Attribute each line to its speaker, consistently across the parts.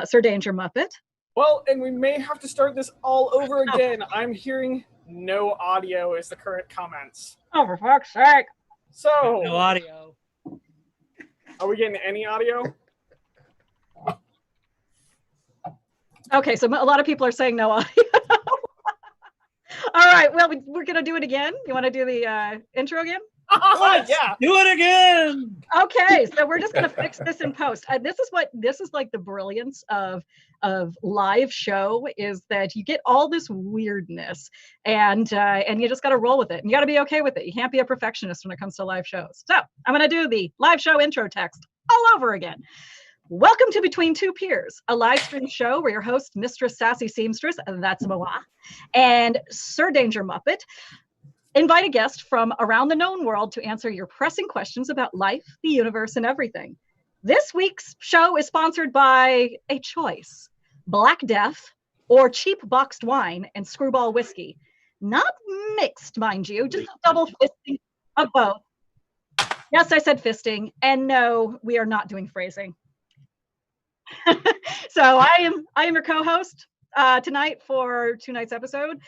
Speaker 1: Sir Danger Muppet.
Speaker 2: Well, and we may have to start this all over again. I'm hearing no audio is the current comments.
Speaker 1: Oh, for fuck's sake.
Speaker 2: So,
Speaker 3: no audio.
Speaker 2: Are we getting any audio?
Speaker 1: Okay, so a lot of people are saying no audio. All right, well, we're going to do it again. You want to do the intro again?
Speaker 2: Yeah.
Speaker 3: Do it again.
Speaker 1: Okay, so we're just going to fix this in post. This is like the brilliance of live show, is that you get all this weirdness and you just got to roll with it. And you got to be okay with it. You can't be a perfectionist when it comes to live shows. So I'm going to do the live show intro text all over again. Welcome to Between Two Peers, a live stream show where your host, Mistress, Sassy, Seamstress, that's moi, and Sir Danger Muppet invite a guest from around the known world to answer your pressing questions about life, the universe, and everything. This week's show is sponsored by a choice: Black Death or cheap boxed wine and screwball whiskey. Not mixed, mind you, just a double fisting of both. Yes, I said fisting, and no, we are not doing phrasing. So I am your co-host tonight for tonight's episode.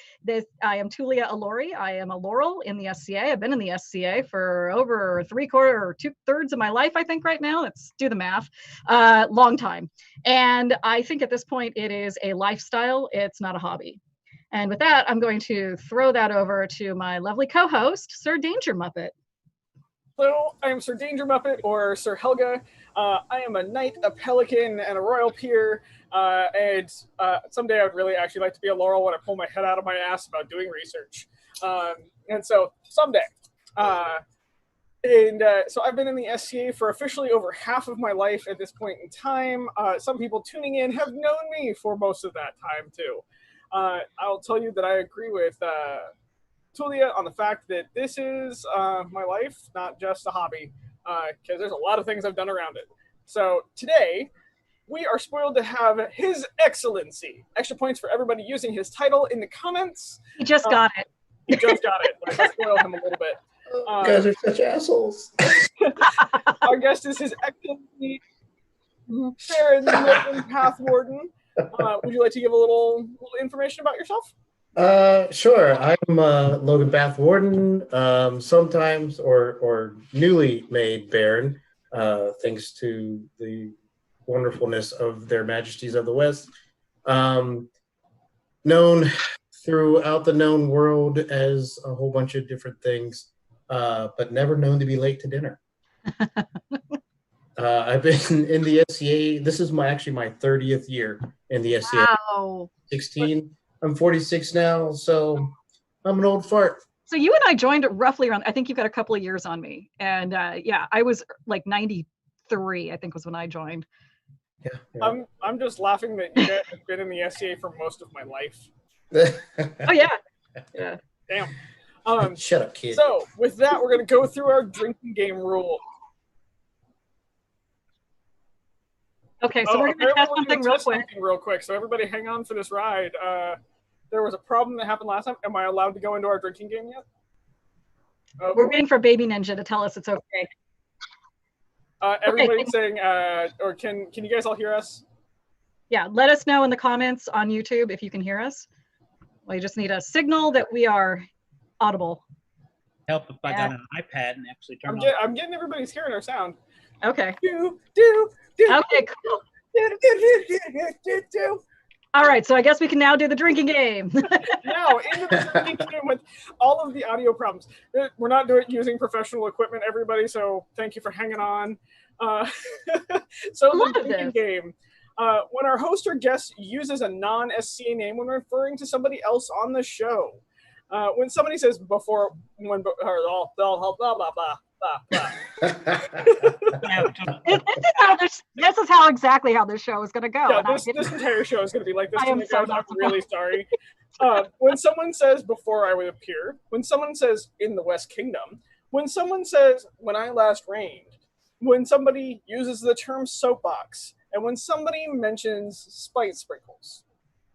Speaker 1: I am Tulia Alori. I am a Laurel in the SCA. I've been in the SCA for over 3/4 or 2/3 of my life, I think, right now. Let's do the math. Long time. And I think at this point it is a lifestyle. It's not a hobby. And with that, I'm going to throw that over to my lovely co-host, Sir Danger Muppet.
Speaker 2: Hello, I am Sir Danger Muppet, or Sir Helga. I am a knight, a pelican, and a royal peer. And someday I would really actually like to be a Laurel when I pull my head out of my ass about doing research. And so someday. So I've been in the SCA for officially over half of my life at this point in time. Some people tuning in have known me for most of that time too. I'll tell you that I agree with Tulia on the fact that this is my life, not just a hobby, because there's a lot of things I've done around it. So today, we are spoiled to have His Excellency. Extra points for everybody using his title in the comments.
Speaker 1: He just got it.
Speaker 2: He just got it. Let's spoil him a little bit.
Speaker 4: You guys are such assholes.
Speaker 2: Our guest is His Excellency Baron Logan Pathwarden. Would you like to give a little information about yourself?
Speaker 4: Sure. I'm Logan Pathwarden, sometimes or newly made Baron, thanks to the wonderfulness of their majesties of the West. Known throughout the known world as a whole bunch of different things, but never known to be late to dinner. I've been in the SCA. This is actually my 30th year in the SCA.
Speaker 1: Wow.
Speaker 4: 16. I'm 46 now, so I'm an old fart.
Speaker 1: So you and I joined roughly around, I think you've got a couple of years on me. And yeah, I was like 93, I think was when I joined.
Speaker 4: Yeah.
Speaker 2: I'm just laughing that you guys have been in the SCA for most of my life.
Speaker 1: Oh yeah. Yeah.
Speaker 2: Damn.
Speaker 4: Shut up, kid.
Speaker 2: So with that, we're going to go through our drinking game rule.
Speaker 1: Okay, so we're going to test something
Speaker 2: real quick. So everybody hang on for this ride. There was a problem that happened last time. Am I allowed to go into our drinking game yet?
Speaker 1: We're waiting for Baby Ninja to tell us it's okay.
Speaker 2: Everybody's saying, or can you guys all hear us?
Speaker 1: Yeah, let us know in the comments on YouTube if you can hear us. Well, you just need a signal that we are audible.
Speaker 3: Help if I got an iPad and actually turn on.
Speaker 2: I'm getting everybody's hearing our sound.
Speaker 1: Okay.
Speaker 2: Okay,
Speaker 1: cool. All right, so I guess we can now do the drinking game.
Speaker 2: Now, into the drinking game with all of the audio problems. We're not using professional equipment, everybody, so thank you for hanging on. So the drinking game. When our host or guest uses a non-SCA name when referring to somebody else on the show. When somebody says blah, blah, blah, blah, blah.
Speaker 1: This is how exactly how this show is going to go.
Speaker 2: Yeah, this entire show is going to be like this. I'm really sorry. When someone says before I would appear, when someone says in the West Kingdom, when someone says when I last reigned, when somebody uses the term soapbox, and when somebody mentions spice sprinkles.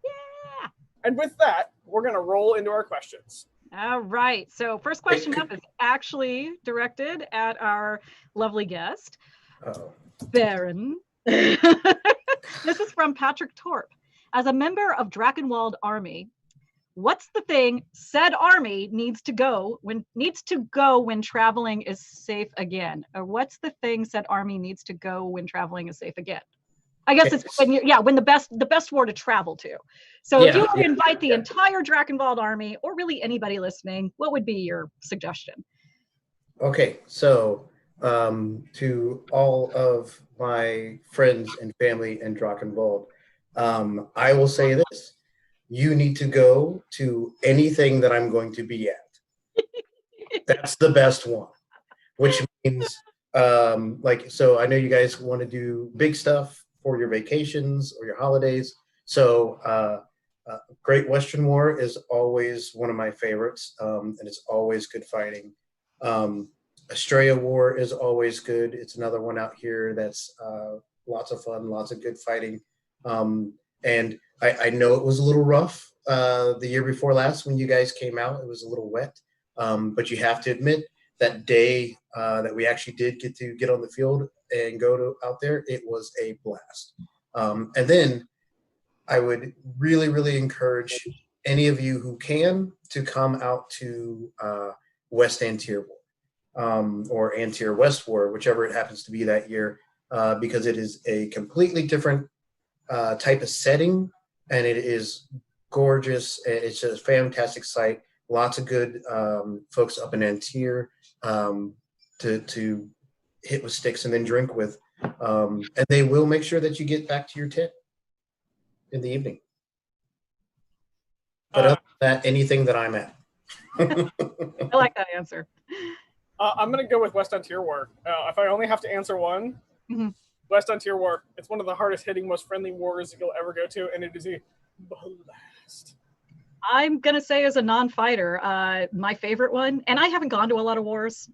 Speaker 1: Yeah.
Speaker 2: And with that, we're going to roll into our questions.
Speaker 1: All right. So first question up is actually directed at our lovely guest, Baron. This is from Patrick Torp. As a member of Drakenwald Army, what's the thing said army needs to go when traveling is safe again? Or what's the thing said army needs to go when traveling is safe again? I guess it's when the best war to travel to. So if you were to invite the entire Drakenwald army, or really anybody listening, what would be your suggestion?
Speaker 4: Okay, so to all of my friends and family in Drakenwald, I will say this. You need to go to anything that I'm going to be at. That's the best one, which means so I know you guys want to do big stuff for your vacations or your holidays. So Great Western War is always one of my favorites, and it's always good fighting. Australia War is always good. It's another one out here that's lots of fun, lots of good fighting. And I know it was a little rough the year before last when you guys came out. It was a little wet, but you have to admit that day that we actually did get on the field and go out there, it was a blast. And then I would really, really encourage any of you who can to come out to West Antier War or Antier West War, whichever it happens to be that year, because it is a completely different type of setting, and it is gorgeous. It's a fantastic site. Lots of good folks up in Antier to hit with sticks and then drink with. And they will make sure that you get back to your tent in the evening. But other than that, anything that I'm at.
Speaker 1: I like that answer.
Speaker 2: I'm going to go with West Antier War. If I only have to answer one, West Antier War. It's one of the hardest hitting, most friendly wars you'll ever go to, and it is a blast.
Speaker 1: I'm going to say as a non-fighter, my favorite one, and I haven't gone to a lot of wars,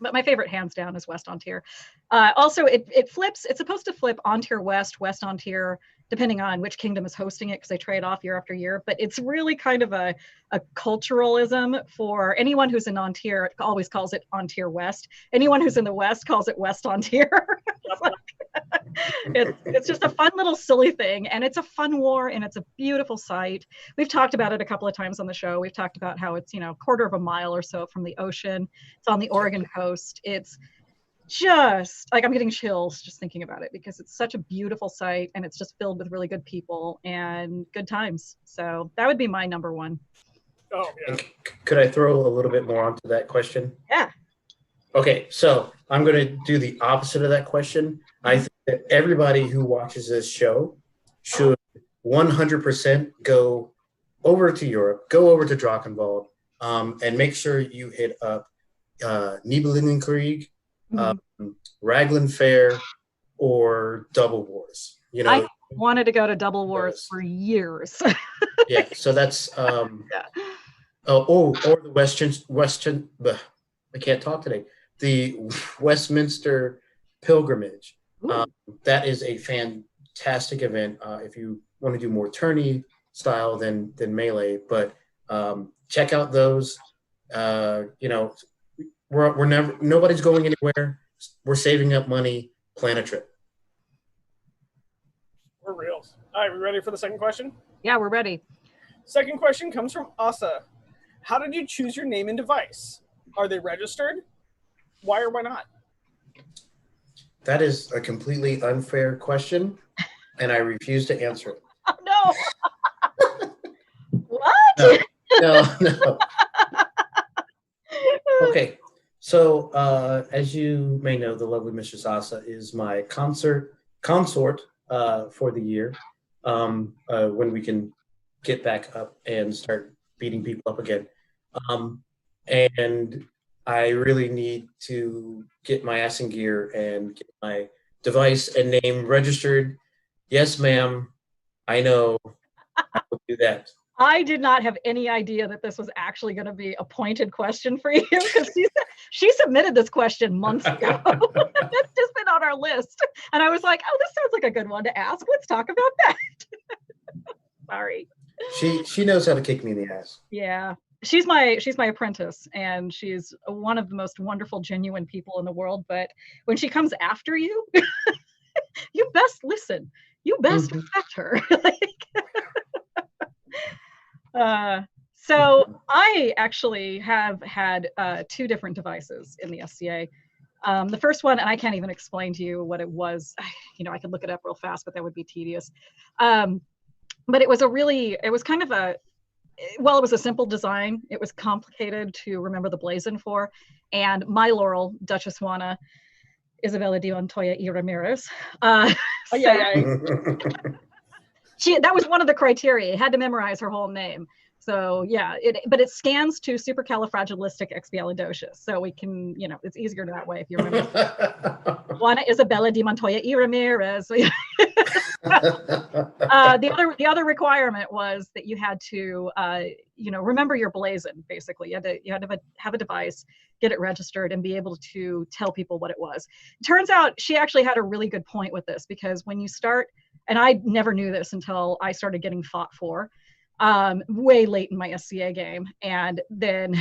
Speaker 1: but my favorite hands down is West Antier. Also, it flips. It's supposed to flip Antier West, West Antier, depending on which kingdom is hosting it, because they trade off year after year. But it's really kind of a culturalism for anyone who's in Antier. It always calls it Antier West. Anyone who's in the West calls it West Antier. It's just a fun little silly thing, and it's a fun war, and it's a beautiful sight. We've talked about it a couple of times on the show. We've talked about how it's a quarter of a mile or so from the ocean. It's on the Oregon coast. It's just like I'm getting chills just thinking about it, because it's such a beautiful site, and it's just filled with really good people and good times. So that would be my number one.
Speaker 2: Oh yeah.
Speaker 4: Could I throw a little bit more onto that question?
Speaker 1: Yeah.
Speaker 4: Okay, so I'm going to do the opposite of that question. I think that everybody who watches this show should 100% go over to Europe, go over to Drakenwald, and make sure you hit up Nibelungenkrieg, Raglan Fair, or Double Wars.
Speaker 1: I wanted to go to Double Wars for years.
Speaker 4: Yeah, so that's or the Western. I can't talk today. The Westminster Pilgrimage. That is a fantastic event. If you want to do more tourney style than melee, but check out those. Nobody's going anywhere. We're saving up money. Plan a trip.
Speaker 2: We're reals. All right, we ready for the second question?
Speaker 1: Yeah, we're ready.
Speaker 2: Second question comes from Asa. How did you choose your name and device? Are they registered? Why or why not?
Speaker 4: That is a completely unfair question, and I refuse to answer it.
Speaker 1: Oh, no. What?
Speaker 4: No. Okay, so as you may know, the lovely Mistress Asa is my consort for the year, when we can get back up and start beating people up again. And I really need to get my ass in gear and get my device and name registered. Yes, ma'am. I know. I will do that.
Speaker 1: I did not have any idea that this was actually going to be a pointed question for you, because she submitted this question months ago. It's just been on our list. And I was like, oh, this sounds like a good one to ask. Let's talk about that. Sorry.
Speaker 4: She knows how to kick me in the ass.
Speaker 1: Yeah. She's my apprentice, and she's one of the most wonderful, genuine people in the world. But when she comes after you, you best listen. You best respect her. So I actually have had 2 different devices in the SCA. The first one, and I can't even explain to you what it was. I could look it up real fast, but that would be tedious. But it was kind of it was a simple design. It was complicated to remember the blazon for. And my Laurel, Duchess Juana, Isabella de Montoya y Ramirez. That was one of the criteria. You had to memorize her whole name. So yeah, but it scans to supercalifragilisticexpialidocious. So we can, it's easier that way if you remember. Juana Isabella de Montoya y Ramirez. The other requirement was that you had to, remember your blazon. Basically, you had to have a device, get it registered, and be able to tell people what it was. It turns out she actually had a really good point with this, because when you start, and I never knew this until I started getting fought for. Way late in my SCA game, and then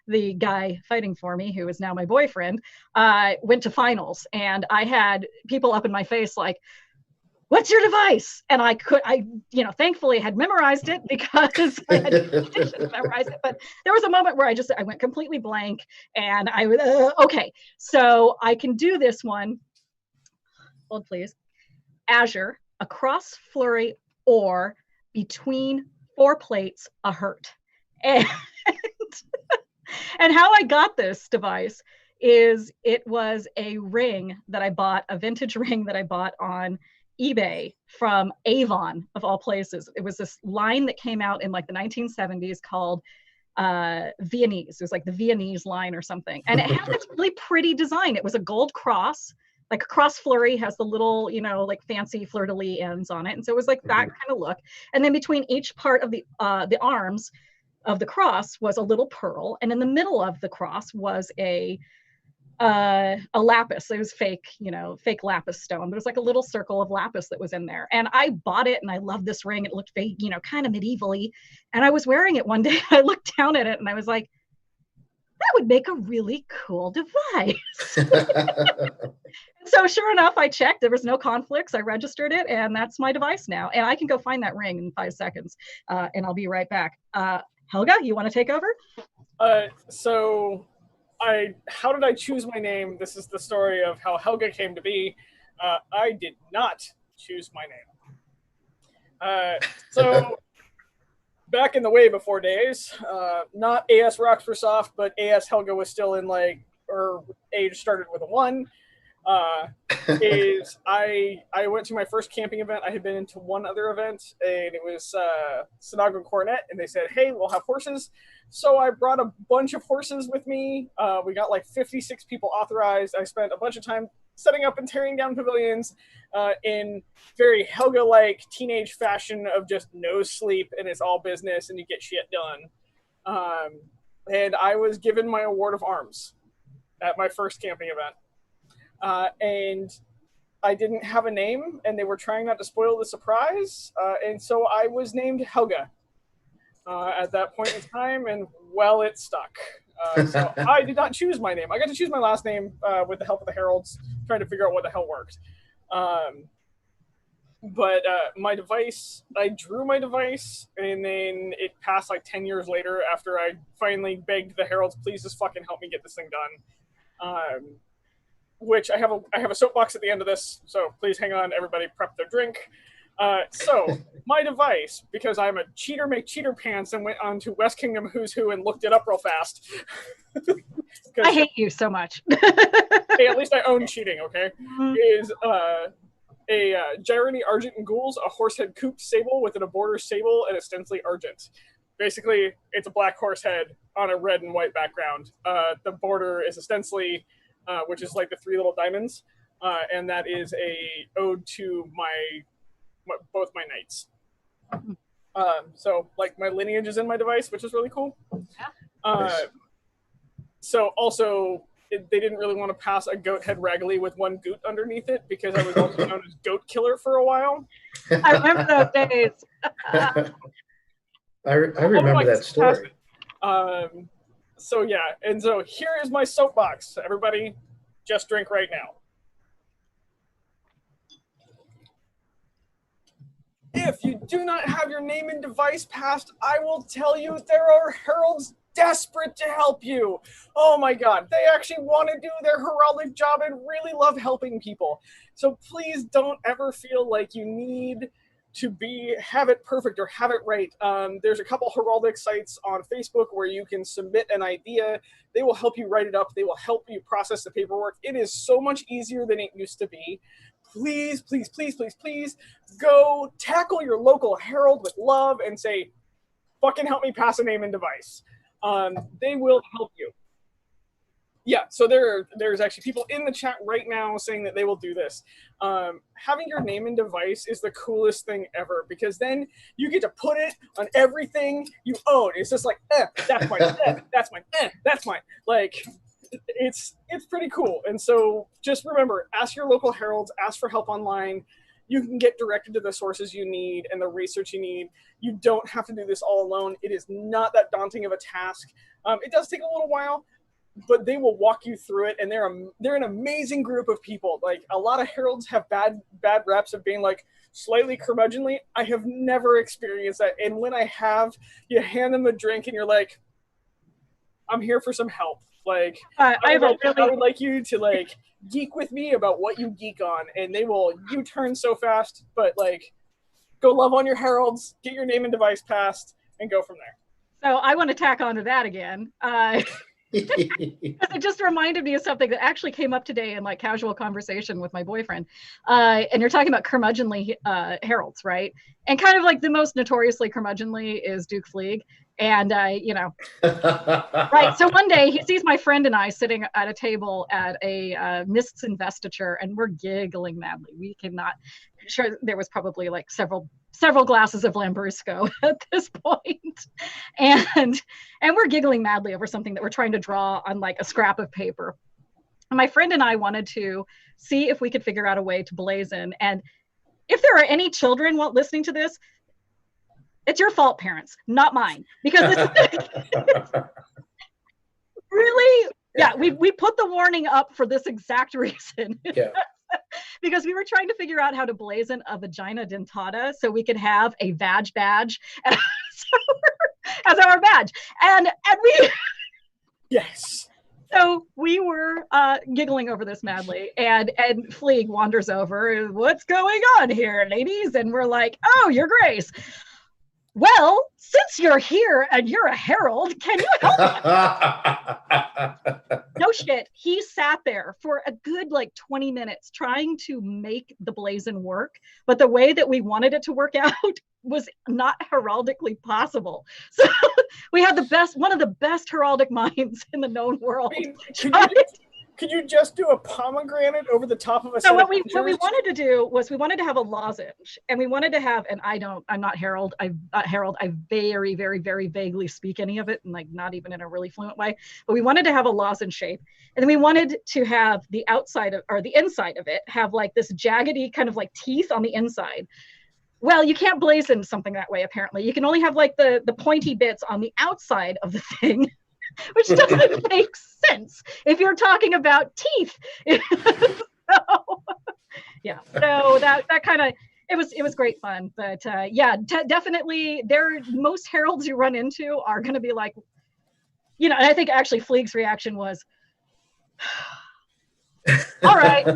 Speaker 1: the guy fighting for me, who is now my boyfriend, went to finals, and I had people up in my face like, "What's your device?" And I thankfully had memorized it, because I had memorized it. But there was a moment where I went completely blank, and I was okay. So I can do this one. Hold please. Azure, across flurry, or between 4 plates, a hurt. And how I got this device is it was a ring that I bought, a vintage ring that I bought on eBay from Avon, of all places. It was this line that came out in like the 1970s called Viennese. It was like the Viennese line or something. And it had this really pretty design. It was a gold cross. Like a cross flurry has the little, like fancy fleur-de-lis ends on it. And so it was like that kind of look. And then between each part of the arms of the cross was a little pearl. And in the middle of the cross was a lapis. It was fake lapis stone, but it was like a little circle of lapis that was in there. And I bought it, and I loved this ring. It looked fake, kind of medieval-y. And I was wearing it one day. I looked down at it, and I was like, that would make a really cool device. So sure enough, I checked. There was no conflicts. I registered it, and that's my device now. And I can go find that ring in 5 seconds, and I'll be right back. Helga, you want to take over?
Speaker 2: How did I choose my name? This is the story of how Helga came to be. I did not choose my name. Back in the way before days, not AS Rocks for Soft, but AS Helga was still in her age started with a 1. I went to my first camping event. I had been into one other event, and it was Synagogue Coronet, and they said, hey, we'll have horses. So I brought a bunch of horses with me. We got 56 people authorized. I spent a bunch of time setting up and tearing down pavilions in very Helga-like teenage fashion of just no sleep, and it's all business, and you get shit done. And I was given my award of arms at my first camping event. And I didn't have a name, and they were trying not to spoil the surprise, and so I was named Helga at that point in time, and well, it stuck. So I did not choose my name. I got to choose my last name with the help of the Heralds, trying to figure out what the hell worked. But my device, I drew my device, and then it passed 10 years later after I finally begged the Heralds, please just fucking help me get this thing done. Which I have a soapbox at the end of this, so please hang on, everybody prep their drink. So my device, because I'm a cheater make cheater pants and went on to West Kingdom Who's Who and looked it up real fast.
Speaker 1: I hate you so much.
Speaker 2: Hey, at least I own cheating, okay? Is a Gyrene Argent and Ghouls, a horsehead couped sable with an aborder sable and ostensibly argent. Basically, it's a black horse head on a red and white background. The border is ostensibly which is the 3 little diamonds, and that is a ode to both my knights. So my lineage is in my device, which is really cool.
Speaker 4: Nice.
Speaker 2: So also, they didn't really want to pass a goat head raggly with 1 goot underneath it, because I was also known as Goat Killer for a while.
Speaker 1: I remember those days.
Speaker 4: I remember that story.
Speaker 2: So yeah, and so here is my soapbox. Everybody, just drink right now. If you do not have your name and device passed, I will tell you there are heralds desperate to help you. Oh my God, they actually want to do their heraldic job and really love helping people. So please don't ever feel like you need to have it perfect or have it right. There's a couple heraldic sites on Facebook where you can submit an idea. They will help you write it up. They will help you process the paperwork. It is so much easier than it used to be. Please, please, please, please, please go tackle your local herald with love and say, fucking help me pass a name and device. They will help you. Yeah, so there's actually people in the chat right now saying that they will do this. Having your name and device is the coolest thing ever, because then you get to put it on everything you own. It's just like, that's mine, that's mine, that's mine. Like, it's pretty cool. And so just remember, ask your local heralds, ask for help online. You can get directed to the sources you need and the research you need. You don't have to do this all alone. It is not that daunting of a task. It does take a little while, but they will walk you through it, and they're an amazing group of people. Like, a lot of heralds have bad reps of being like slightly curmudgeonly. I have never experienced that, and when I have, you hand them a drink and you're like, I'm here for some help. Like, I would like you to like geek with me about what you geek on, and they will U-turn so fast. But like, go love on your heralds, get your name and device passed, and go from there.
Speaker 1: So I want to tack on to that again. It just reminded me of something that actually came up today in like casual conversation with my boyfriend. And you're talking about curmudgeonly heralds, right? And kind of like the most notoriously curmudgeonly is Duke Fleeg. And, right. So one day he sees my friend and I sitting at a table at a Mists investiture, and we're giggling madly. We cannot, sure, there was probably like several glasses of Lambrusco at this point. And we're giggling madly over something that we're trying to draw on like a scrap of paper. And my friend and I wanted to see if we could figure out a way to blazon. And if there are any children listening to this, it's your fault, parents, not mine. Because really, yeah, we put the warning up for this exact reason. Yeah. Because we were trying to figure out how to blazon a vagina dentata so we could have a vag badge as our badge. And we
Speaker 2: yes.
Speaker 1: So we were giggling over this madly, and Fleeg wanders over. What's going on here, ladies? And we're like, oh, Your Grace. Well, since you're here and you're a herald, can you help me? No shit. He sat there for a good like 20 minutes trying to make the blazon work, but the way that we wanted it to work out was not heraldically possible. So we had one of the best heraldic minds in the known world. I mean,
Speaker 2: could you just do a pomegranate over the top of a
Speaker 1: So what we wanted to do was we wanted to have a lozenge, and we wanted to have, and I'm not Herald. I very, very, very vaguely speak any of it, and like not even in a really fluent way, but we wanted to have a lozenge shape. And then we wanted to have the outside or the inside of it have like this jaggedy kind of like teeth on the inside. Well, you can't blazon something that way, apparently. You can only have like the pointy bits on the outside of the thing, which doesn't make sense if you're talking about teeth. So, yeah, so that kind of, it was great fun. But yeah, definitely most heralds you run into are going to be like, and I think actually Fleeg's reaction was, all right.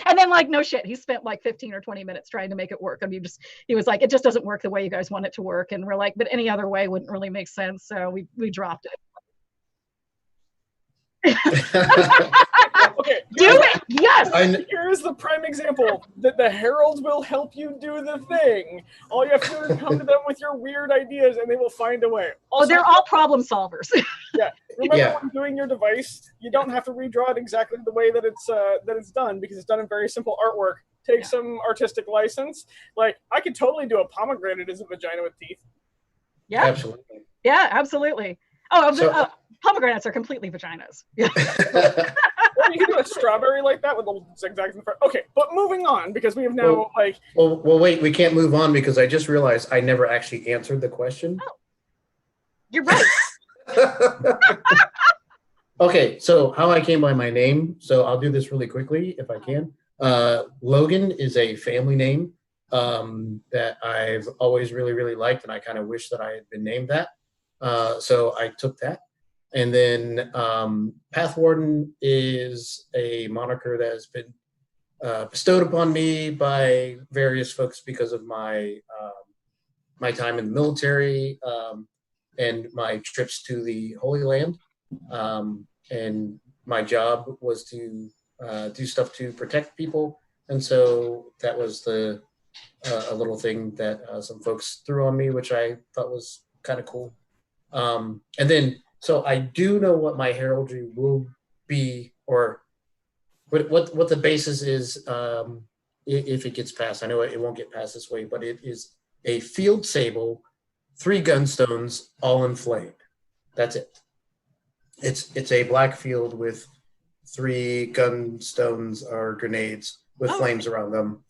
Speaker 1: And then like, no shit, he spent like 15 or 20 minutes trying to make it work. I mean, he was like, it just doesn't work the way you guys want it to work. And we're like, but any other way wouldn't really make sense. So we dropped it.
Speaker 2: Okay,
Speaker 1: do it. Yes.
Speaker 2: Here's the prime example that the heralds will help you do the thing. All you have to do is come to them with your weird ideas, and they will find a way. Also,
Speaker 1: they're all problem solvers.
Speaker 2: Yeah. Remember when doing your device, you don't have to redraw it exactly the way that it's done, because it's done in very simple artwork. Take some artistic license. Like, I could totally do a pomegranate as a vagina with teeth.
Speaker 1: Yeah.
Speaker 4: Absolutely.
Speaker 1: Yeah, absolutely. Pomegranates are completely vaginas.
Speaker 2: Or you can do a strawberry like that with little zigzags in front. Okay, but moving on, because we have now
Speaker 4: Well, wait, we can't move on because I just realized I never actually answered the question.
Speaker 1: Oh, you're right.
Speaker 4: Okay, so how I came by my name. So I'll do this really quickly if I can. Logan is a family name. that I've always really, really liked, and I kind of wish that I had been named that. So I took that. And then Pathwarden is a moniker that has been bestowed upon me by various folks because of my my time in the military and my trips to the Holy Land. And my job was to do stuff to protect people, and so that was the a little thing that some folks threw on me, which I thought was kind of cool. And then, so I do know what my heraldry will be, or what the basis is if it gets passed. I know it won't get passed this way, but it is a field sable, 3 gunstones, all inflamed. That's it. It's a black field with 3 gunstones or grenades with flames around them.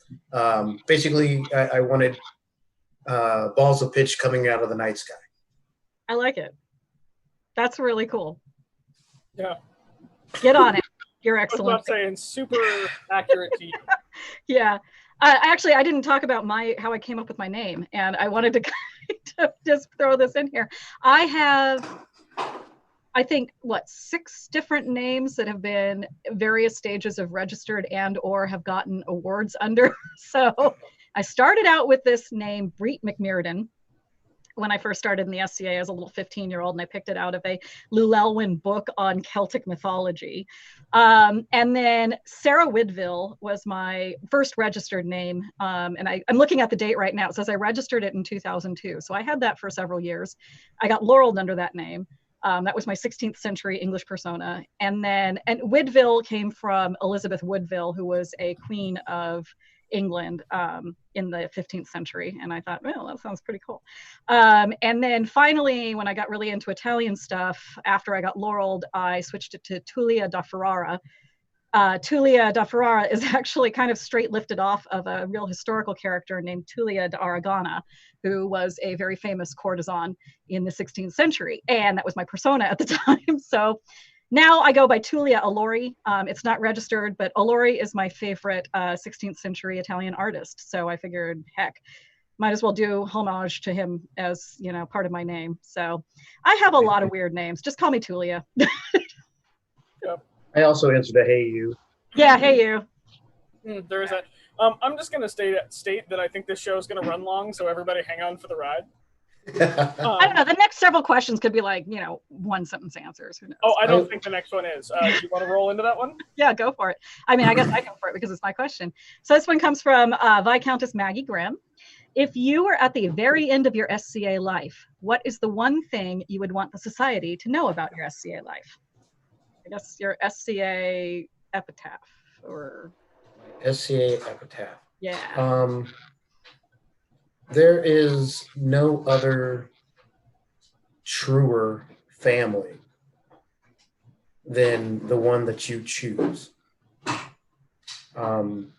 Speaker 4: Basically, I wanted balls of pitch coming out of the night sky.
Speaker 1: I like it. That's really cool.
Speaker 2: Yeah.
Speaker 1: Get on it. You're excellent.
Speaker 2: I was about saying, super accurate to you.
Speaker 1: Yeah. Actually, I didn't talk about how I came up with my name, and I wanted to kind of just throw this in here. I have, I think, 6 different names that have been various stages of registered and or have gotten awards under. So I started out with this name, Breet McMurden, when I first started in the SCA as a little 15-year-old, and I picked it out of a Llewellyn book on Celtic mythology. And then Sarah Widville was my first registered name. And I'm looking at the date right now. It says I registered it in 2002. So I had that for several years. I got laureled under that name. That was my 16th century English persona. And Widville came from Elizabeth Woodville, who was a queen of England in the 15th century. And I thought, well, that sounds pretty cool. And then finally, when I got really into Italian stuff, after I got laureled, I switched it to Tullia da Ferrara. Tullia da Ferrara is actually kind of straight lifted off of a real historical character named Tullia da Aragona, who was a very famous courtesan in the 16th century. And that was my persona at the time. So now I go by Tullia Allori. It's not registered, but Allori is my favorite 16th century Italian artist. So I figured, heck, might as well do homage to him as, part of my name. So I have a lot of weird names. Just call me Tullia.
Speaker 2: Yeah.
Speaker 4: I also answered a hey you.
Speaker 1: Yeah, hey you.
Speaker 2: There is that. I'm just going to state that I think this show is going to run long, so everybody hang on for the ride.
Speaker 1: I don't know. The next several questions could be like, 1-sentence answers. Who knows?
Speaker 2: Oh, I don't think the next one is. You want to roll into that one?
Speaker 1: Yeah, go for it. I mean, I guess I go for it because it's my question. So this one comes from Viscountess Maggie Grimm. If you were at the very end of your SCA life, what is the one thing you would want the society to know about your SCA life? I guess your SCA epitaph or...
Speaker 4: SCA epitaph.
Speaker 1: Yeah.
Speaker 4: There is no other truer family than the one that you choose. I'm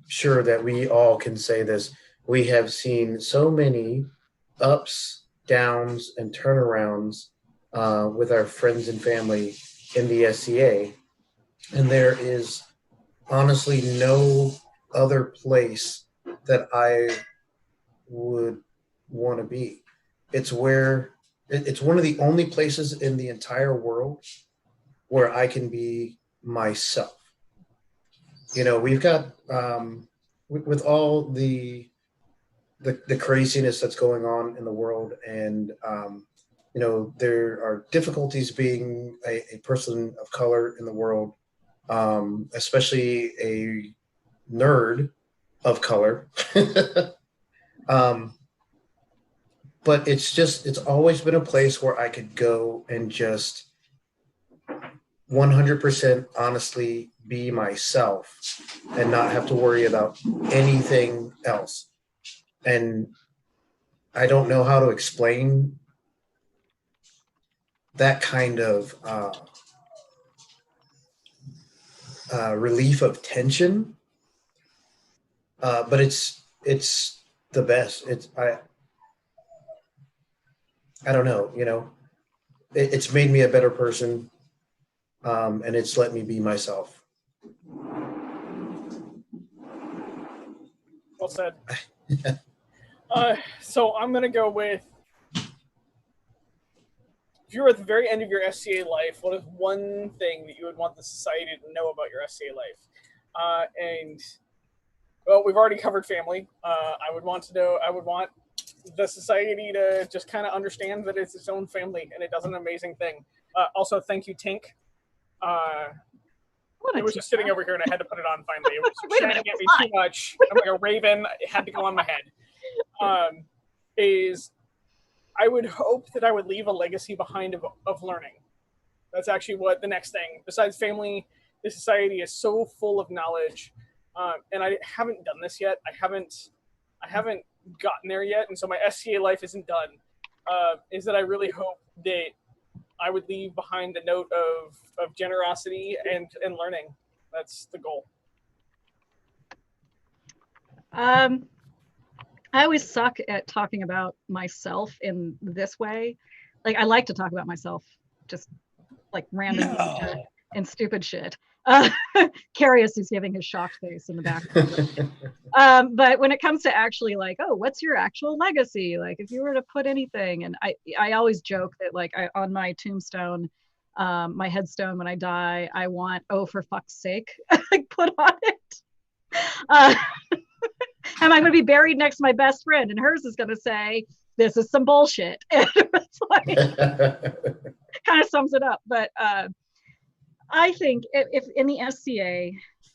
Speaker 4: sure that we all can say this. We have seen so many ups, downs, and turnarounds with our friends and family in the SCA, and there is honestly no other place that I would want to be. It's one of the only places in the entire world where I can be myself. We've got with all the craziness that's going on in the world, and there are difficulties being a person of color in the world, especially a nerd of color. But it's always been a place where I could go and just 100% honestly be myself and not have to worry about anything else. And I don't know how to explain that kind of relief of tension. But it's the best. I don't know, it's made me a better person, and it's let me be myself.
Speaker 2: Well said. So I'm going to go with, if you're at the very end of your SCA life, what is one thing that you would want the society to know about your SCA life? And, well, we've already covered family. I would want the society to just kind of understand that it's its own family and it does an amazing thing. Also, thank you, Tink. It was just sitting over here and I had to put it on finally. It was shining at me too much. I'm like a raven. It had to go on my head. I would hope that I would leave a legacy behind of learning. That's actually what the next thing. Besides family, the society is so full of knowledge. And I haven't done this yet. I haven't gotten there yet. And so my SCA life isn't done. Is that I really hope that I would leave behind a note of generosity and learning. That's the goal.
Speaker 1: I always suck at talking about myself in this way. Like, I like to talk about myself just like random shit and stupid shit. Carius is giving his shocked face in the background. But when it comes to actually like, oh, what's your actual legacy? Like, if you were to put anything, and I always joke that like on my tombstone, my headstone when I die, I want, oh, for fuck's sake, like put on it. And I'm going to be buried next to my best friend, and hers is going to say, this is some bullshit. And it's like, kind of sums it up. But I think if in the SCA,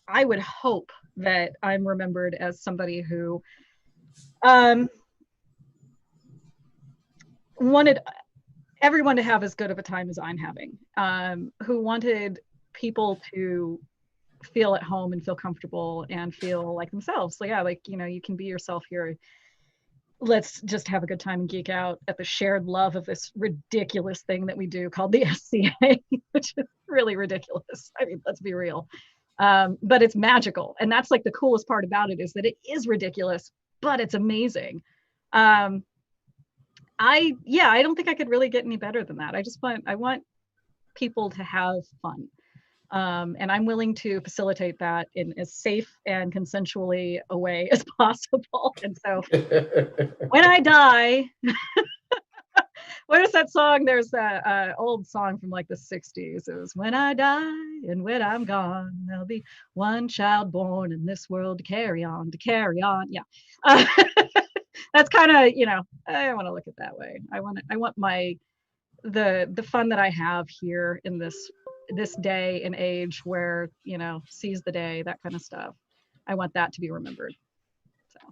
Speaker 1: I would hope that I'm remembered as somebody who wanted everyone to have as good of a time as I'm having, who wanted people to feel at home and feel comfortable and feel like themselves. So yeah, like, you know, you can be yourself here. Let's just have a good time and geek out at the shared love of this ridiculous thing that we do called the SCA, which is really ridiculous. I mean, let's be real. But it's magical. And that's like the coolest part about it, is that it is ridiculous, but it's amazing. I don't think I could really get any better than that. I want people to have fun. And I'm willing to facilitate that in as safe and consensually a way as possible. And so when I die, what is that song? There's that old song from like the 60s. It was, when I die and when I'm gone, there'll be one child born in this world to carry on. Yeah. That's kind of, you know, I want to look at it that way. I want the fun that I have here in this day and age where, you know, seize the day, that kind of stuff. I want that to be remembered.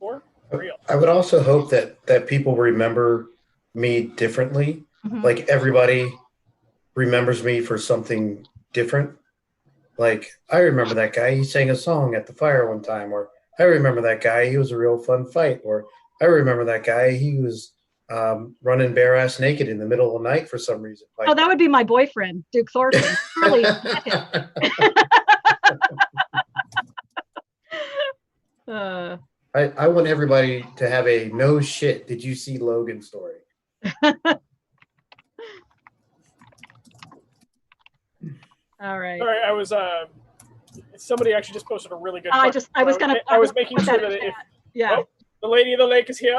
Speaker 1: So.
Speaker 4: I would also hope that people remember me differently. Mm-hmm. Like everybody remembers me for something different. Like, I remember that guy, he sang a song at the fire one time, or I remember that guy, he was a real fun fight, or I remember that guy, he was running bare ass naked in the middle of the night for some reason. Like,
Speaker 1: oh, that would be my boyfriend, Duke Thornton. Really.
Speaker 4: I want everybody to have a no shit, did you see Logan story?
Speaker 1: All right.
Speaker 2: All right. I was somebody actually just posted a really good.
Speaker 1: I was
Speaker 2: making sure that if the lady of the lake is here.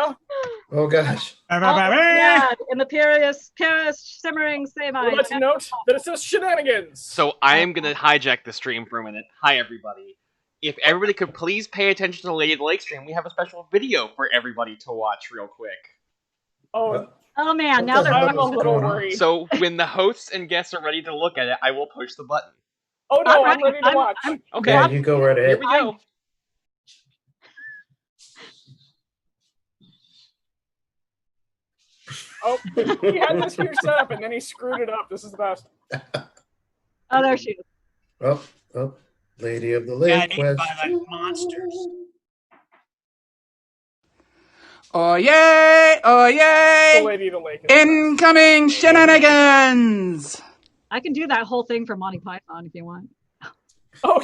Speaker 4: Oh gosh.
Speaker 1: In the Paris simmering same
Speaker 2: eye. Let's note that it says shenanigans.
Speaker 5: So I am gonna hijack the stream for a minute. Hi everybody. If everybody could please pay attention to the Lady of the Lake stream, we have a special video for everybody to watch real quick.
Speaker 1: Oh man, now
Speaker 2: I'm a little worried.
Speaker 5: So when the hosts and guests are ready to look at it, I will push the button.
Speaker 2: Oh no, I'm ready to watch.
Speaker 5: Okay.
Speaker 4: Yeah, you go right ahead.
Speaker 5: Here we go.
Speaker 2: Oh, he had this huge setup and then he screwed it up. This is the best.
Speaker 1: Oh, there she is.
Speaker 4: Oh, Lady of the Lake.
Speaker 3: Yeah, by like monsters.
Speaker 6: Oh yay! Oh yay!
Speaker 2: The Lady of the Lake.
Speaker 6: Incoming shenanigans!
Speaker 1: I can do that whole thing for Monty Python if you want.
Speaker 2: Oh.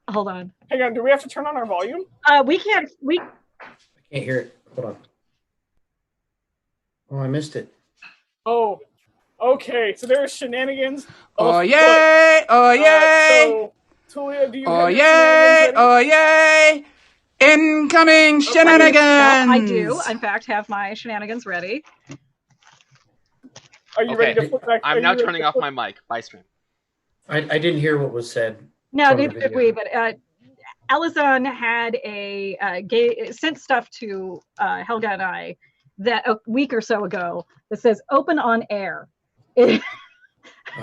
Speaker 1: Hold on.
Speaker 2: Hang on, do we have to turn on our volume?
Speaker 1: We can't.
Speaker 4: I can't hear it. Hold on. Oh, I missed it.
Speaker 2: Oh, okay. So there's shenanigans.
Speaker 6: Oh yay! Oh yay!
Speaker 2: So, Tulia, do you
Speaker 6: have
Speaker 2: your shenanigans ready?
Speaker 6: Oh yay! Incoming shenanigans!
Speaker 1: I do, in fact, have my shenanigans ready.
Speaker 2: Are you ready to flip back?
Speaker 5: I'm now turning off my mic. Bye, stream.
Speaker 4: I didn't hear what was said.
Speaker 1: No, neither did we, but Alison had sent stuff to Helga and I that a week or so ago that says open on air.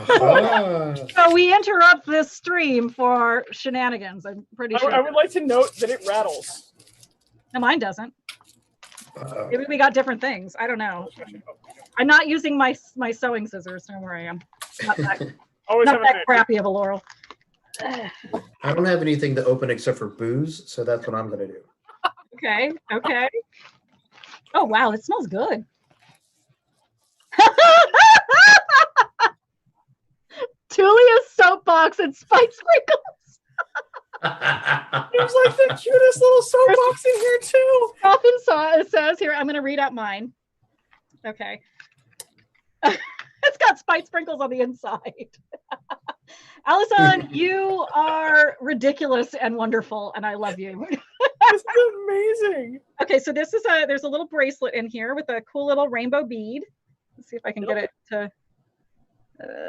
Speaker 1: So we interrupt this stream for shenanigans. I'm pretty sure.
Speaker 2: I would like to note that it rattles.
Speaker 1: No, mine doesn't. Maybe we got different things. I don't know. I'm not using my sewing scissors. Don't worry, I'm not that, not that crappy of a Laurel.
Speaker 4: I don't have anything to open except for booze, so that's what I'm going to do.
Speaker 1: Okay. Oh, wow, it smells good. Tulia's soapbox and spice sprinkles.
Speaker 2: There's like the cutest little soapbox in here too.
Speaker 1: Often says here, I'm going to read out mine. Okay. It's got spice sprinkles on the inside. Alison, you are ridiculous and wonderful, and I love you.
Speaker 2: This is amazing.
Speaker 1: Okay, so there's a little bracelet in here with a cool little rainbow bead. Let's see if I can get it to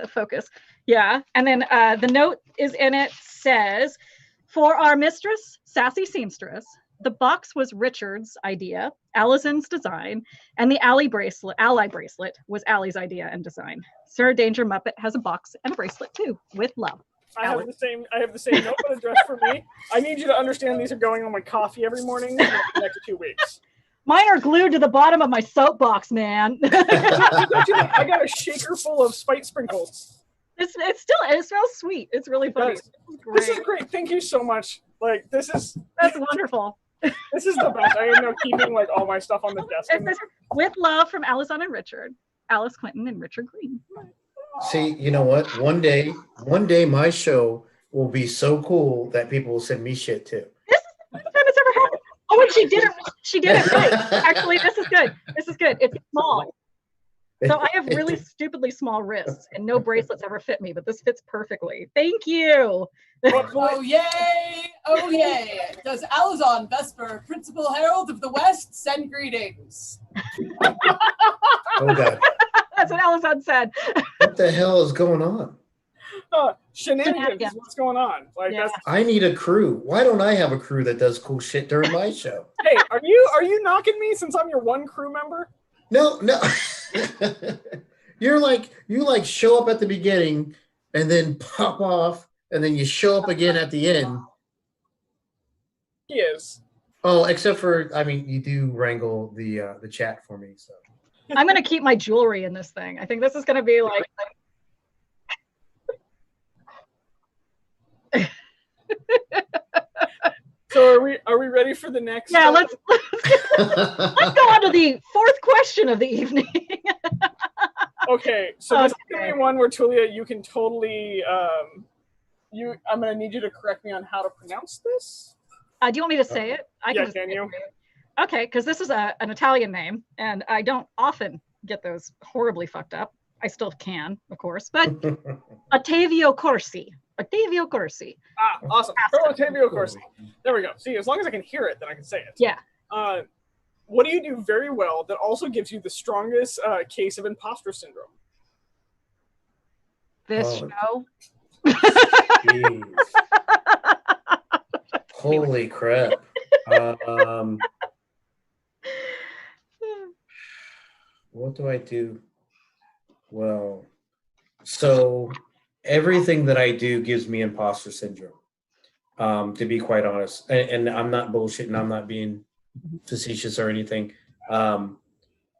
Speaker 1: focus. Yeah, and then the note is in it, says, for our mistress, Sassy Seamstress, the box was Richard's idea, Alison's design, and the ally bracelet was Allie's idea and design. Sir Danger Muppet has a box and a bracelet too, with love.
Speaker 2: I have the same note addressed for me. I need you to understand these are going on my coffee every morning for the next 2 weeks.
Speaker 1: Mine are glued to the bottom of my soapbox, man.
Speaker 2: I got a shaker full of spice sprinkles.
Speaker 1: It smells sweet. It's really funny.
Speaker 2: This is great. Thank you so much. Like that's
Speaker 1: wonderful.
Speaker 2: This is the best. I am now keeping like all my stuff on the desk.
Speaker 1: With love from Alison and Richard, Alice Clinton and Richard Green.
Speaker 4: See, you know what? One day my show will be so cool that people will send me shit too.
Speaker 1: This is the first time it's ever happened. Oh, and she did it right. Actually, this is good. It's small. So I have really stupidly small wrists and no bracelets ever fit me, but this fits perfectly. Thank you.
Speaker 7: Oh, yay. Oh, yay. Does Alazon Vesper, Principal Herald of the West, send greetings?
Speaker 4: Oh, God.
Speaker 1: That's what Alazon said.
Speaker 4: What the hell is going on?
Speaker 2: Shenanigans. What's going on? Like
Speaker 4: I need a crew. Why don't I have a crew that does cool shit during my show?
Speaker 2: Hey, are you knocking me since I'm your one crew member?
Speaker 4: No. You show up at the beginning and then pop off and then you show up again at the end.
Speaker 2: He is.
Speaker 4: Oh, except for you do wrangle the chat for me, so
Speaker 1: I'm gonna keep my jewelry in this thing. I think this is gonna be like
Speaker 2: So are we ready for the next?
Speaker 1: Yeah, let's go on to the fourth question of the evening.
Speaker 2: Okay, so this is gonna be one where Tulia, you can totally I'm gonna need you to correct me on how to pronounce this.
Speaker 1: Do you want me to say it?
Speaker 2: Can you?
Speaker 1: Okay, because this is an Italian name, and I don't often get those horribly fucked up. I still can, of course, but Ottavio Corsi.
Speaker 2: Ah, awesome. Ottavio Corsi. There we go. See, as long as I can hear it, then I can say it.
Speaker 1: Yeah.
Speaker 2: What do you do very well that also gives you the strongest case of imposter syndrome?
Speaker 1: This show.
Speaker 4: Holy crap. What do I do? Well, so everything that I do gives me imposter syndrome, to be quite honest. And I'm not bullshitting. I'm not being facetious or anything.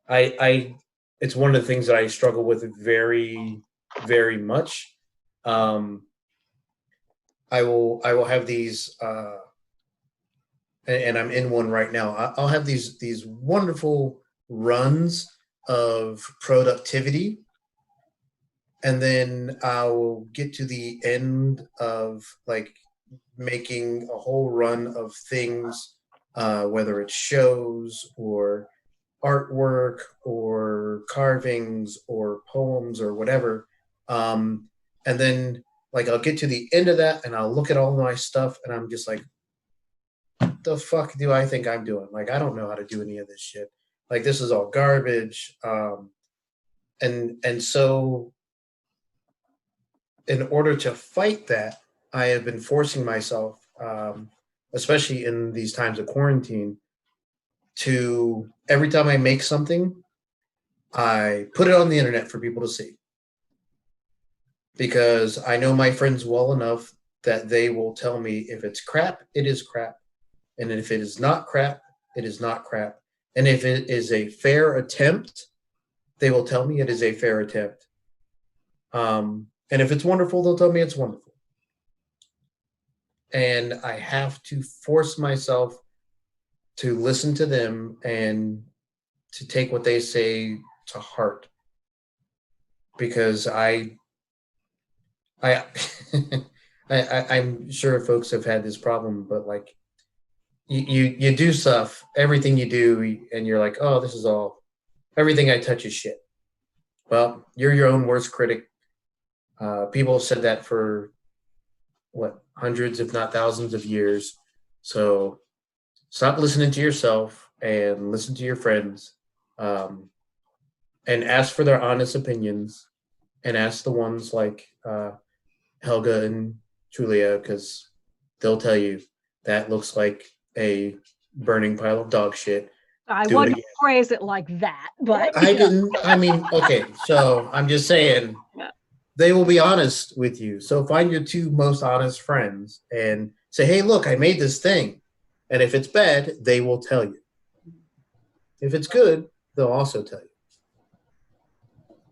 Speaker 4: It's one of the things that I struggle with very, very much. I will have these, and I'm in one right now. I'll have these wonderful runs of productivity, and then I'll get to the end of like making a whole run of things, whether it's shows or artwork or carvings or poems or whatever, and then like I'll get to the end of that and I'll look at all my stuff and I'm just like, the fuck do I think I'm doing? Like, I don't know how to do any of this shit. Like, this is all garbage. And so in order to fight that, I have been forcing myself, especially in these times of quarantine, to every time I make something, I put it on the internet for people to see. Because I know my friends well enough that they will tell me if it's crap, it is crap. And if it is not crap, it is not crap. And if it is a fair attempt, they will tell me it is a fair attempt. And if it's wonderful, they'll tell me it's wonderful. And I have to force myself to listen to them and to take what they say to heart. Because I'm sure folks have had this problem, but like you do stuff, everything you do, and you're like, oh, this is all, everything I touch is shit. Well, you're your own worst critic. People have said that for hundreds, if not thousands of years. So stop listening to yourself and listen to your friends, and ask for their honest opinions, and ask the ones like Helga and Julia, because they'll tell you that looks like a burning pile of dog shit.
Speaker 1: I wouldn't phrase it like that, but
Speaker 4: I didn't. I mean, okay, so I'm just saying they will be honest with you. So find your two most honest friends and say, hey, look, I made this thing. And if it's bad, they will tell you. If it's good, they'll also tell you.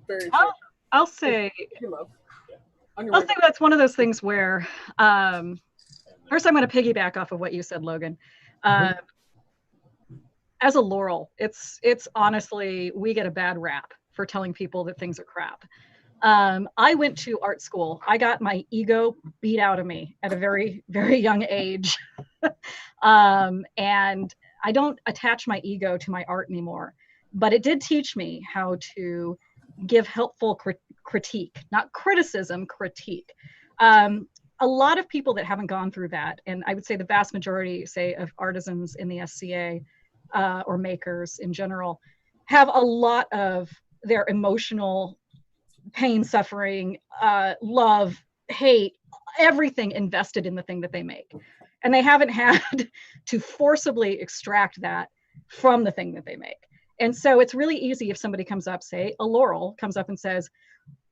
Speaker 2: Very true.
Speaker 1: I'll say that's one of those things where, first I'm going to piggyback off of what you said, Logan. As a Laurel, it's honestly, we get a bad rap for telling people that things are crap. I went to art school. I got my ego beat out of me at a very, very young age. And I don't attach my ego to my art anymore, but it did teach me how to give helpful critique, not criticism, critique. A lot of people that haven't gone through that, and I would say the vast majority, say, of artisans in the SCA or makers in general, have a lot of their emotional pain, suffering, love, hate, everything invested in the thing that they make. And they haven't had to forcibly extract that from the thing that they make. And so it's really easy if somebody comes up, say a Laurel comes up and says,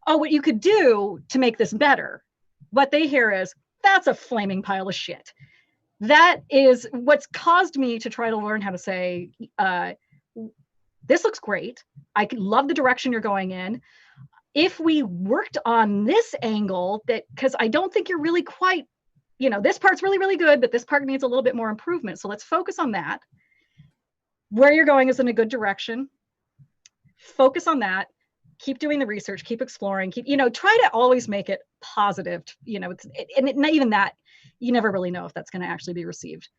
Speaker 1: oh, what you could do to make this better. What they hear is, that's a flaming pile of shit. That is what's caused me to try to learn how to say, this looks great. I love the direction you're going in. If we worked on this angle, that, because I don't think you're really quite, this part's really, really good, but this part needs a little bit more improvement. So let's focus on that. Where you're going is in a good direction. Focus on that. Keep doing the research, keep exploring, try to always make it positive, and not even that, you never really know if that's going to actually be received.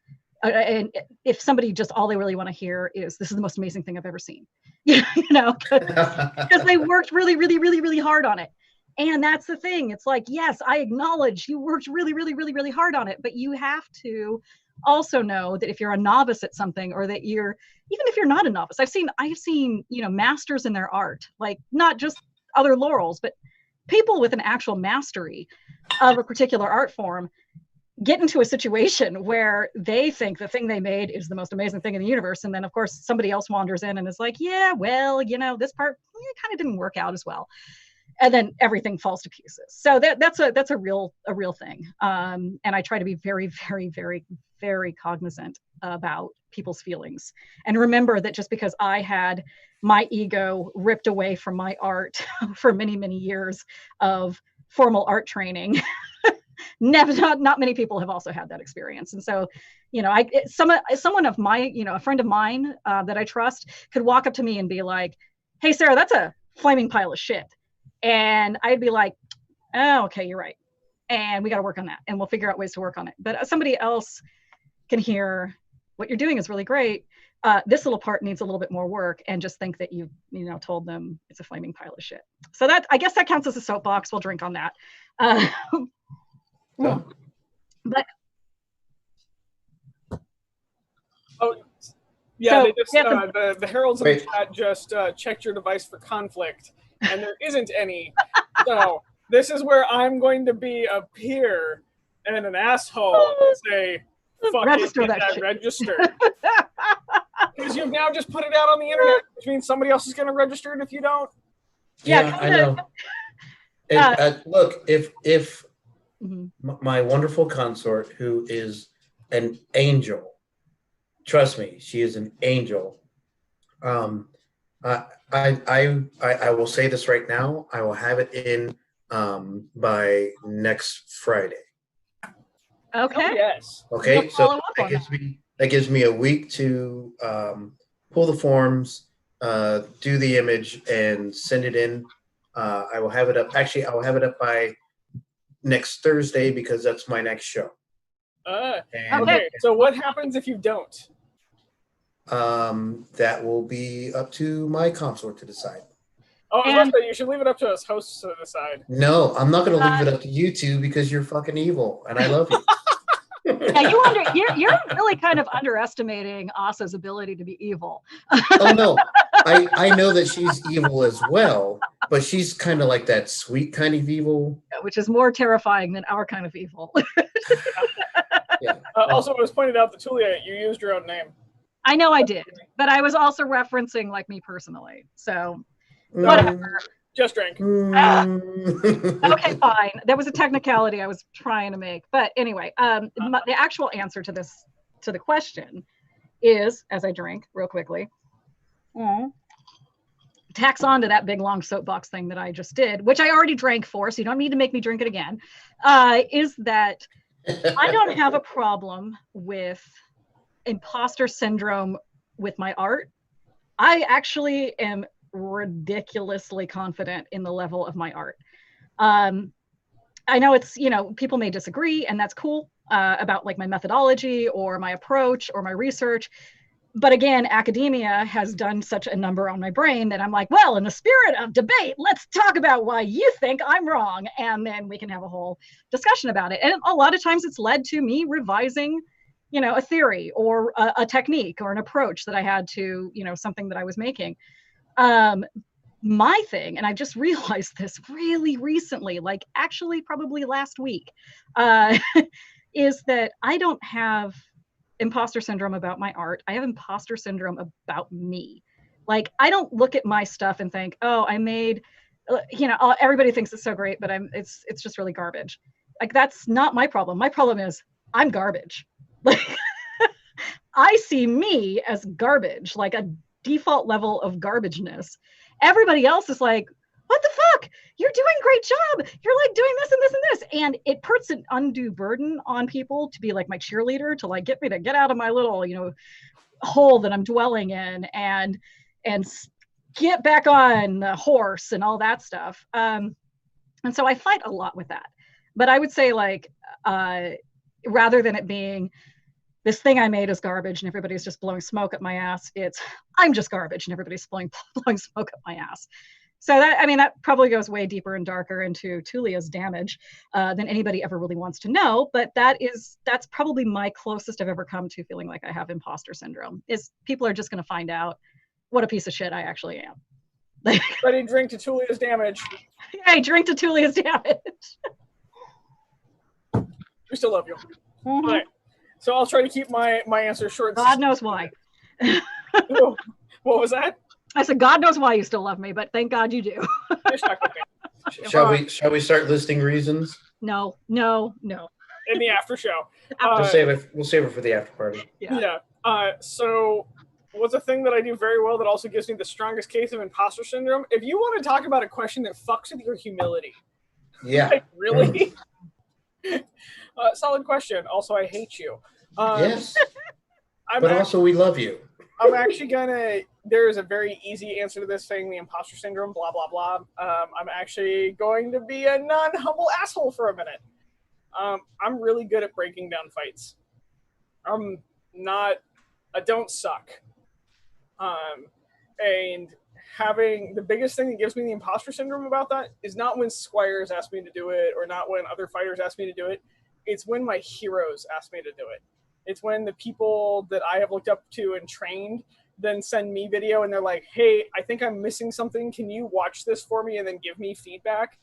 Speaker 1: And if somebody just, all they really want to hear is, this is the most amazing thing I've ever seen, because they worked really, really, really, really hard on it. And that's the thing. It's like, yes, I acknowledge you worked really, really, really, really hard on it, but you have to also know that if you're a novice at something, or that you're, even if you're not a novice, I've seen, masters in their art, like not just other Laurels, but people with an actual mastery of a particular art form get into a situation where they think the thing they made is the most amazing thing in the universe. And then of course somebody else wanders in and is like, yeah, well, this part kind of didn't work out as well. And then everything falls to pieces. So that's a real thing. And I try to be very, very, very, very cognizant about people's feelings. And remember that just because I had my ego ripped away from my art for many, many years of formal art training, not many people have also had that experience. And so, someone of my, a friend of mine that I trust could walk up to me and be like, hey, Sarah, that's a flaming pile of shit. And I'd be like, oh, okay, you're right. And we got to work on that, and we'll figure out ways to work on it. But somebody else can hear, what you're doing is really great. This little part needs a little bit more work, and just think that you told them it's a flaming pile of shit. So that, I guess that counts as a soapbox. We'll drink on that. But
Speaker 2: Oh, yeah,
Speaker 1: So,
Speaker 2: they just the heralds in the chat just checked your device for conflict, and there isn't any. So this is where I'm going to be a peer and an asshole and say, "Fuck
Speaker 1: Register
Speaker 2: it, get
Speaker 1: that
Speaker 2: that
Speaker 1: shit."
Speaker 2: registered." Because you've now just put it out on the internet, which means somebody else is going to register it if you don't.
Speaker 4: Yeah, I know. Look, if my wonderful consort, who is an angel, trust me, she is an angel. I will say this right now. I will have it in by next Friday.
Speaker 1: Okay.
Speaker 2: Oh, yes.
Speaker 4: Okay.
Speaker 1: We'll
Speaker 4: So that gives me a week to pull the forms, do the image, and send it in. I will have it up. Actually, I will have it up by next Thursday because that's my next show.
Speaker 2: Okay. So what happens if you don't?
Speaker 4: That will be up to my consort to decide.
Speaker 2: Oh, I was about to say, you should leave it up to us hosts to decide.
Speaker 4: No, I'm not going to leave it up to you two because you're fucking evil, and I love you.
Speaker 1: Yeah, you're really kind of underestimating Asa's ability to be evil.
Speaker 4: Oh no, I know that she's evil as well, but she's kind of like that sweet kind of evil,
Speaker 1: which is more terrifying than our kind of evil.
Speaker 4: Yeah.
Speaker 2: Also, it was pointed out that Tulia, you used your own name.
Speaker 1: I know I did, but I was also referencing like me personally. So whatever.
Speaker 2: Just drink.
Speaker 1: Okay, fine. That was a technicality I was trying to make. But anyway, the actual answer to the question is, as I drink real quickly, tacks on to that big long soapbox thing that I just did, which I already drank for, so you don't need to make me drink it again, is that I don't have a problem with imposter syndrome with my art. I actually am ridiculously confident in the level of my art. I know it's, people may disagree, and that's cool about like my methodology or my approach or my research. But again, academia has done such a number on my brain that I'm like, well, in the spirit of debate, let's talk about why you think I'm wrong. And then we can have a whole discussion about it. And a lot of times it's led to me revising, a theory or a technique or an approach that I had to, something that I was making. My thing, and I just realized this really recently, like actually probably last week, is that I don't have imposter syndrome about my art. I have imposter syndrome about me. Like, I don't look at my stuff and think, oh, I made, everybody thinks it's so great, but it's just really garbage. Like, that's not my problem. My problem is I'm garbage. Like, I see me as garbage, like a default level of garbageness. Everybody else is like, what the fuck? You're doing a great job. You're like doing this and this and this. And it puts an undue burden on people to be like my cheerleader, to like get me to get out of my little, hole that I'm dwelling in and get back on the horse and all that stuff. And so I fight a lot with that. But I would say like, rather than it being this thing I made is garbage and everybody's just blowing smoke at my ass, it's I'm just garbage and everybody's blowing smoke at my ass. So that probably goes way deeper and darker into Tulia's damage than anybody ever really wants to know. But that's probably my closest I've ever come to feeling like I have imposter syndrome, is people are just going to find out what a piece of shit I actually am.
Speaker 2: Ready, drink to Tulia's damage.
Speaker 1: Hey, drink to Tulia's damage.
Speaker 2: We still love you. Mm-hmm. Right. So I'll try to keep my answer short.
Speaker 1: God knows why.
Speaker 2: What was that?
Speaker 1: I said, God knows why you still love me, but thank God you do.
Speaker 4: Shall we start listing reasons?
Speaker 1: No.
Speaker 2: In the after show.
Speaker 4: We'll save it for the after party.
Speaker 2: Yeah. So what's a thing that I do very well that also gives me the strongest case of imposter syndrome? If you want to talk about a question that fucks with your humility.
Speaker 4: Yeah.
Speaker 2: Like, really? Solid question. Also, I hate you.
Speaker 4: Yes. But also we love you.
Speaker 2: I'm actually there is a very easy answer to this saying the imposter syndrome, blah, blah, blah. I'm actually going to be a non-humble asshole for a minute. I'm really good at breaking down fights. I don't suck. And having the biggest thing that gives me the imposter syndrome about that is not when squires ask me to do it or not when other fighters ask me to do it. It's when my heroes ask me to do it. It's when the people that I have looked up to and trained then send me video and they're like, hey, I think I'm missing something. Can you watch this for me and then give me feedback?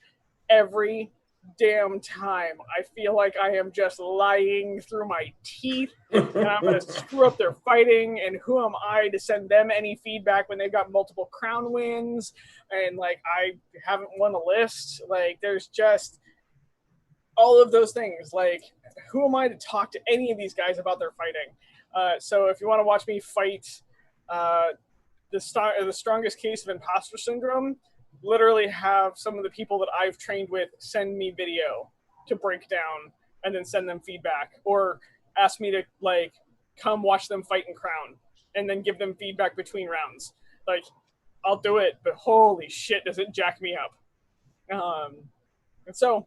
Speaker 2: Every damn time I feel like I am just lying through my teeth and I'm going to screw up their fighting, and who am I to send them any feedback when they've got multiple crown wins and like I haven't won a list. Like there's just all of those things. Like who am I to talk to any of these guys about their fighting? So if you want to watch me fight the strongest case of imposter syndrome, literally have some of the people that I've trained with send me video to break down and then send them feedback, or ask me to like come watch them fight in Crown and then give them feedback between rounds. Like I'll do it, but holy shit, does it jack me up. And so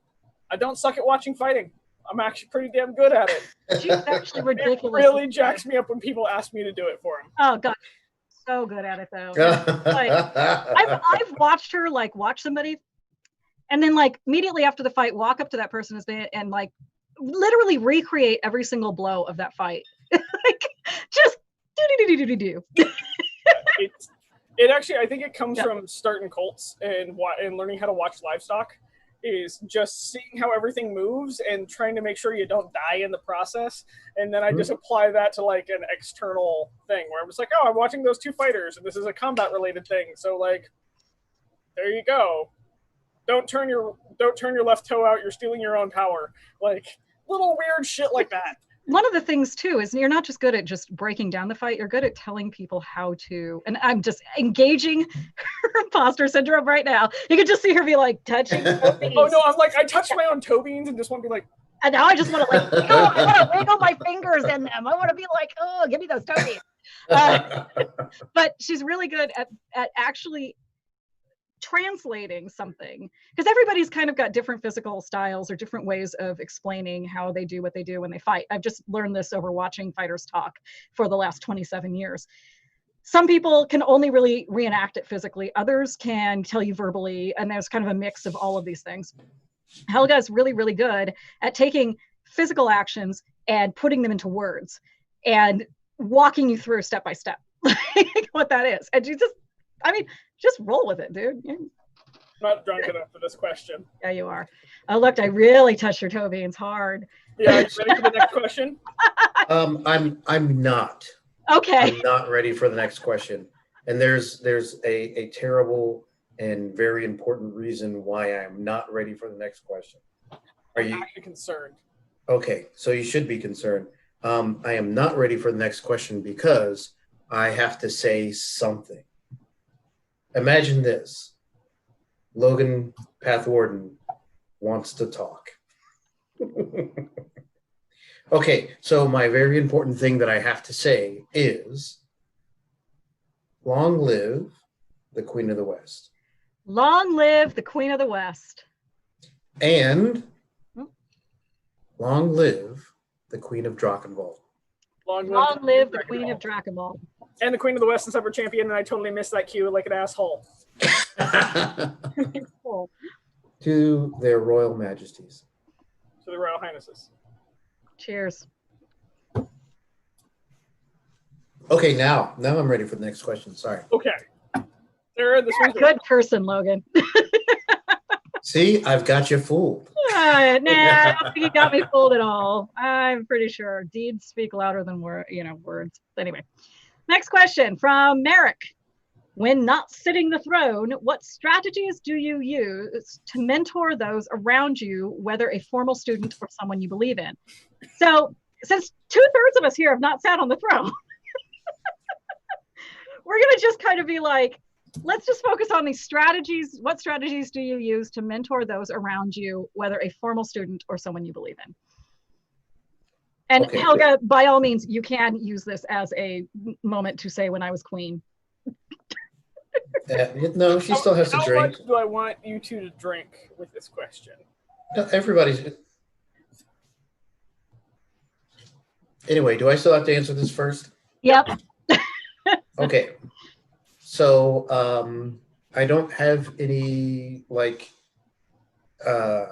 Speaker 2: I don't suck at watching fighting. I'm actually pretty damn good at it.
Speaker 1: She's actually ridiculous.
Speaker 2: It really jacks me up when people ask me to do it for them.
Speaker 1: Oh god, so good at it though. Like, I've watched her like watch somebody, and then like immediately after the fight, walk up to that person and like literally recreate every single blow of that fight. Like just do.
Speaker 2: It actually, I think it comes from starting Colts and learning how to watch livestock. Is just seeing how everything moves and trying to make sure you don't die in the process. And then I just apply that to like an external thing where I'm just like, oh, I'm watching those two fighters and this is a combat related thing. So like, there you go. Don't turn your left toe out. You're stealing your own power. Like little weird shit like that.
Speaker 1: One of the things too is you're not just good at just breaking down the fight, you're good at telling people how to, and I'm just engaging her imposter syndrome right now. You can just see her be like touching toe beans.
Speaker 2: Oh no, I'm like, I touched my own toe beans and just want to be like,
Speaker 1: and now I just want to like, I want to wiggle my fingers in them. I want to be like, oh, give me those toe beans. But she's really good at actually translating something, because everybody's kind of got different physical styles or different ways of explaining how they do what they do when they fight. I've just learned this over watching fighters talk for the last 27 years. Some people can only really reenact it physically, others can tell you verbally, and there's kind of a mix of all of these things. Helga's really, really good at taking physical actions and putting them into words and walking you through step by step what that is. And just roll with it, dude.
Speaker 2: I'm not drunk enough for this question.
Speaker 1: Yeah, you are. Oh, look, I really touched your toe beans hard.
Speaker 2: Yeah, are you ready for the next question?
Speaker 4: I'm not.
Speaker 1: Okay.
Speaker 4: I'm not ready for the next question. And there's a terrible and very important reason why I'm not ready for the next question. Are you
Speaker 2: actually concerned?
Speaker 4: Okay, so you should be concerned. I am not ready for the next question because I have to say something. Imagine this. Logan Pathwarden wants to talk. Okay, so my very important thing that I have to say is, long live the Queen of the West.
Speaker 1: Long live the Queen of the West.
Speaker 4: And long live the Queen of Drachenwald.
Speaker 1: Long live the Queen of Drachenwald.
Speaker 2: And the Queen of the West and Separate Champion, and I totally missed that cue like an asshole.
Speaker 4: To their Royal Majesties.
Speaker 2: To the Royal Highnesses.
Speaker 1: Cheers.
Speaker 4: Okay, now I'm ready for the next question. Sorry.
Speaker 2: Okay. Sarah, this
Speaker 1: You're a good person, Logan.
Speaker 4: See, I've got you fooled.
Speaker 1: Nah, I don't think you got me fooled at all. I'm pretty sure deeds speak louder than words. Anyway, next question from Merrick. When not sitting the throne, what strategies do you use to mentor those around you, whether a formal student or someone you believe in? So, since 2/3 of us here have not sat on the throne, we're going to just kind of be like, let's just focus on these strategies. What strategies do you use to mentor those around you, whether a formal student or someone you believe in? And okay, Helga, by all means, you can use this as a moment to say when I was queen.
Speaker 4: No, she still has to drink.
Speaker 2: How much do I want you two to drink with this question?
Speaker 4: No, everybody's... Anyway, do I still have to answer this first?
Speaker 1: Yep.
Speaker 4: Okay. So I don't have any, like, I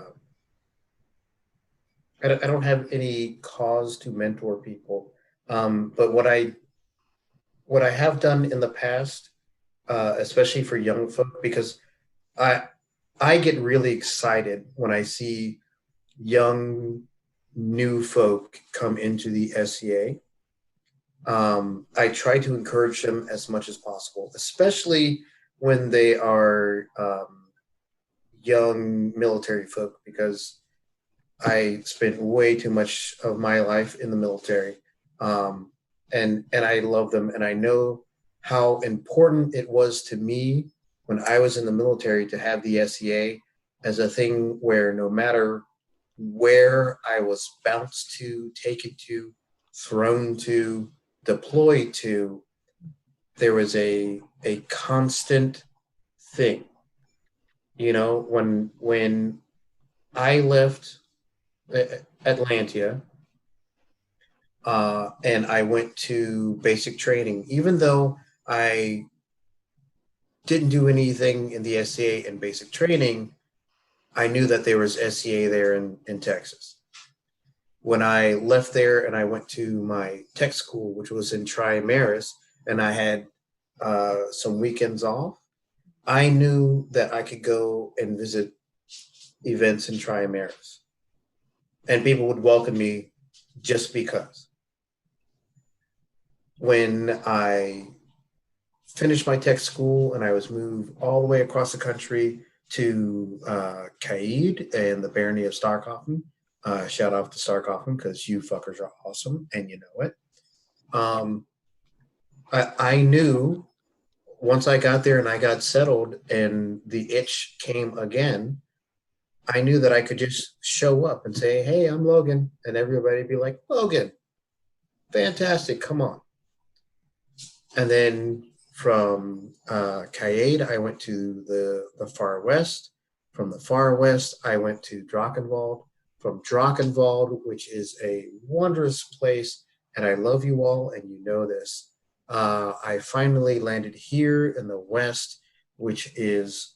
Speaker 4: don't have any cause to mentor people But what I have done in the past, especially for young folk, because I get really excited when I see young new folk come into the SCA. I try to encourage them as much as possible, especially when they are young military folk, because I spent way too much of my life in the military, and I love them, and I know how important it was to me when I was in the military to have the SCA as a thing where no matter where I was bounced to, taken to, thrown to, deployed to, there was a constant thing. You know, when I left Atlantia and I went to basic training, even though I didn't do anything in the SCA in basic training, I knew that there was SCA there in Texas. When I left there and I went to my tech school, which was in Trimaris, and I had some weekends off, I knew that I could go and visit events in Trimaris. And people would welcome me just because. When I finished my tech school and I was moved all the way across the country to Caid and the barony of Starkhoffen. Shout out to Starkhoffen because you fuckers are awesome and you know it. I knew once I got there and I got settled and the itch came again, I knew that I could just show up and say, hey, I'm Logan. And everybody would be like, Logan, fantastic, come on. And then from Caid, I went to the far west. From the far west, I went to Drachenwald. From Drachenwald, which is a wondrous place, and I love you all, and you know this. I finally landed here in the west, which is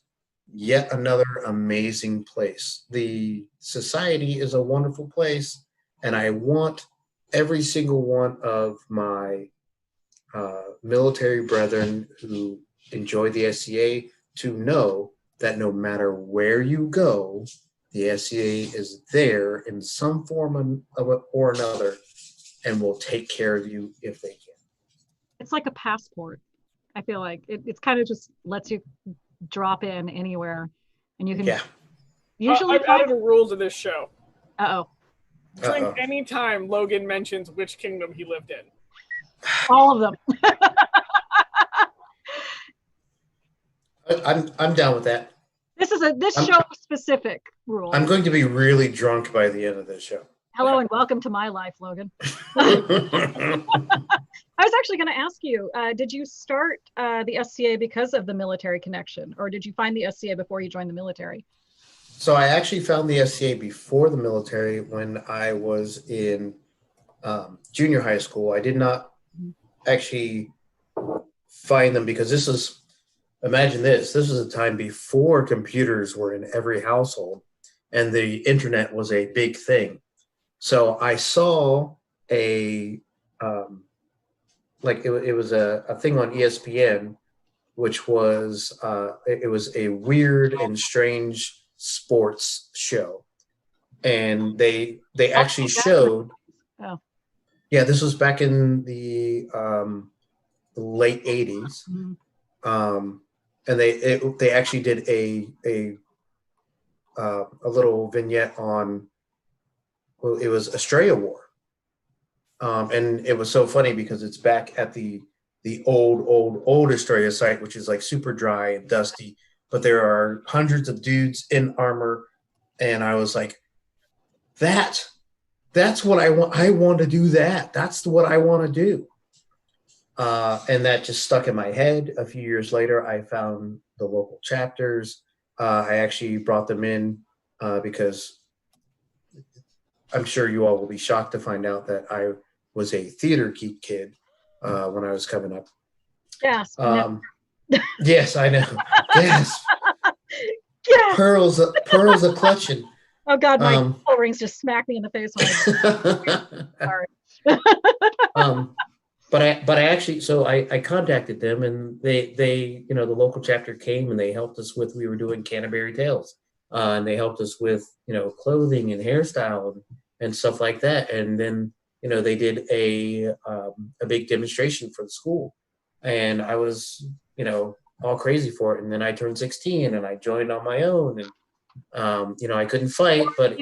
Speaker 4: yet another amazing place. The society is a wonderful place, and I want every single one of my military brethren who enjoy the SCA to know that no matter where you go, the SCA is there in some form or another and will take care of you if they can.
Speaker 1: It's like a passport. I feel like it's kind of just lets you drop in anywhere and you can usually
Speaker 2: I've added a rule to this show. Drink any time Logan mentions which kingdom he lived in.
Speaker 1: All of them.
Speaker 4: I'm down with that.
Speaker 1: This is this show specific rule.
Speaker 4: I'm going to be really drunk by the end of this show.
Speaker 1: Hello and welcome to my life, Logan. I was actually going to ask you, did you start the SCA because of the military connection, or did you find the SCA before you joined the military?
Speaker 4: So I actually found the SCA before the military when I was in junior high school. I did not actually find them because this is, imagine this was a time before computers were in every household and the internet was a big thing. So I saw it was a thing on ESPN, which was it was a weird and strange sports show, and they actually showed. Yeah, this was back in the late '80s, and they actually did a little vignette on. Well, it was Australia War. And it was so funny because it's back at the old Australia site, which is like super dry and dusty, but there are hundreds of dudes in armor. And I was like, that's what I want. I want to do that. That's what I want to do. And that just stuck in my head. A few years later, I found the local chapters. I actually brought them in because I'm sure you all will be shocked to find out that I was a theater geek kid when I was coming up.
Speaker 1: Yes.
Speaker 4: Yes, I know. Yes. Pearls a clutching.
Speaker 1: Oh God, my phone rings just smacked me in the face when sorry.
Speaker 4: But I actually, so I contacted them, and they the local chapter came and they helped us with, we were doing Canterbury Tales, and they helped us with clothing and hairstyle and stuff like that. And then they did a big demonstration for the school, and I was all crazy for it. And then I turned 16 and I joined on my own, and I couldn't fight, but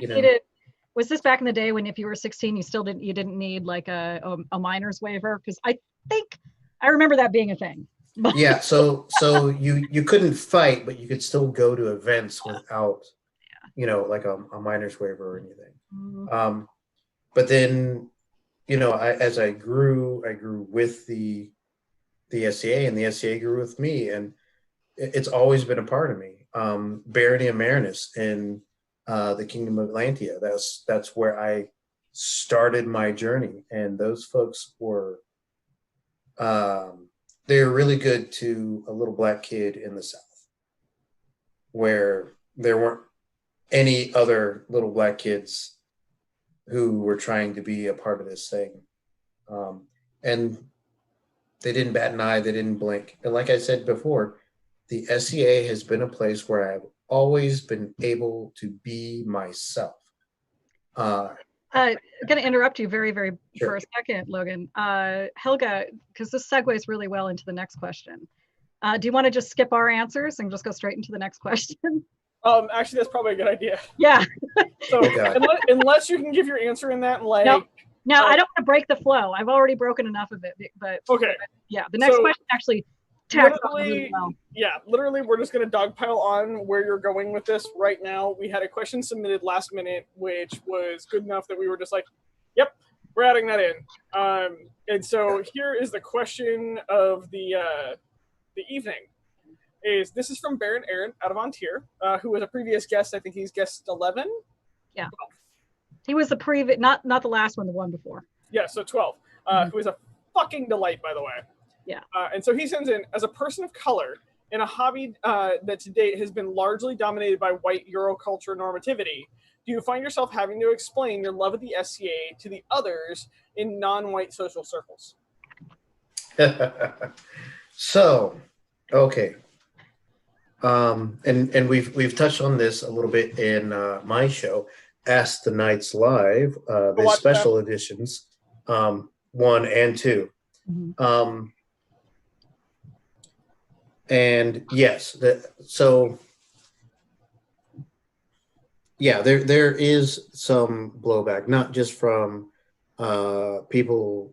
Speaker 1: Was this back in the day when if you were 16 you didn't need like a miner's waiver? Because I think I remember that being a thing.
Speaker 4: Yeah, so you couldn't fight, but you could still go to events without like a miner's waiver or anything.
Speaker 1: Mm-hmm.
Speaker 4: But then as I grew with the SCA, and the SCA grew with me, and it's always been a part of me. Barony of Marinus and the Kingdom of Atlantia. That's where I started my journey, and those folks were they were really good to a little black kid in the South, where there weren't any other little black kids who were trying to be a part of this thing, and they didn't bat an eye, they didn't blink. And like I said before, the SCA has been a place where I've always been able to be myself.
Speaker 1: I'm going to interrupt you very, very
Speaker 4: Sure.
Speaker 1: for a second, Logan. Helga, because this segues really well into the next question. Do you want to just skip our answers and just go straight into the next question?
Speaker 2: Actually, that's probably a good idea.
Speaker 1: Yeah.
Speaker 2: So unless you can give your answer in that, like.
Speaker 1: No, I don't want to break the flow. I've already broken enough of it, but
Speaker 2: okay.
Speaker 1: Yeah, the next question actually tacks on really well.
Speaker 2: Yeah, literally, we're just going to dogpile on where you're going with this right now. We had a question submitted last minute, which was good enough that we were just like, yep, we're adding that in. And so here is the question of the evening. This is from Baron Aaron out of Ontier, who was a previous guest. I think he's guest 11.
Speaker 1: Yeah. 12. He was the previous, not the last one, the one before.
Speaker 2: Yeah, so 12. Who is a fucking delight, by the way.
Speaker 1: Yeah.
Speaker 2: And so he sends in, as a person of color in a hobby that to date has been largely dominated by white Euroculture normativity, do you find yourself having to explain your love of the SCA to the others in non-white social circles?
Speaker 4: So, okay. And we've touched on this a little bit in my show, Ask the Knights Live, the special editions, 1 and 2. Mm-hmm. And yes, so yeah, there is some blowback, not just from people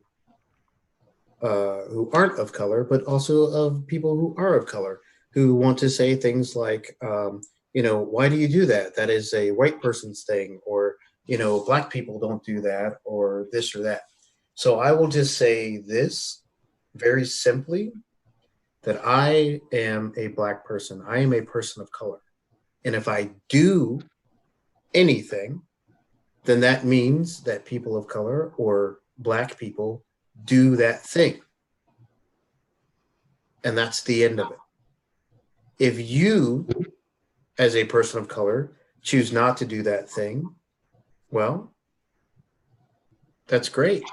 Speaker 4: who aren't of color, but also of people who are of color, who want to say things like, why do you do that? That is a white person's thing, or, black people don't do that, or this or that. So I will just say this very simply, that I am a black person. I am a person of color. And if I do anything, then that means that people of color or black people do that thing. And that's the end of it. If you, as a person of color, choose not to do that thing, well, that's great.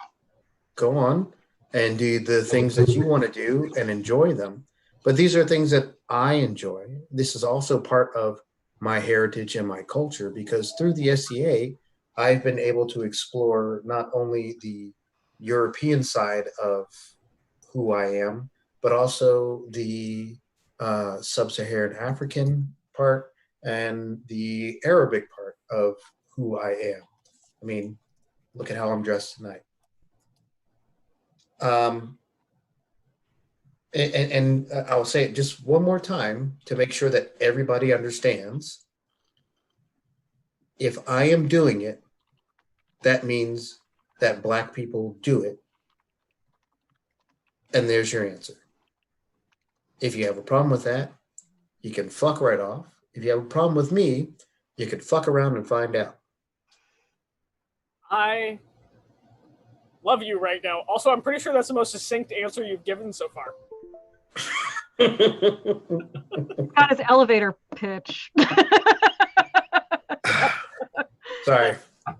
Speaker 4: Go on and do the things that you want to do and enjoy them. But these are things that I enjoy. This is also part of my heritage and my culture, because through the SCA, I've been able to explore not only the European side of who I am, but also the sub-Saharan African part and the Arabic part of who I am. I mean, look at how I'm dressed tonight. And I'll say it just one more time to make sure that everybody understands. If I am doing it, that means that black people do it. And there's your answer. If you have a problem with that, you can fuck right off. If you have a problem with me, you can fuck around and find out.
Speaker 2: I love you right now. Also, I'm pretty sure that's the most succinct answer you've given so far.
Speaker 1: Got his elevator pitch.
Speaker 4: Sorry.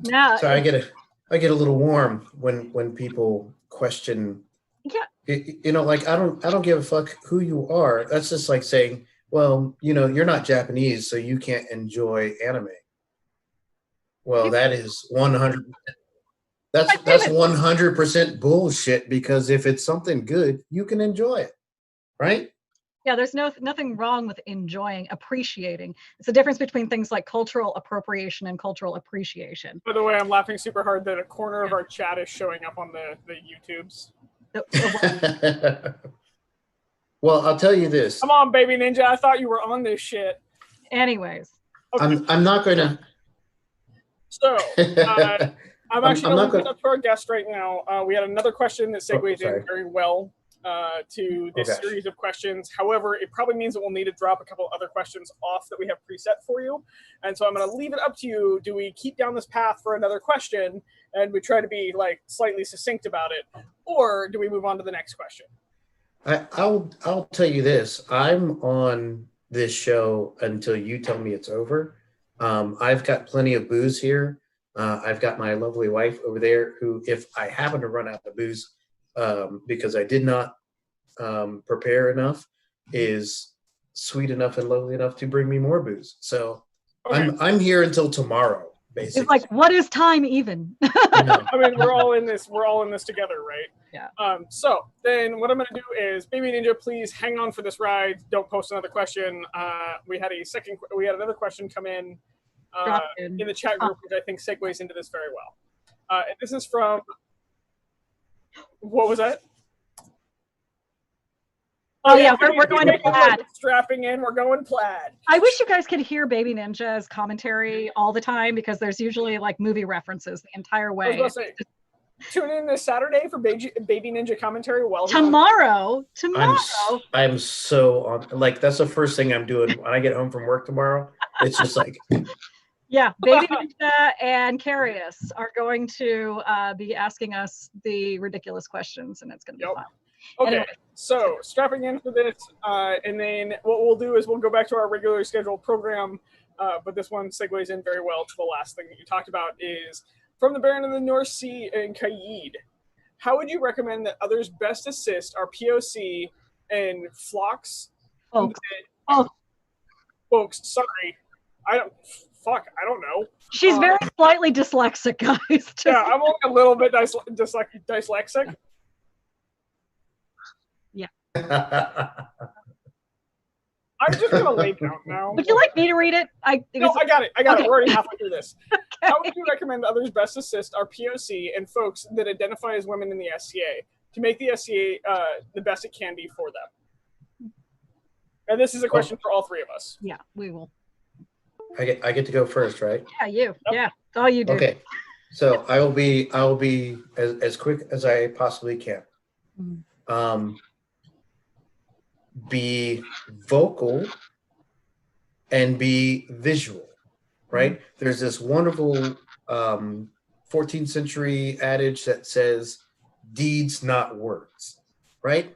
Speaker 1: No.
Speaker 4: Sorry, I get a little warm when people question.
Speaker 1: Yeah.
Speaker 4: Like I don't give a fuck who you are. That's just like saying, well, you're not Japanese, so you can't enjoy anime. Well, that is 100. That's 100% bullshit, because if it's something good, you can enjoy it, right?
Speaker 1: Yeah, there's nothing wrong with enjoying, appreciating. It's the difference between things like cultural appropriation and cultural appreciation.
Speaker 2: By the way, I'm laughing super hard that a corner of our chat is showing up on the YouTubes.
Speaker 4: Well, I'll tell you this.
Speaker 2: Come on, baby ninja. I thought you were on this shit.
Speaker 1: Anyways.
Speaker 4: Okay. I'm not going to.
Speaker 2: So, I'm actually going to put up to our guest right now. We had another question that segues in very well to this series of questions. However, it probably means that we'll need to drop a couple other questions off that we have preset for you. And so I'm going to leave it up to you. Do we keep down this path for another question and we try to be like slightly succinct about it? Or do we move on to the next question?
Speaker 4: I'll tell you this. I'm on this show until you tell me it's over. I've got plenty of booze here. I've got my lovely wife over there who, if I happen to run out of booze, because I did not prepare enough, is sweet enough and lovely enough to bring me more booze. So I'm here until tomorrow, basically.
Speaker 1: It's like, what is time even?
Speaker 2: I mean, we're all in this together, right?
Speaker 1: Yeah.
Speaker 2: So then what I'm going to do is, Baby Ninja, please hang on for this ride. Don't post another question. We had another question come in the chat group, which I think segues into this very well. And this is from, what was that?
Speaker 1: Oh yeah, we're going to plaid.
Speaker 2: Strapping in, we're going plaid.
Speaker 1: I wish you guys could hear Baby Ninja's commentary all the time, because there's usually like movie references the entire way.
Speaker 2: I was going to say, tune in this Saturday for Baby Ninja commentary.
Speaker 1: Tomorrow.
Speaker 4: I'm so on. Like, that's the first thing I'm doing when I get home from work tomorrow. It's just like.
Speaker 1: Yeah, Baby Ninja and Carius are going to be asking us the ridiculous questions, and it's going to be fun.
Speaker 2: Okay,
Speaker 1: anyway.
Speaker 2: So strapping in for this, and then what we'll do is we'll go back to our regularly scheduled program, but this one segues in very well to the last thing that you talked about, is from the Baron of the North Sea in Kaid. How would you recommend that others best assist our POC and flocks? Folks, sorry. I don't know.
Speaker 1: She's very slightly dyslexic, guys.
Speaker 2: Yeah, I'm only a little bit dyslexic.
Speaker 1: Yeah.
Speaker 2: I'm just gonna lay down now.
Speaker 1: Would you like me to read it?
Speaker 2: I got it. Okay. We're already halfway through this. Okay. How would you recommend others best assist our POC and folks that identify as women in the SCA to make the SCA the best it can be for them? And this is a question for all three of us.
Speaker 1: Yeah, we will.
Speaker 4: I get to go first, right?
Speaker 1: Yeah, you. Yep. Yeah, all you do.
Speaker 4: Okay, so I will be as quick as I possibly can. Be vocal and be visual, right? There's this wonderful 14th century adage that says, "Deeds, not words," right?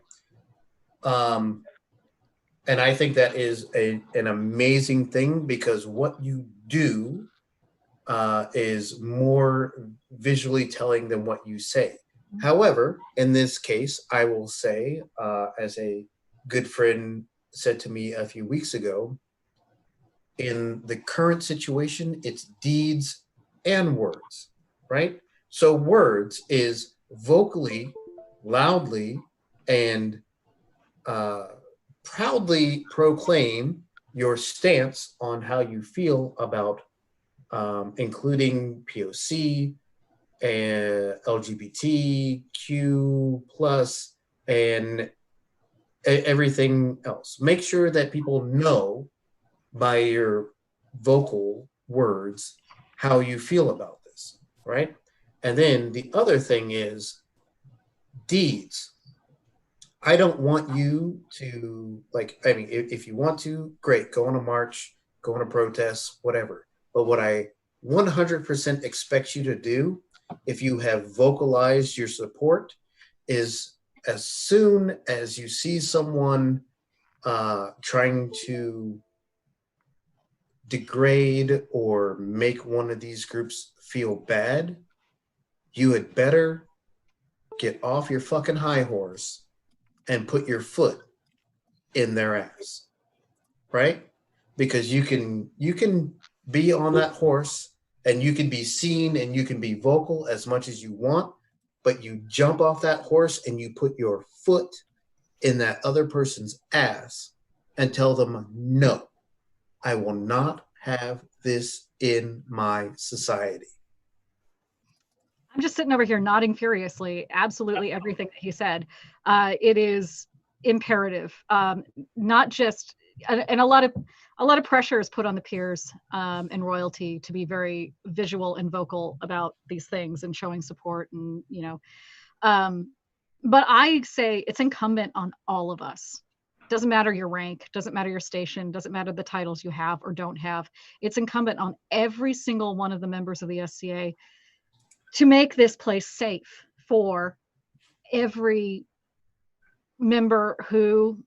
Speaker 4: And I think that is an amazing thing, because what you do is more visually telling than what you say. However, in this case, I will say, as a good friend said to me a few weeks ago, in the current situation, it's deeds and words, right? So words is vocally, loudly, and proudly proclaim your stance on how you feel about including POC and LGBTQ plus and everything else. Make sure that people know by your vocal words how you feel about this, right? And then the other thing is deeds. I don't want you to, if you want to, great, go on a march, go on a protest, whatever. But what I 100% expect you to do, if you have vocalized your support, is as soon as you see someone trying to degrade or make one of these groups feel bad, you had better get off your fucking high horse and put your foot in their ass, right? Because you can be on that horse and you can be seen and you can be vocal as much as you want, but you jump off that horse and you put your foot in that other person's ass and tell them, no, I will not have this in my society.
Speaker 1: I'm just sitting over here nodding furiously. Absolutely everything that he said. It is imperative, not just, and a lot of pressure is put on the peers and royalty to be very visual and vocal about these things and showing support, and but I say it's incumbent on all of us. Doesn't matter your rank, doesn't matter your station, doesn't matter the titles you have or don't have. It's incumbent on every single one of the members of the SCA to make this place safe for every member who,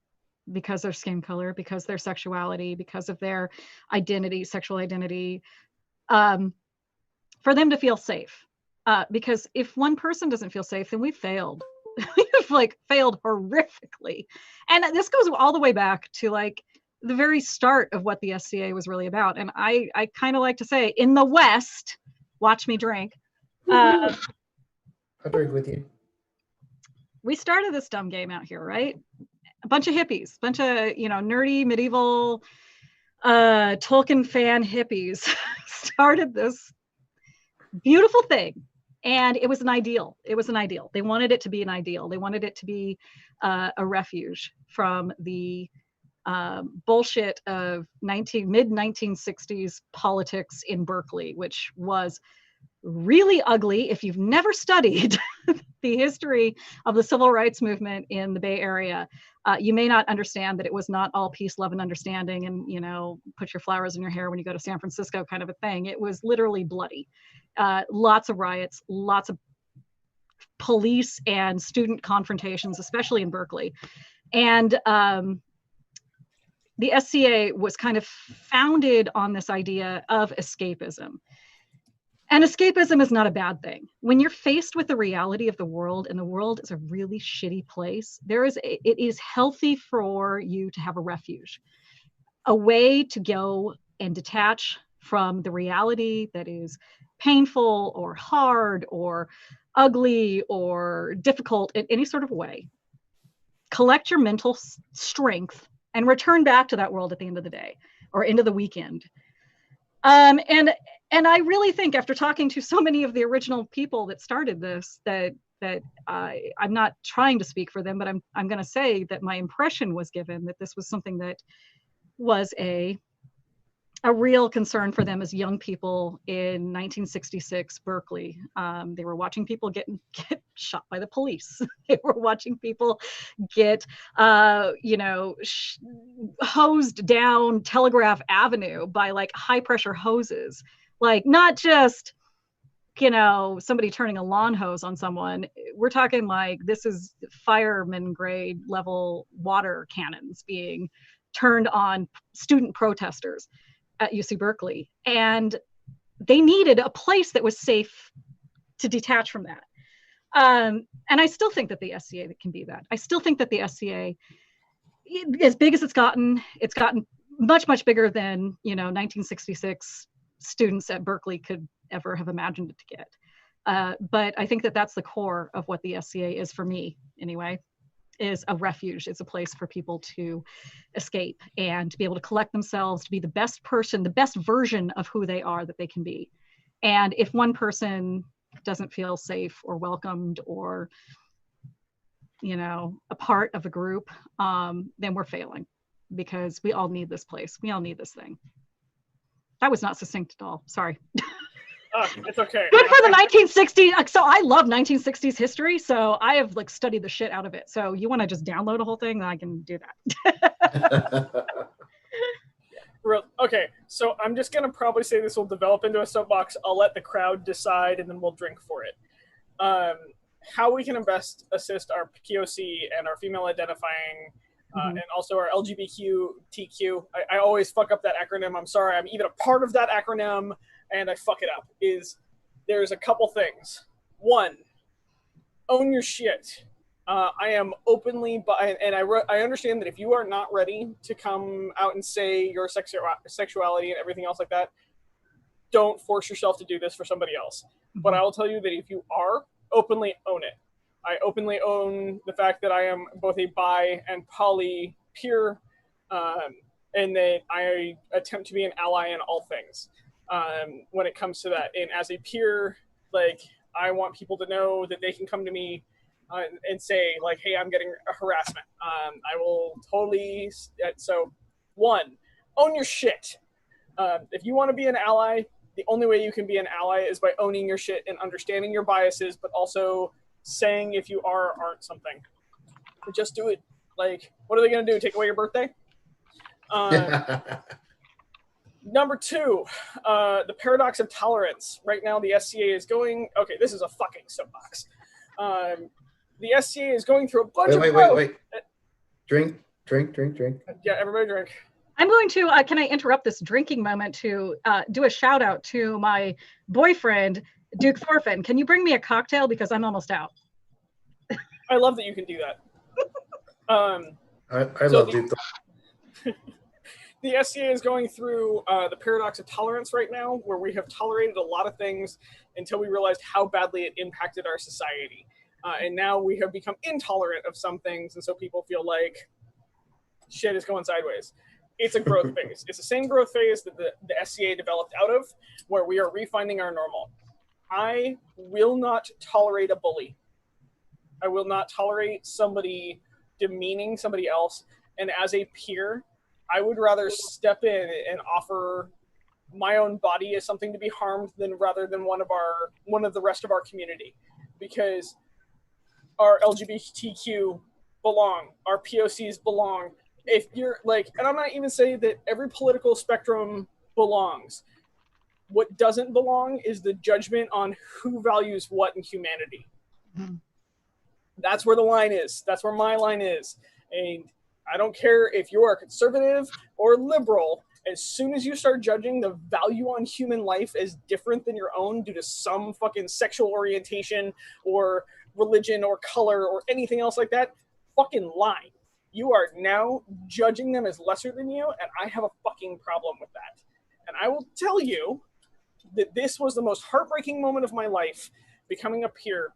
Speaker 1: because their skin color, because their sexuality, because of their identity, sexual identity, for them to feel safe. Because if one person doesn't feel safe, then we failed. We've failed horrifically. And this goes all the way back to the very start of what the SCA was really about. And I kind of like to say, in the West, watch me drink.
Speaker 4: I'll drink with you.
Speaker 1: We started this dumb game out here, right? A bunch of hippies, a bunch of, nerdy medieval Tolkien fan hippies started this beautiful thing. And it was an ideal. It was an ideal. They wanted it to be an ideal. They wanted it to be a refuge from the bullshit of mid-1960s politics in Berkeley, which was really ugly. If you've never studied the history of the civil rights movement in the Bay Area, you may not understand that it was not all peace, love, and understanding and, put your flowers in your hair when you go to San Francisco kind of a thing. It was literally bloody. Lots of riots, lots of police and student confrontations, especially in Berkeley. And the SCA was kind of founded on this idea of escapism. And escapism is not a bad thing. When you're faced with the reality of the world, and the world is a really shitty place, it is healthy for you to have a refuge, a way to go and detach from the reality that is painful or hard or ugly or difficult in any sort of way. Collect your mental strength and return back to that world at the end of the day or into the weekend. And I really think, after talking to so many of the original people that started this, that I'm not trying to speak for them, but I'm going to say that my impression was given that this was something that was a real concern for them as young people in 1966 Berkeley. They were watching people get shot by the police. They were watching people get, hosed down Telegraph Avenue by high pressure hoses. Not just, somebody turning a lawn hose on someone. We're talking this is fireman grade level water cannons being turned on student protesters at UC Berkeley. And they needed a place that was safe to detach from that. And I still think that the SCA can be that. I still think that the SCA, as big as it's gotten much, much bigger than, 1966 students at Berkeley could ever have imagined it to get. But I think that that's the core of what the SCA is for me, anyway, is a refuge. It's a place for people to escape and to be able to collect themselves, to be the best person, the best version of who they are that they can be. And if one person doesn't feel safe or welcomed or, a part of a group, then we're failing, because we all need this place. We all need this thing. That was not succinct at all. Sorry.
Speaker 2: It's okay.
Speaker 1: Good for the 1960s. So I love 1960s history. So I have studied the shit out of it. So you want to just download a whole thing, then I can do that.
Speaker 2: Okay, so I'm just going to probably say this will develop into a soapbox. I'll let the crowd decide, and then we'll drink for it. How we can best assist our POC and our female identifying and also our LGBTQ. I always fuck up that acronym. I'm sorry. I'm even a part of that acronym, and I fuck it up. There's a couple things. One, own your shit. I am openly, and I understand that if you are not ready to come out and say your sexuality and everything else like that, don't force yourself to do this for somebody else. But I will tell you that if you are, openly own it. I openly own the fact that I am both a bi and poly peer, and that I attempt to be an ally in all things when it comes to that. And as a peer, like, I want people to know that they can come to me and say, like, hey, I'm getting a harassment. I will totally. So, one, own your shit. If you want to be an ally, the only way you can be an ally is by owning your shit and understanding your biases, but also saying if you are or aren't something. Just do it. Like, what are they going to do? Take away your birthday? Number two, the paradox of tolerance. Right now, the SCA is going... Okay, this is a fucking soapbox. The SCA is going through a bunch of...
Speaker 4: Wait. Drink.
Speaker 2: Yeah, everybody drink.
Speaker 1: I'm going to, can I interrupt this drinking moment to do a shout out to my boyfriend, Duke Thorfinn. Can you bring me a cocktail because I'm almost out?
Speaker 2: I love that you can do that.
Speaker 4: I love Duke Thorfinn.
Speaker 2: The SCA is going through the paradox of tolerance right now, where we have tolerated a lot of things until we realized how badly it impacted our society. And now we have become intolerant of some things, and so people feel like shit is going sideways. It's a growth phase. It's the same growth phase that the SCA developed out of, where we are refinding our normal. I will not tolerate a bully. I will not tolerate somebody demeaning somebody else. And as a peer, I would rather step in and offer my own body as something to be harmed rather than one of the rest of our community, because our LGBTQ belong, our POCs belong. If you're like, and I'm not even saying that every political spectrum belongs. What doesn't belong is the judgment on who values what in humanity. Mm-hmm. That's where the line is. That's where my line is. And I don't care if you are conservative or liberal. As soon as you start judging the value on human life as different than your own due to some fucking sexual orientation or religion or color or anything else like that, fucking lie. You are now judging them as lesser than you, and I have a fucking problem with that. And I will tell you that this was the most heartbreaking moment of my life, becoming a peer,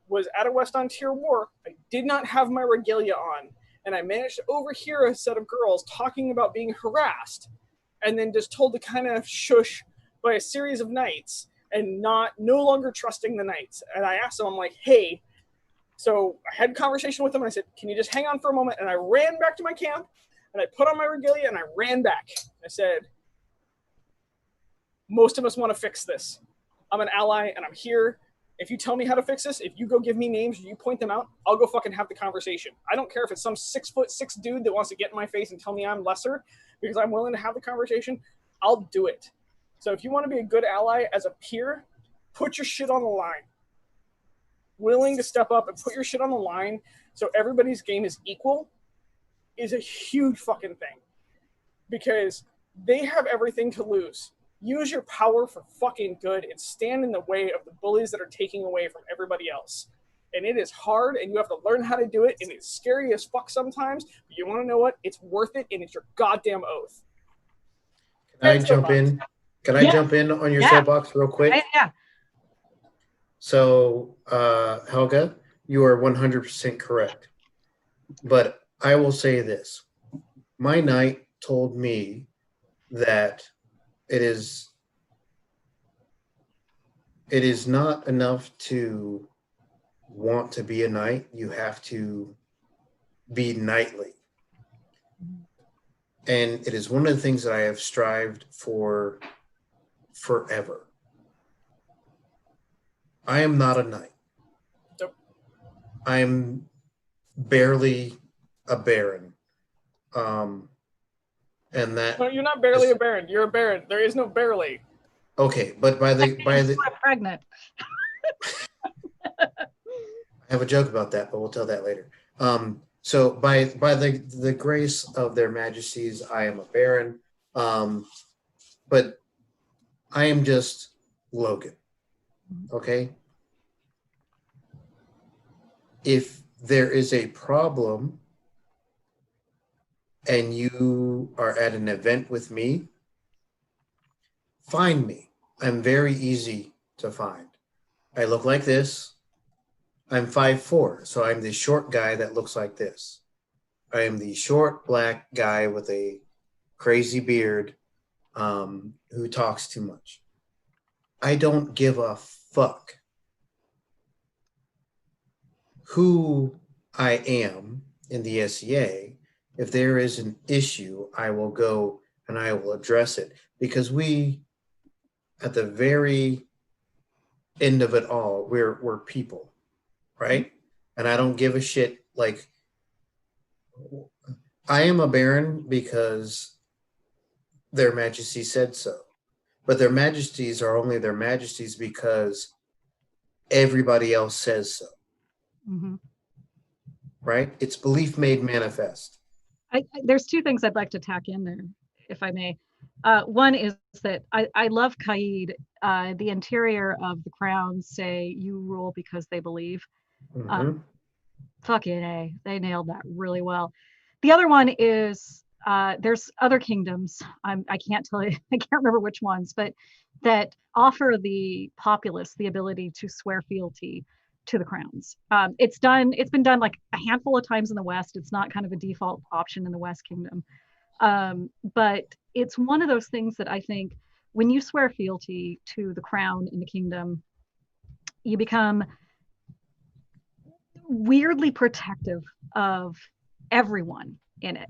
Speaker 2: was at a West Ontario war. I did not have my regalia on, and I managed to overhear a set of girls talking about being harassed, and then just told to kind of shush by a series of knights, and no longer trusting the knights. And I asked them, I'm like, hey, so I had a conversation with them, and I said, can you just hang on for a moment? And I ran back to my camp, and I put on my regalia, and I ran back. I said, most of us want to fix this. I'm an ally, and I'm here. If you tell me how to fix this, if you go give me names, you point them out, I'll go fucking have the conversation. I don't care if it's some 6'6" dude that wants to get in my face and tell me I'm lesser, because I'm willing to have the conversation. I'll do it. So if you want to be a good ally as a peer, put your shit on the line. Willing to step up and put your shit on the line so everybody's game is equal is a huge fucking thing, because they have everything to lose. Use your power for fucking good and stand in the way of the bullies that are taking away from everybody else. And it is hard, and you have to learn how to do it, and it's scary as fuck sometimes, but you want to know what? It's worth it, and it's your goddamn oath.
Speaker 4: Can I jump in? Can I jump in on your soapbox real quick?
Speaker 1: Yeah.
Speaker 4: So, Helga, you are 100% correct. But I will say this. My knight told me that it is not enough to want to be a knight. You have to be knightly. And it is one of the things that I have strived for forever. I am not a knight.
Speaker 2: Nope.
Speaker 4: I am barely a baron. And that
Speaker 2: no, you're not barely a baron. You're a baron. There is no barely.
Speaker 4: Okay, but by the
Speaker 1: pregnant.
Speaker 4: I have a joke about that, but we'll tell that later. So by the grace of their majesties, I am a baron. But I am just Logan. Okay? If there is a problem and you are at an event with me, find me. I'm very easy to find. I look like this. I'm 5'4", so I'm the short guy that looks like this. I am the short black guy with a crazy beard who talks too much. I don't give a fuck who I am in the SCA. If there is an issue, I will go and I will address it, because we, at the very end of it all, we're people, right? And I don't give a shit. Like, I am a baron because their majesty said so, but their majesties are only their majesties because everybody else says so.
Speaker 1: Mm-hmm.
Speaker 4: Right? It's belief made manifest.
Speaker 1: There's two things I'd like to tack in there, if I may. One is that I love Qaid. The interior of the crown say you rule because they believe.
Speaker 4: Mm-hmm.
Speaker 1: Fucking A, they nailed that really well. The other one is there's other kingdoms. I can't tell you, I can't remember which ones, but that offer the populace the ability to swear fealty to the crowns. It's been done like a handful of times in the West. It's not kind of a default option in the West Kingdom. But it's one of those things that I think when you swear fealty to the crown in the kingdom, you become weirdly protective of everyone in it.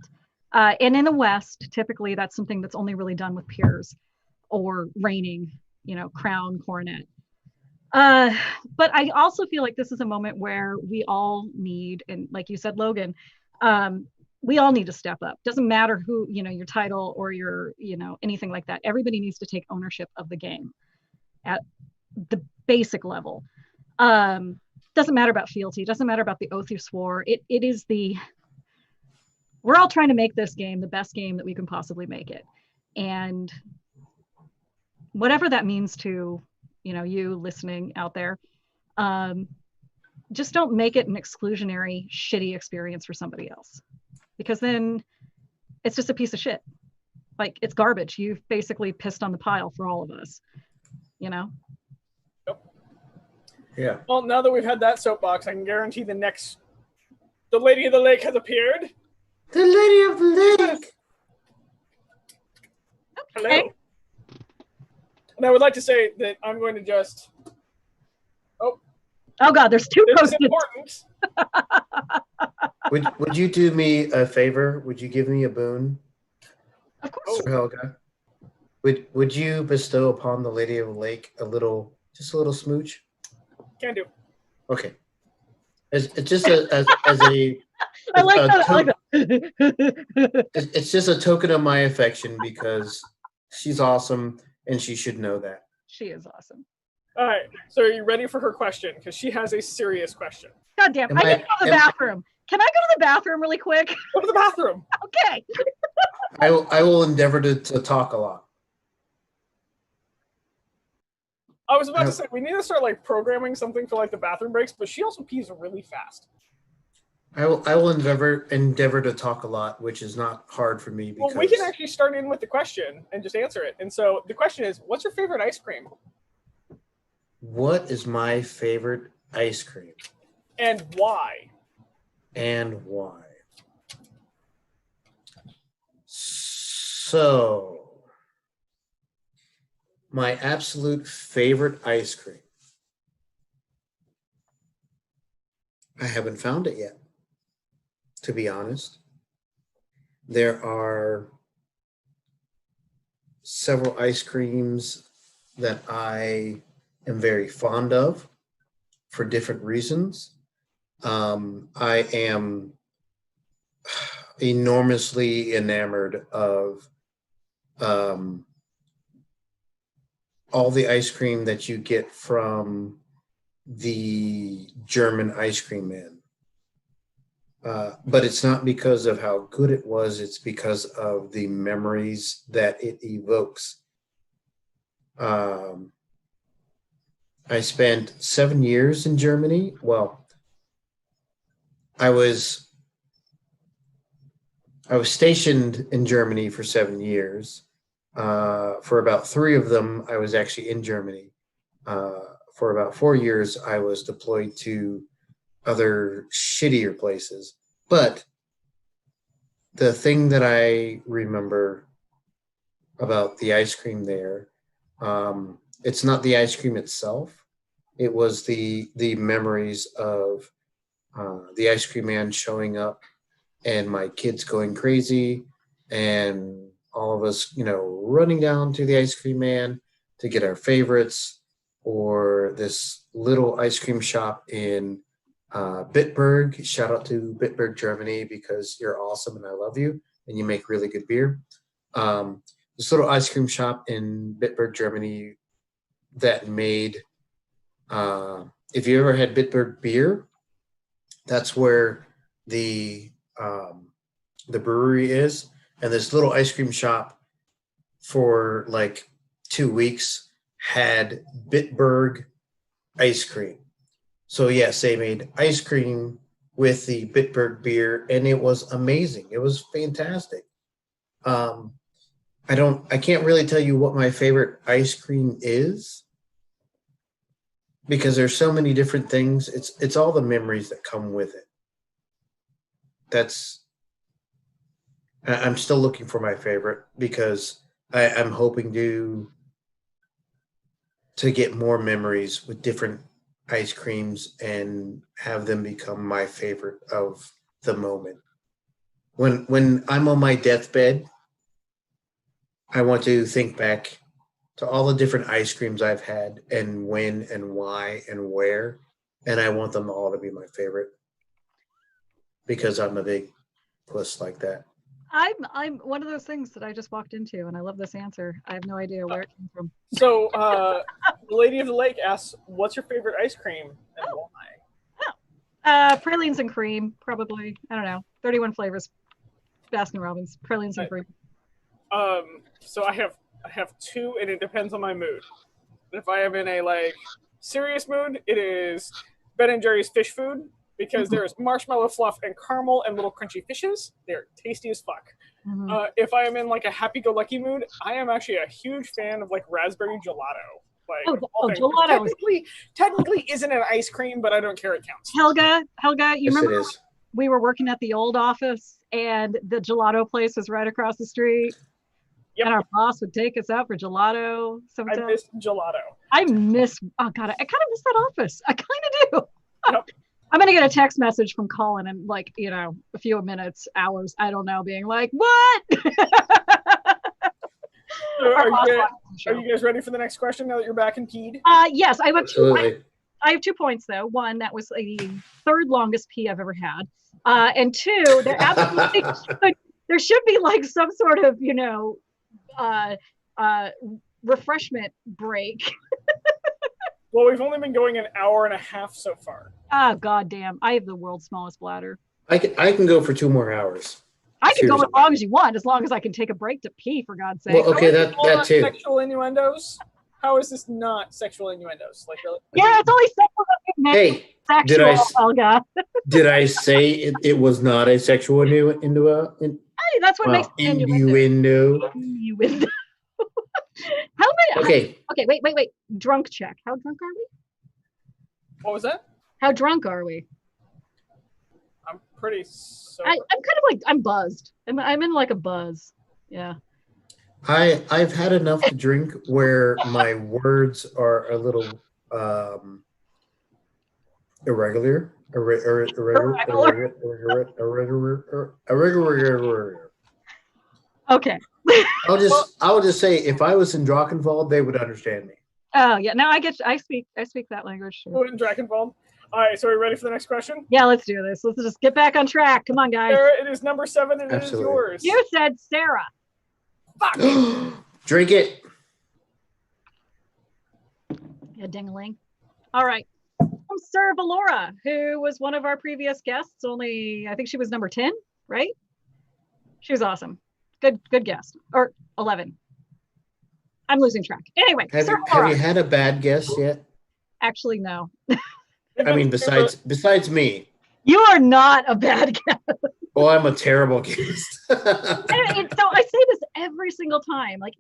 Speaker 1: And in the West, typically that's something that's only really done with peers or reigning, crown, coronet. But I also feel like this is a moment where we all need, and like you said, Logan, we all need to step up. Doesn't matter who, your title or your, anything like that. Everybody needs to take ownership of the game at the basic level. Doesn't matter about fealty. Doesn't matter about the oath you swore. It is we're all trying to make this game the best game that we can possibly make it. And whatever that means to, you listening out there, just don't make it an exclusionary, shitty experience for somebody else, because then it's just a piece of shit. Like, it's garbage. You've basically pissed on the pile for all of us,
Speaker 2: Yep.
Speaker 4: Yeah.
Speaker 2: Well, now that we've had that soapbox, I can guarantee the Lady of the Lake has appeared.
Speaker 4: The Lady of the Lake.
Speaker 2: Hello. And I would like to say that I'm going to just.
Speaker 1: Oh God, there's two
Speaker 2: This
Speaker 1: post-its.
Speaker 2: is important.
Speaker 4: Would you do me a favor? Would you give me a boon?
Speaker 1: Of course.
Speaker 4: Sir Helga? Would you bestow upon the Lady of the Lake just a little smooch?
Speaker 2: Can do.
Speaker 4: Okay. It's just as a
Speaker 1: I like that.
Speaker 4: It's just a token of my affection, because she's awesome and she should know that.
Speaker 1: She is awesome.
Speaker 2: All right. So are you ready for her question? Because she has a serious question.
Speaker 1: God damn. I need to go to the bathroom. Can I go to the bathroom really quick?
Speaker 2: Go to the bathroom.
Speaker 1: Okay.
Speaker 4: I will endeavor to talk a lot.
Speaker 2: I was about to say, we need to start programming something for the bathroom breaks, but she also pees really fast.
Speaker 4: I will endeavor to talk a lot, which is not hard for me. Because...
Speaker 2: Well, we can actually start in with the question and just answer it. And so the question is, what's your favorite ice cream?
Speaker 4: What is my favorite ice cream?
Speaker 2: And why?
Speaker 4: So, my absolute favorite ice cream. I haven't found it yet, to be honest. There are several ice creams that I am very fond of for different reasons. I am enormously enamored of all the ice cream that you get from the German ice cream man. but it's not because of how good it was. It's because of the memories that it evokes. I spent 7 years in Germany. Well, I was stationed in Germany for 7 years. For about 3 of them, I was actually in Germany. For about 4 years, I was deployed to other shittier places. But the thing that I remember about the ice cream there, it's not the ice cream itself. It was the memories of the ice cream man showing up and my kids going crazy and all of us, running down to the ice cream man to get our favorites, or this little ice cream shop in Bitburg. Shout out to Bitburg, Germany, because you're awesome and I love you and you make really good beer. This little ice cream shop in Bitburg, Germany that made, if you ever had Bitburg beer, that's where the brewery is. And this little ice cream shop for like 2 weeks had Bitburg ice cream. So yes, they made ice cream with the Bitburg beer, and it was amazing. It was fantastic. I can't really tell you what my favorite ice cream is, because there's so many different things. It's all the memories that come with it. I'm still looking for my favorite, because I'm hoping to get more memories with different ice creams and have them become my favorite of the moment. When I'm on my deathbed, I want to think back to all the different ice creams I've had and when and why and where, and I want them all to be my favorite, because I'm a big puss like that.
Speaker 1: I'm one of those things that I just walked into, and I love this answer. I have no idea where it came from.
Speaker 2: So, the Lady of the Lake asks, "What's your favorite ice cream and why?"
Speaker 1: Pralines and cream, probably. I don't know. 31 flavors. Baskin Robbins, pralines and cream.
Speaker 2: So I have 2, and it depends on my mood. If I am in a serious mood, it is Ben and Jerry's fish food, because there's marshmallow fluff and caramel and little crunchy fishes. They're tasty as fuck. Mm-hmm. If I am in a happy-go-lucky mood, I am actually a huge fan of raspberry gelato.
Speaker 1: Gelato
Speaker 2: technically isn't an ice cream, but I don't care. It counts.
Speaker 1: Helga, you
Speaker 4: yes,
Speaker 1: remember we were working at the old office and the gelato place was right across the street? Yep. And our boss would take us out for gelato sometimes.
Speaker 2: I miss gelato.
Speaker 1: I kind of miss that office. I kind of do.
Speaker 2: Yep.
Speaker 1: I'm going to get a text message from Colin in a few minutes, hours, I don't know, being like, what?
Speaker 2: Are you guys ready for the next question now that you're back in peed?
Speaker 1: Yes, I have 2. I have 2 points though. One, that was the 3rd longest pee I've ever had. And 2, there absolutely there should be some sort of, refreshment break.
Speaker 2: Well, we've only been going an hour and a half so far.
Speaker 1: Oh, goddamn. I have the world's smallest bladder.
Speaker 4: I can go for 2 more hours.
Speaker 1: I can go as long as you want, as long as I can take a break to pee, for God's sake.
Speaker 4: Well, okay, that too.
Speaker 2: Sexual innuendos? How is this not sexual innuendos? Really?
Speaker 1: Yeah, it's only sexual.
Speaker 4: Hey,
Speaker 1: Helga.
Speaker 4: Did I say it was not a sexual innuendo?
Speaker 1: Hey, that's what makes
Speaker 4: innuendo.
Speaker 1: Innuendo. How many?
Speaker 4: Okay.
Speaker 1: Okay, wait. Drunk check. How drunk are we?
Speaker 2: What was that?
Speaker 1: How drunk are we?
Speaker 2: I'm pretty sober.
Speaker 1: I'm kind of I'm buzzed. I'm in a buzz. Yeah.
Speaker 4: I've had enough to drink where my words are a little irregular. Okay.
Speaker 2: I
Speaker 4: will just say, if I was in Drachenwald, they would understand me.
Speaker 1: Oh yeah, no, I speak that language.
Speaker 2: Too. In Drachenwald. All right, so are you ready for the next question?
Speaker 1: Yeah, let's do this. Let's just get back on track. Come on, guys.
Speaker 2: Sarah, it is number 7, and Absolutely. It is yours.
Speaker 1: You said Sarah.
Speaker 2: Fuck.
Speaker 4: Drink it.
Speaker 1: Yeah, ding-a-ling. All right. Come Sir Valora, who was one of our previous guests. Only, I think she was number 10, right? She was awesome. Good guest. Or 11. I'm losing track. Anyway,
Speaker 4: Have
Speaker 1: Sir
Speaker 4: you
Speaker 1: Valora.
Speaker 4: had a bad guess yet?
Speaker 1: Actually, no.
Speaker 4: I mean, besides me.
Speaker 1: You are not a bad guest.
Speaker 4: Oh, I'm a terrible guest.
Speaker 1: So I say this every single time, like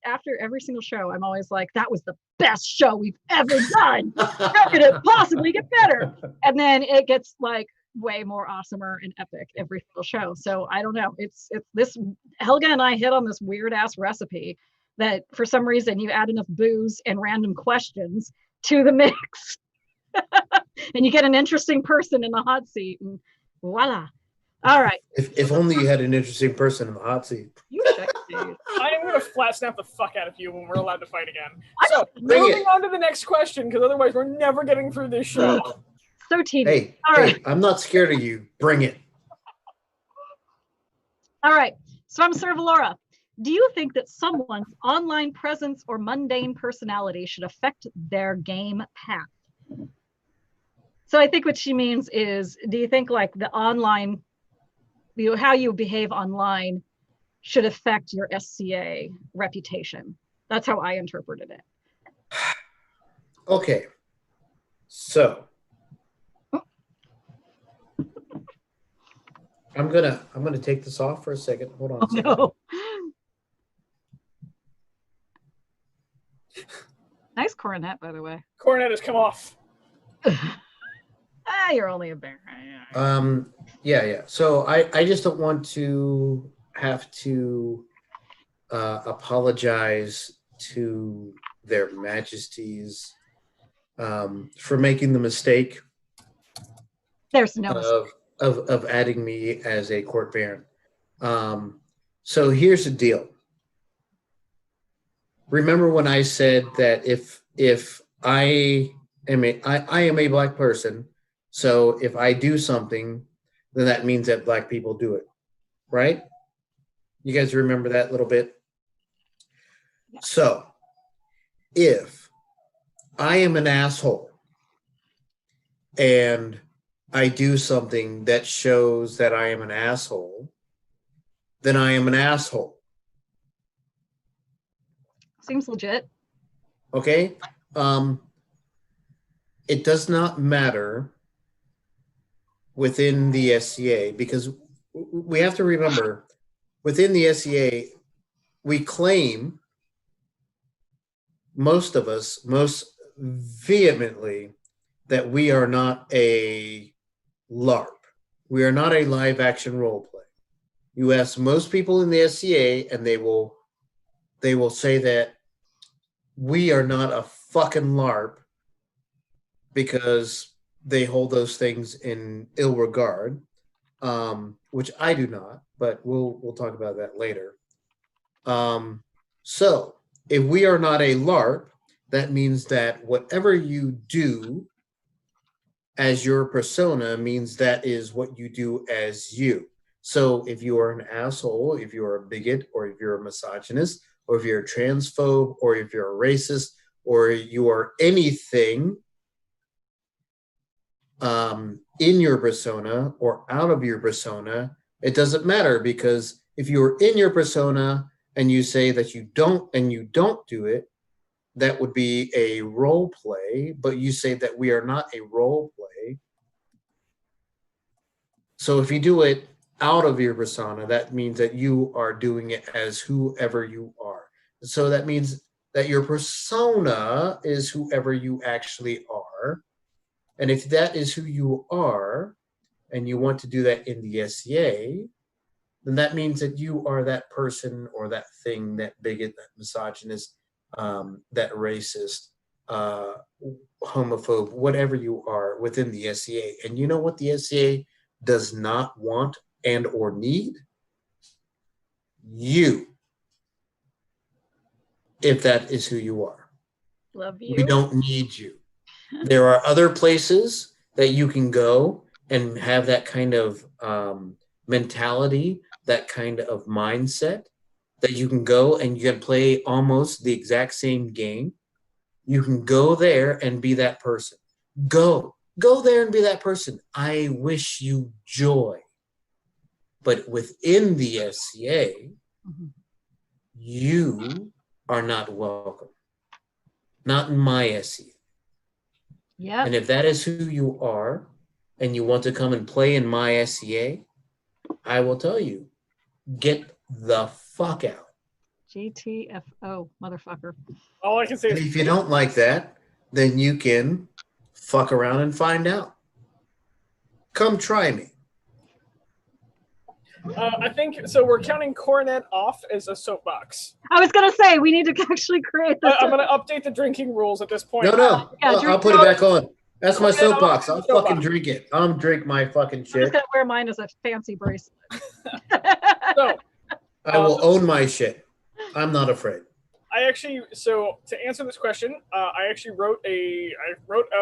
Speaker 1: after every single show, I'm always like, that was the best show we've ever done. How could it possibly get better? And then it gets like way more awesomer and epic every single show. So I don't know. It's this, Helga and I hit on this weird ass recipe that for some reason you add enough booze and random questions to the mix. And you get an interesting person in the hot seat, and voila. All right.
Speaker 4: If only you had an interesting person in the hot seat.
Speaker 1: You sexy.
Speaker 2: I am going to flat snap the fuck out of you when we're allowed to fight again. So,
Speaker 4: Bring
Speaker 2: moving
Speaker 4: it.
Speaker 2: on to the next question, because otherwise we're never getting through this show.
Speaker 1: So tedious.
Speaker 4: Hey,
Speaker 1: All right.
Speaker 4: I'm not scared of you. Bring it.
Speaker 1: All right. So I'm Sir Valora. Do you think that someone's online presence or mundane personality should affect their game path? So I think what she means is, do you think like the online, how you behave online should affect your SCA reputation? That's how I interpreted it.
Speaker 4: Okay. So I'm gonna take this off for a second. Hold on a second.
Speaker 1: No. Nice coronet, by the way.
Speaker 2: Coronet has come off.
Speaker 1: You're only a bear.
Speaker 4: Yeah. So I just don't want to have to apologize to their majesties for making the mistake
Speaker 1: There's no
Speaker 4: of adding me as a court baron. So here's the deal. Remember when I said that if I am a black person, so if I do something, then that means that black people do it, right? You guys remember that little bit?
Speaker 1: Yeah.
Speaker 4: So if I am an asshole and I do something that shows that I am an asshole, then I am an asshole.
Speaker 1: Seems legit.
Speaker 4: Okay? It does not matter within the SCA, because we have to remember, within the SCA, we claim, most of us, most vehemently, that we are not a LARP. We are not a live action role play. You ask most people in the SCA, and they will say that we are not a fucking LARP, because they hold those things in ill regard, which I do not, but we'll talk about that later. So if we are not a LARP, that means that whatever you do as your persona means that is what you do as you. So if you are an asshole, if you're a bigot, or if you're a misogynist, or if you're a transphobe, or if you're a racist, or you are anything in your persona or out of your persona, it doesn't matter, because if you're in your persona and you say that you don't do it, that would be a role play, but you say that we are not a role play. So if you do it out of your persona, that means that you are doing it as whoever you are. So that means that your persona is whoever you actually are. And if that is who you are, and you want to do that in the SCA, then that means that you are that person or that thing, that bigot, that misogynist, that racist, homophobe, whatever you are within the SCA. And you know what the SCA does not want and or need? You. If that is who you are.
Speaker 1: Love you.
Speaker 4: We don't need you. There are other places that you can go and have that kind of mentality, that kind of mindset, that you can go and you can play almost the exact same game. You can go there and be that person. Go there and be that person. I wish you joy. But within the SCA, you are not welcome. Not in my SCA.
Speaker 1: Yeah.
Speaker 4: And if that is who you are, and you want to come and play in my SCA, I will tell you, get the fuck out.
Speaker 1: GTFO, motherfucker.
Speaker 2: All I can say
Speaker 4: And
Speaker 2: is,
Speaker 4: if you don't like that, then you can fuck around and find out. Come try me.
Speaker 2: I think so. We're counting Coronet off as a soapbox.
Speaker 1: I was gonna say we need to actually create this.
Speaker 2: I'm gonna update the drinking rules at this point.
Speaker 4: No.
Speaker 1: Yeah,
Speaker 4: I'll put it back on. That's my
Speaker 2: Coronet
Speaker 4: soapbox.
Speaker 2: off,
Speaker 4: I'll
Speaker 2: soapbox.
Speaker 4: fucking drink it. I'll drink my fucking
Speaker 1: I'm just
Speaker 4: shit.
Speaker 1: gonna wear mine as a fancy bracelet.
Speaker 2: So
Speaker 4: I will own my shit. I'm not afraid.
Speaker 2: So to answer this question, I actually wrote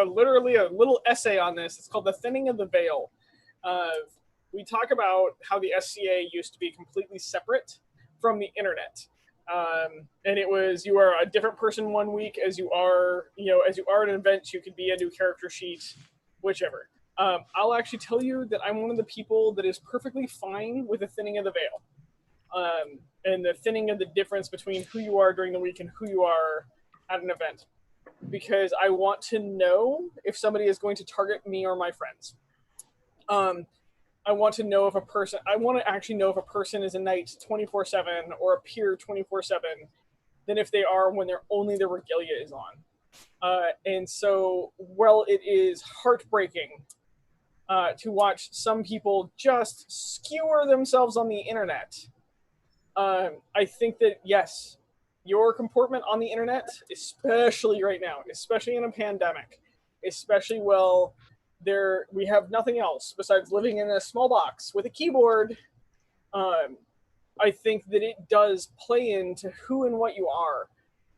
Speaker 2: literally a little essay on this. It's called The Thinning of the Veil. We talk about how the SCA used to be completely separate from the internet. And it was, you are a different person one week as you are at an event, you could be a new character sheet, whichever. I'll actually tell you that I'm one of the people that is perfectly fine with the thinning of the veil. And the thinning of the difference between who you are during the week and who you are at an event. Because I want to know if somebody is going to target me or my friends. I want to actually know if a person is a knight 24/7 or a peer 24/7 than if they are when they're only the regalia is on. And so, while it is heartbreaking to watch some people just skewer themselves on the internet, I think that, yes, your comportment on the internet, especially right now, especially in a pandemic, especially we have nothing else besides living in a small box with a keyboard. I think that it does play into who and what you are,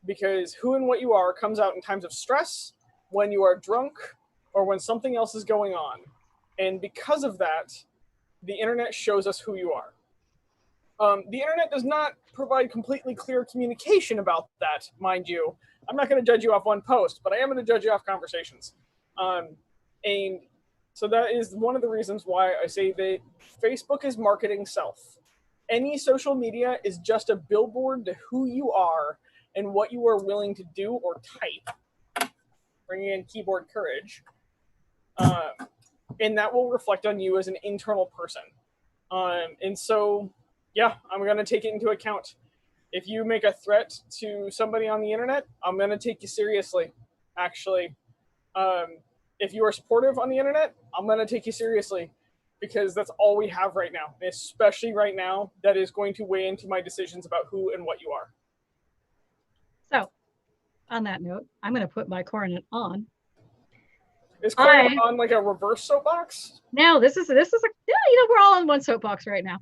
Speaker 2: because who and what you are comes out in times of stress, when you are drunk, or when something else is going on. And because of that, the internet shows us who you are. The internet does not provide completely clear communication about that, mind you. I'm not going to judge you off one post, but I am going to judge you off conversations. And so that is one of the reasons why I say that Facebook is marketing self. Any social media is just a billboard to who you are and what you are willing to do or type, bringing in keyboard courage. And that will reflect on you as an internal person. And so, yeah, I'm going to take it into account. If you make a threat to somebody on the internet, I'm going to take you seriously, actually. If you are supportive on the internet, I'm going to take you seriously, because that's all we have right now. And especially right now, that is going to weigh into my decisions about who and what you are.
Speaker 1: So, on that note, I'm going to put my coronet on.
Speaker 2: Is coronet on like a reverse soapbox?
Speaker 1: No, this is a, we're all on one soapbox right now.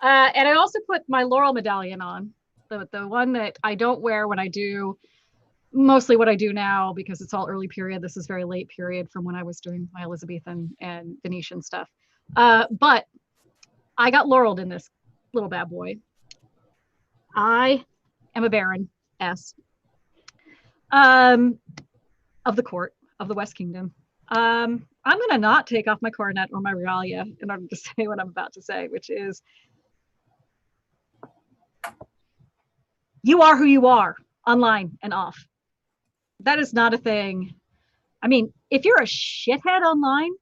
Speaker 1: And I also put my laurel medallion on, the one that I don't wear when I do mostly what I do now, because it's all early period. This is very late period from when I was doing my Elizabethan and Venetian stuff. But I got laureled in this little bad boy. I am a Baron S of the court of the West Kingdom. I'm going to not take off my coronet or my regalia in order to say what I'm about to say, which is, you are who you are, online and off. That is not a thing. I mean, if you're a shithead online,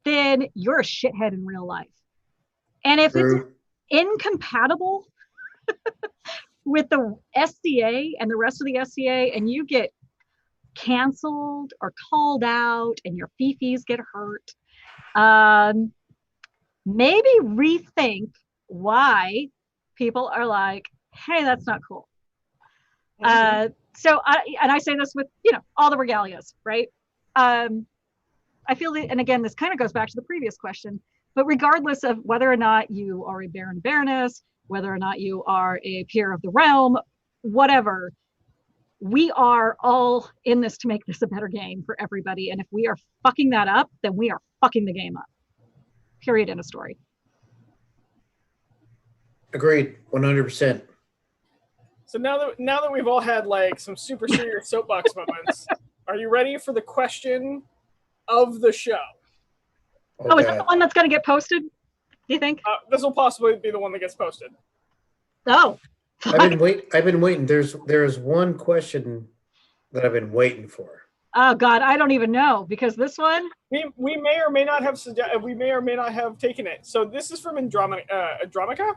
Speaker 1: then you're a shithead in real life. And if it's incompatible with the SCA and the rest of the SCA, and you get canceled or called out and your fifis get hurt, maybe rethink why people are like, hey, that's not cool. So I say this with, all the regalias, right? I feel that, and again, this kind of goes back to the previous question, but regardless of whether or not you are a Baron, Baroness, whether or not you are a peer of the realm, whatever, we are all in this to make this a better game for everybody. And if we are fucking that up, then we are fucking the game up. Period. End of story.
Speaker 4: Agreed, 100%.
Speaker 2: So now that we've all had like some super serious soapbox moments, are you ready for the question of the show.
Speaker 1: Oh, is that the one that's going to get posted? Do you think?
Speaker 2: This will possibly be the one that gets posted.
Speaker 1: Oh,
Speaker 4: I've been waiting. There is one question that I've been waiting for.
Speaker 1: Oh God, I don't even know, because this one
Speaker 2: we may or may not have taken it. So this is from Andromaca?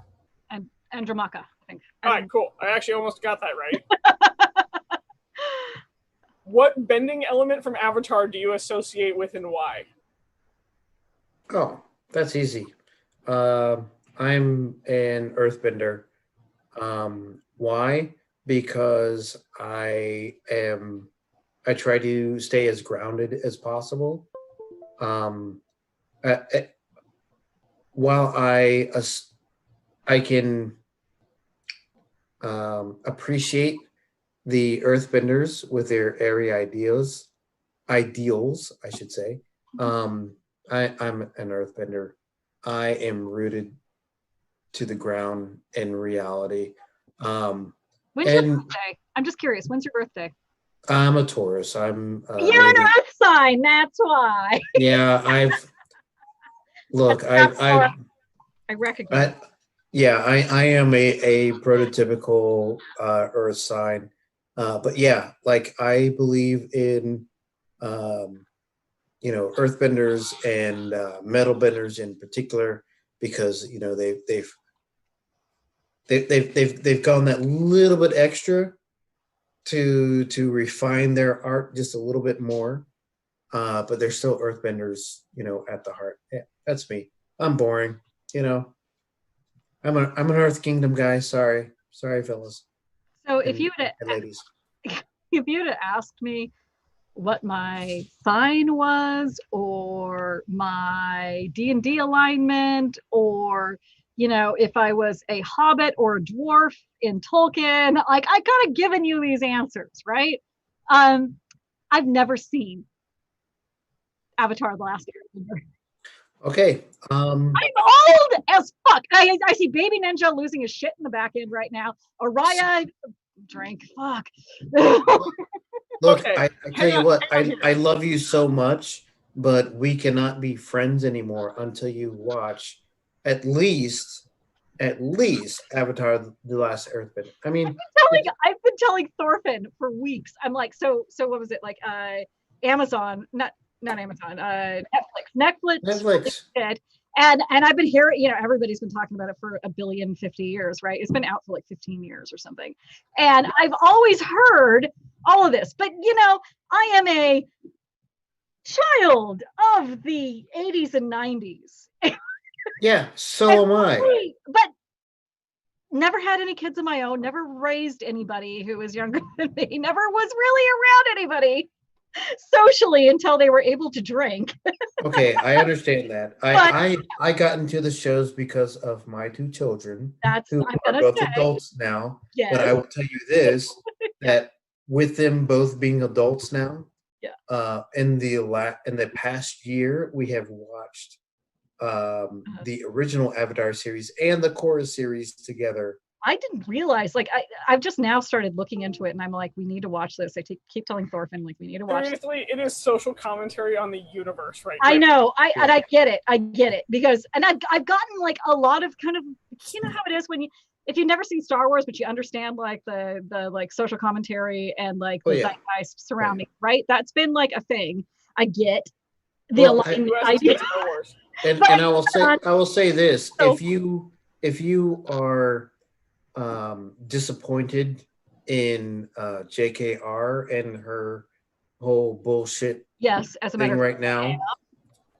Speaker 1: Andromaca, I think.
Speaker 2: All right, cool. I actually almost got that right. What bending element from Avatar do you associate with and why?
Speaker 4: Oh, that's easy. I'm an earthbender. Why? Because I try to stay as grounded as possible. While I can appreciate the earthbenders with their airy ideals, I should say. I'm an earthbender. I am rooted to the ground in reality.
Speaker 1: When's your birthday? I'm just curious. When's your birthday?
Speaker 4: I'm a Taurus. I'm
Speaker 1: You're an earth sign. That's why.
Speaker 4: Yeah, I recognize. I am a prototypical earth sign. But yeah, like I believe in earthbenders and metal benders in particular, because they've gone that little bit extra to refine their art just a little bit more, but they're still earthbenders, at the heart. Yeah, that's me. I'm boring, I'm an Earth Kingdom guy. Sorry, fellas.
Speaker 1: So if you would have asked me what my sign was, or my D&D alignment, or if I was a hobbit or a dwarf in Tolkien, like I could have given you these answers, right? I've never seen Avatar: The Last Airbender.
Speaker 4: Okay.
Speaker 1: I'm old as fuck. I see Baby Ninja losing his shit in the back end right now. Araya drank. Fuck.
Speaker 4: Look,
Speaker 2: Okay.
Speaker 4: I tell you what, I love you so much, but we cannot be friends anymore until you watch at least Avatar: The Last Airbender. I mean,
Speaker 1: I've been telling Thorfinn for weeks. I'm like, so what was it like? Amazon, not Amazon, Netflix did. And I've been hearing, everybody's been talking about it for 1,050 years, right? It's been out for like 15 years or something. And I've always heard all of this, but I am a child of the 80s and 90s.
Speaker 4: Yeah, so am I.
Speaker 1: But never had any kids of my own, never raised anybody who was younger than me, never was really around anybody socially until they were able to drink.
Speaker 4: Okay, I understand that. I got into the shows because of my two children, who are both adults now. Yes. But I will tell you this, that with them both being adults now, in the past year, we have watched the original Avatar series and the Korra series together.
Speaker 1: I didn't realize, I've just now started looking into it, and I'm like, we need to watch this. I keep telling Thorfinn, we need to watch this.
Speaker 2: It is social commentary on the universe, right?
Speaker 1: I know, and I get it, because, and I've gotten a lot of kind of, how it is when if you've never seen Star Wars, but you understand the social commentary and the zeitgeist surrounding, right? That's been a thing. I get the alignment idea.
Speaker 4: And I will say this: if you are disappointed in JKR and her whole bullshit
Speaker 1: as a
Speaker 4: thing right now,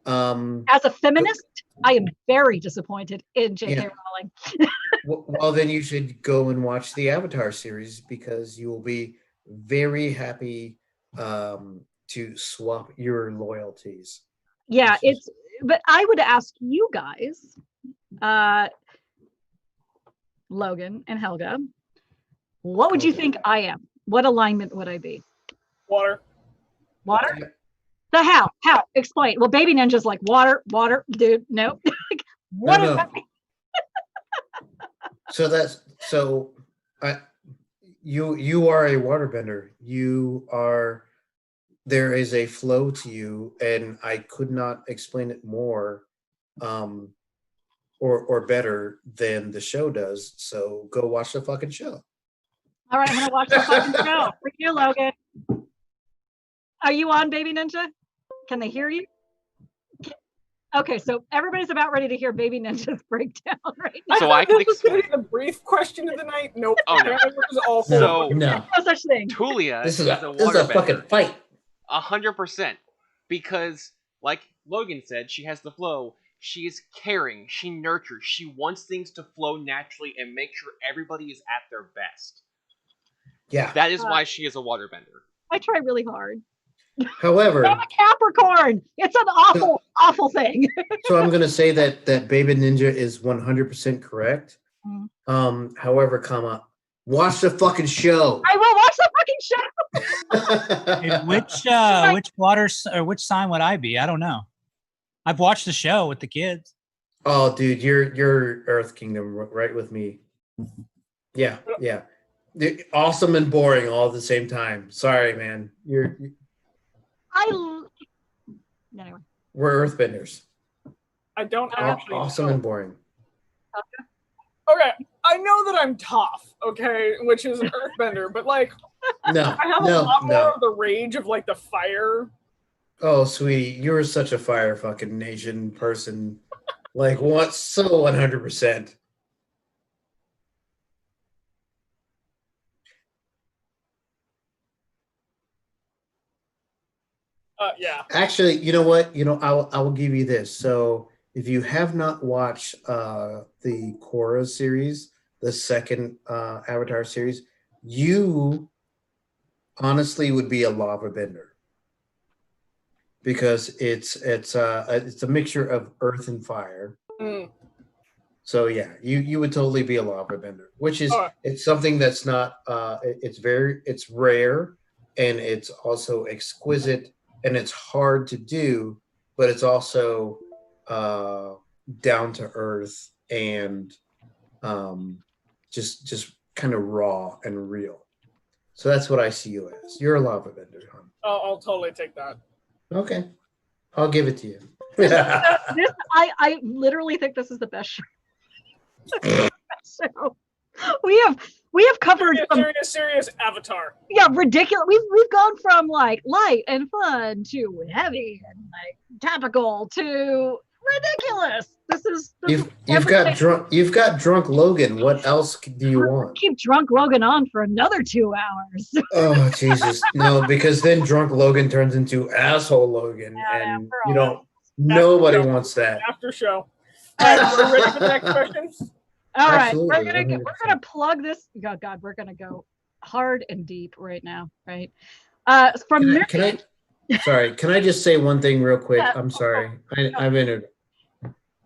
Speaker 1: as a feminist, I am very disappointed in JK Rowling.
Speaker 4: Well, then you should go and watch the Avatar series, because you will be very happy to swap your loyalties.
Speaker 1: Yeah, but I would ask you guys, Logan and Helga, what would you think I am? What alignment would I be?
Speaker 2: Water.
Speaker 1: The how? Explain. Well, Baby Ninja's like water, dude. No. What is that?
Speaker 4: You are a waterbender. You are there is a flow to you, and I could not explain it more or better than the show does. So go watch the fucking show.
Speaker 1: All right, I'm gonna watch the fucking show. For you, Logan. Are you on, Baby Ninja? Can they hear you? Okay, so everybody's about ready to hear Baby Ninja's breakdown right now.
Speaker 5: So I can
Speaker 2: This was gonna
Speaker 5: explain.
Speaker 2: be the brief question of the night. Nope.
Speaker 5: Oh, no.
Speaker 2: It was all
Speaker 5: So-
Speaker 4: No,
Speaker 1: No such thing.
Speaker 5: Tulia
Speaker 4: this
Speaker 5: is
Speaker 4: is
Speaker 5: a
Speaker 4: a fucking
Speaker 5: waterbender.
Speaker 4: fight.
Speaker 5: 100%. Because, like Logan said, she has the flow. She is caring. She nurtures. She wants things to flow naturally and make sure everybody is at their best.
Speaker 4: Yeah.
Speaker 5: That is why she is a waterbender.
Speaker 1: I try really hard.
Speaker 4: However,
Speaker 1: I'm a Capricorn. It's an awful, awful thing.
Speaker 4: so I'm gonna say that Baby Ninja is 100% correct. However, comma, watch the fucking show.
Speaker 1: I will watch the fucking show.
Speaker 3: Hey, which water or which sign would I be? I don't know. I've watched the show with the kids.
Speaker 4: Oh, dude, you're Earth Kingdom right with me. Yeah. They're awesome and boring all at the same time. Sorry, man.
Speaker 1: Anyway.
Speaker 4: We're Earthbenders.
Speaker 2: I don't actually
Speaker 4: Awesome
Speaker 2: know.
Speaker 4: and boring.
Speaker 2: Okay, I know that I'm tough, okay, which is an earthbender, but like
Speaker 4: No,
Speaker 2: I have a lot more of the rage of like the fire.
Speaker 4: Oh, sweetie, you're such a fire fucking nation person. Like, what? So 100%.
Speaker 2: Yeah.
Speaker 4: Actually, you know what? I will give you this. So, if you have not watched the Korra series, the second Avatar series, you honestly would be a lava bender because it's a mixture of earth and fire. So yeah, you would totally be a lava bender, which is it's something that's not it's rare and it's also exquisite and it's hard to do, but it's also down to earth and just kind of raw and real. So that's what I see you as. You're a lava bender, huh?
Speaker 2: I'll totally take that.
Speaker 4: Okay, I'll give it to you.
Speaker 1: I literally think this is the best show. So we have covered
Speaker 2: serious Avatar.
Speaker 1: Yeah, ridiculous. We've gone from like light and fun to heavy and like topical to ridiculous.
Speaker 4: You've got drunk Logan. What else do you want?
Speaker 1: Keep drunk Logan on for another 2 hours.
Speaker 4: Oh Jesus, no! Because then drunk Logan turns into asshole Logan, and nobody wants that.
Speaker 2: After show. All right, we're ready for the next question.
Speaker 1: All right,
Speaker 4: Absolutely,
Speaker 1: we're gonna plug this. Oh God, we're gonna go hard and deep right now, right?
Speaker 4: Can I just say one thing real quick? I'm sorry. I've been,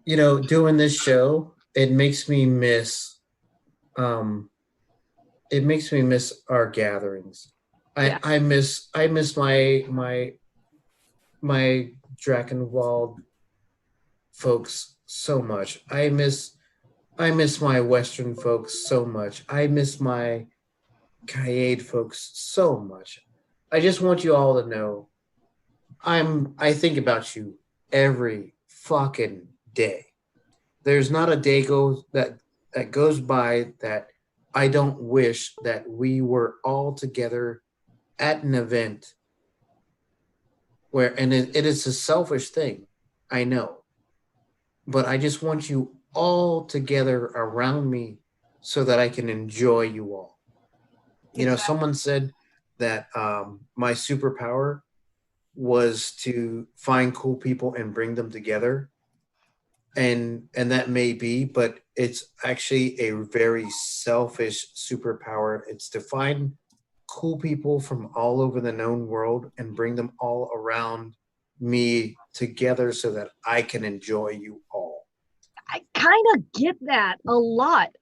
Speaker 4: doing this show. It makes me miss. It makes me miss our gatherings. I miss my Drakenwald folks so much. I miss my Western folks so much. I miss my Kaede folks so much. I just want you all to know I think about you every fucking day. There's not a day that goes by that I don't wish that we were all together at an event and it is a selfish thing, I know. But I just want you all together around me so that I can enjoy you all. Someone said that my superpower was to find cool people and bring them together. And that may be, but it's actually a very selfish superpower. It's to find cool people from all over the known world and bring them all around me together so that I can enjoy you all.
Speaker 1: I kind of get that a lot.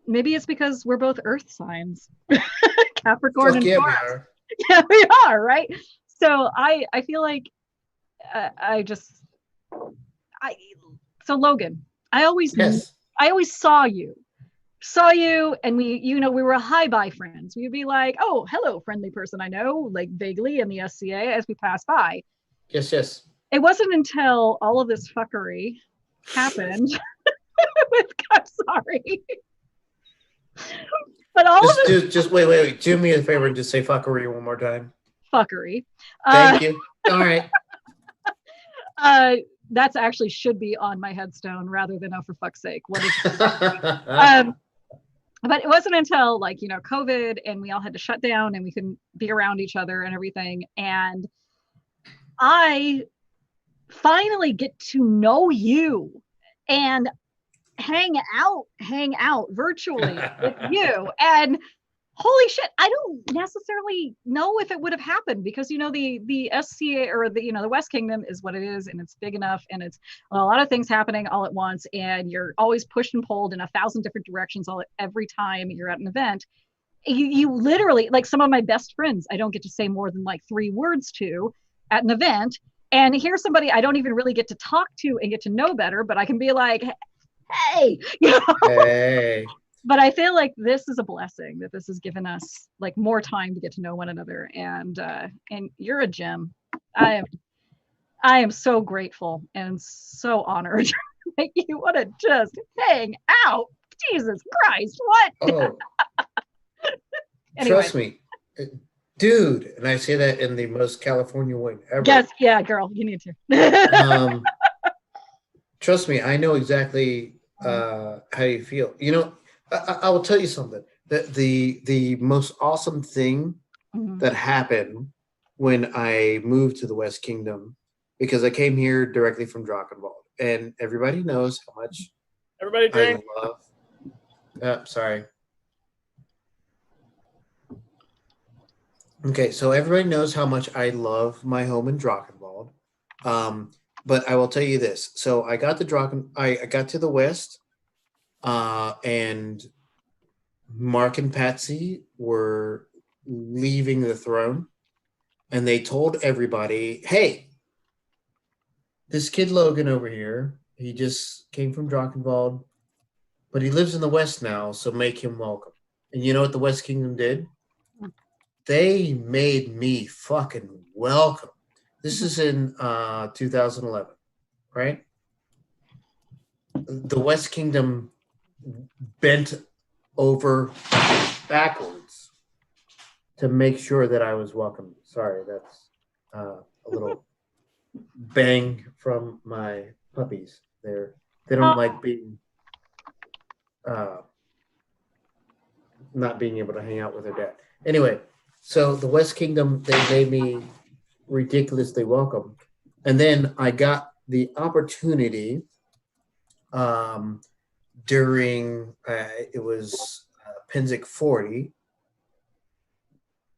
Speaker 1: Maybe it's because we're both earth signs. Capricorn and Taurus. Yeah, we are, right? So I feel like so Logan, I always saw you saw you and we were hi-bye friends. We'd be like, oh, hello, friendly person I know, like vaguely in the SCA as we pass by.
Speaker 4: Yes.
Speaker 1: It wasn't until all of this fuckery happened I'm sorry. But all of this
Speaker 4: just wait. Do me a favor and just say fuckery one more time.
Speaker 1: Fuckery.
Speaker 4: Thank you. All right.
Speaker 1: That's actually should be on my headstone rather than oh for fuck's sake. What is but it wasn't until like, COVID and we all had to shut down and we couldn't be around each other and everything. And I finally get to know you and hang out virtually with you. And holy shit, I don't necessarily know if it would have happened because the SCA or the West Kingdom is what it is, and it's big enough, and it's a lot of things happening all at once, and you're always pushed and pulled in 1,000 different directions every time you're at an event. You literally, like, some of my best friends I don't get to say more than like 3 words to at an event, and here's somebody I don't even really get to talk to and get to know better, but I can be like, hey,
Speaker 4: Hey.
Speaker 1: But I feel like this is a blessing that this has given us like more time to get to know one another, and you're a gem. I am so grateful and so honored that you want to just hang out. Jesus Christ, what?
Speaker 4: Oh,
Speaker 1: Anyway.
Speaker 4: Trust me, dude, and I say that in the most California way ever.
Speaker 1: Yes, yeah, girl, you need to.
Speaker 4: Trust me, I know exactly how you feel. I will tell you something. That the most awesome thing that happened when I moved to the West Kingdom, because I came here directly from Drachenwald, and everybody knows how much
Speaker 2: Everybody drink.
Speaker 4: I love. Sorry. Okay, so everybody knows how much I love my home in Drachenwald. But I will tell you this. So I got I got to the West. And Mark and Patsy were leaving the throne, and they told everybody, hey, this kid Logan over here, he just came from Drachenwald, but he lives in the West now, so make him welcome. And you know what the West Kingdom did? They made me fucking welcome. This is in 2011, right? The West Kingdom bent over backwards to make sure that I was welcome. Sorry, that's a little bang from my puppies. They don't like being not being able to hang out with their dad. Anyway, so the West Kingdom, they made me ridiculously welcome. And then I got the opportunity during it was Penzic 40.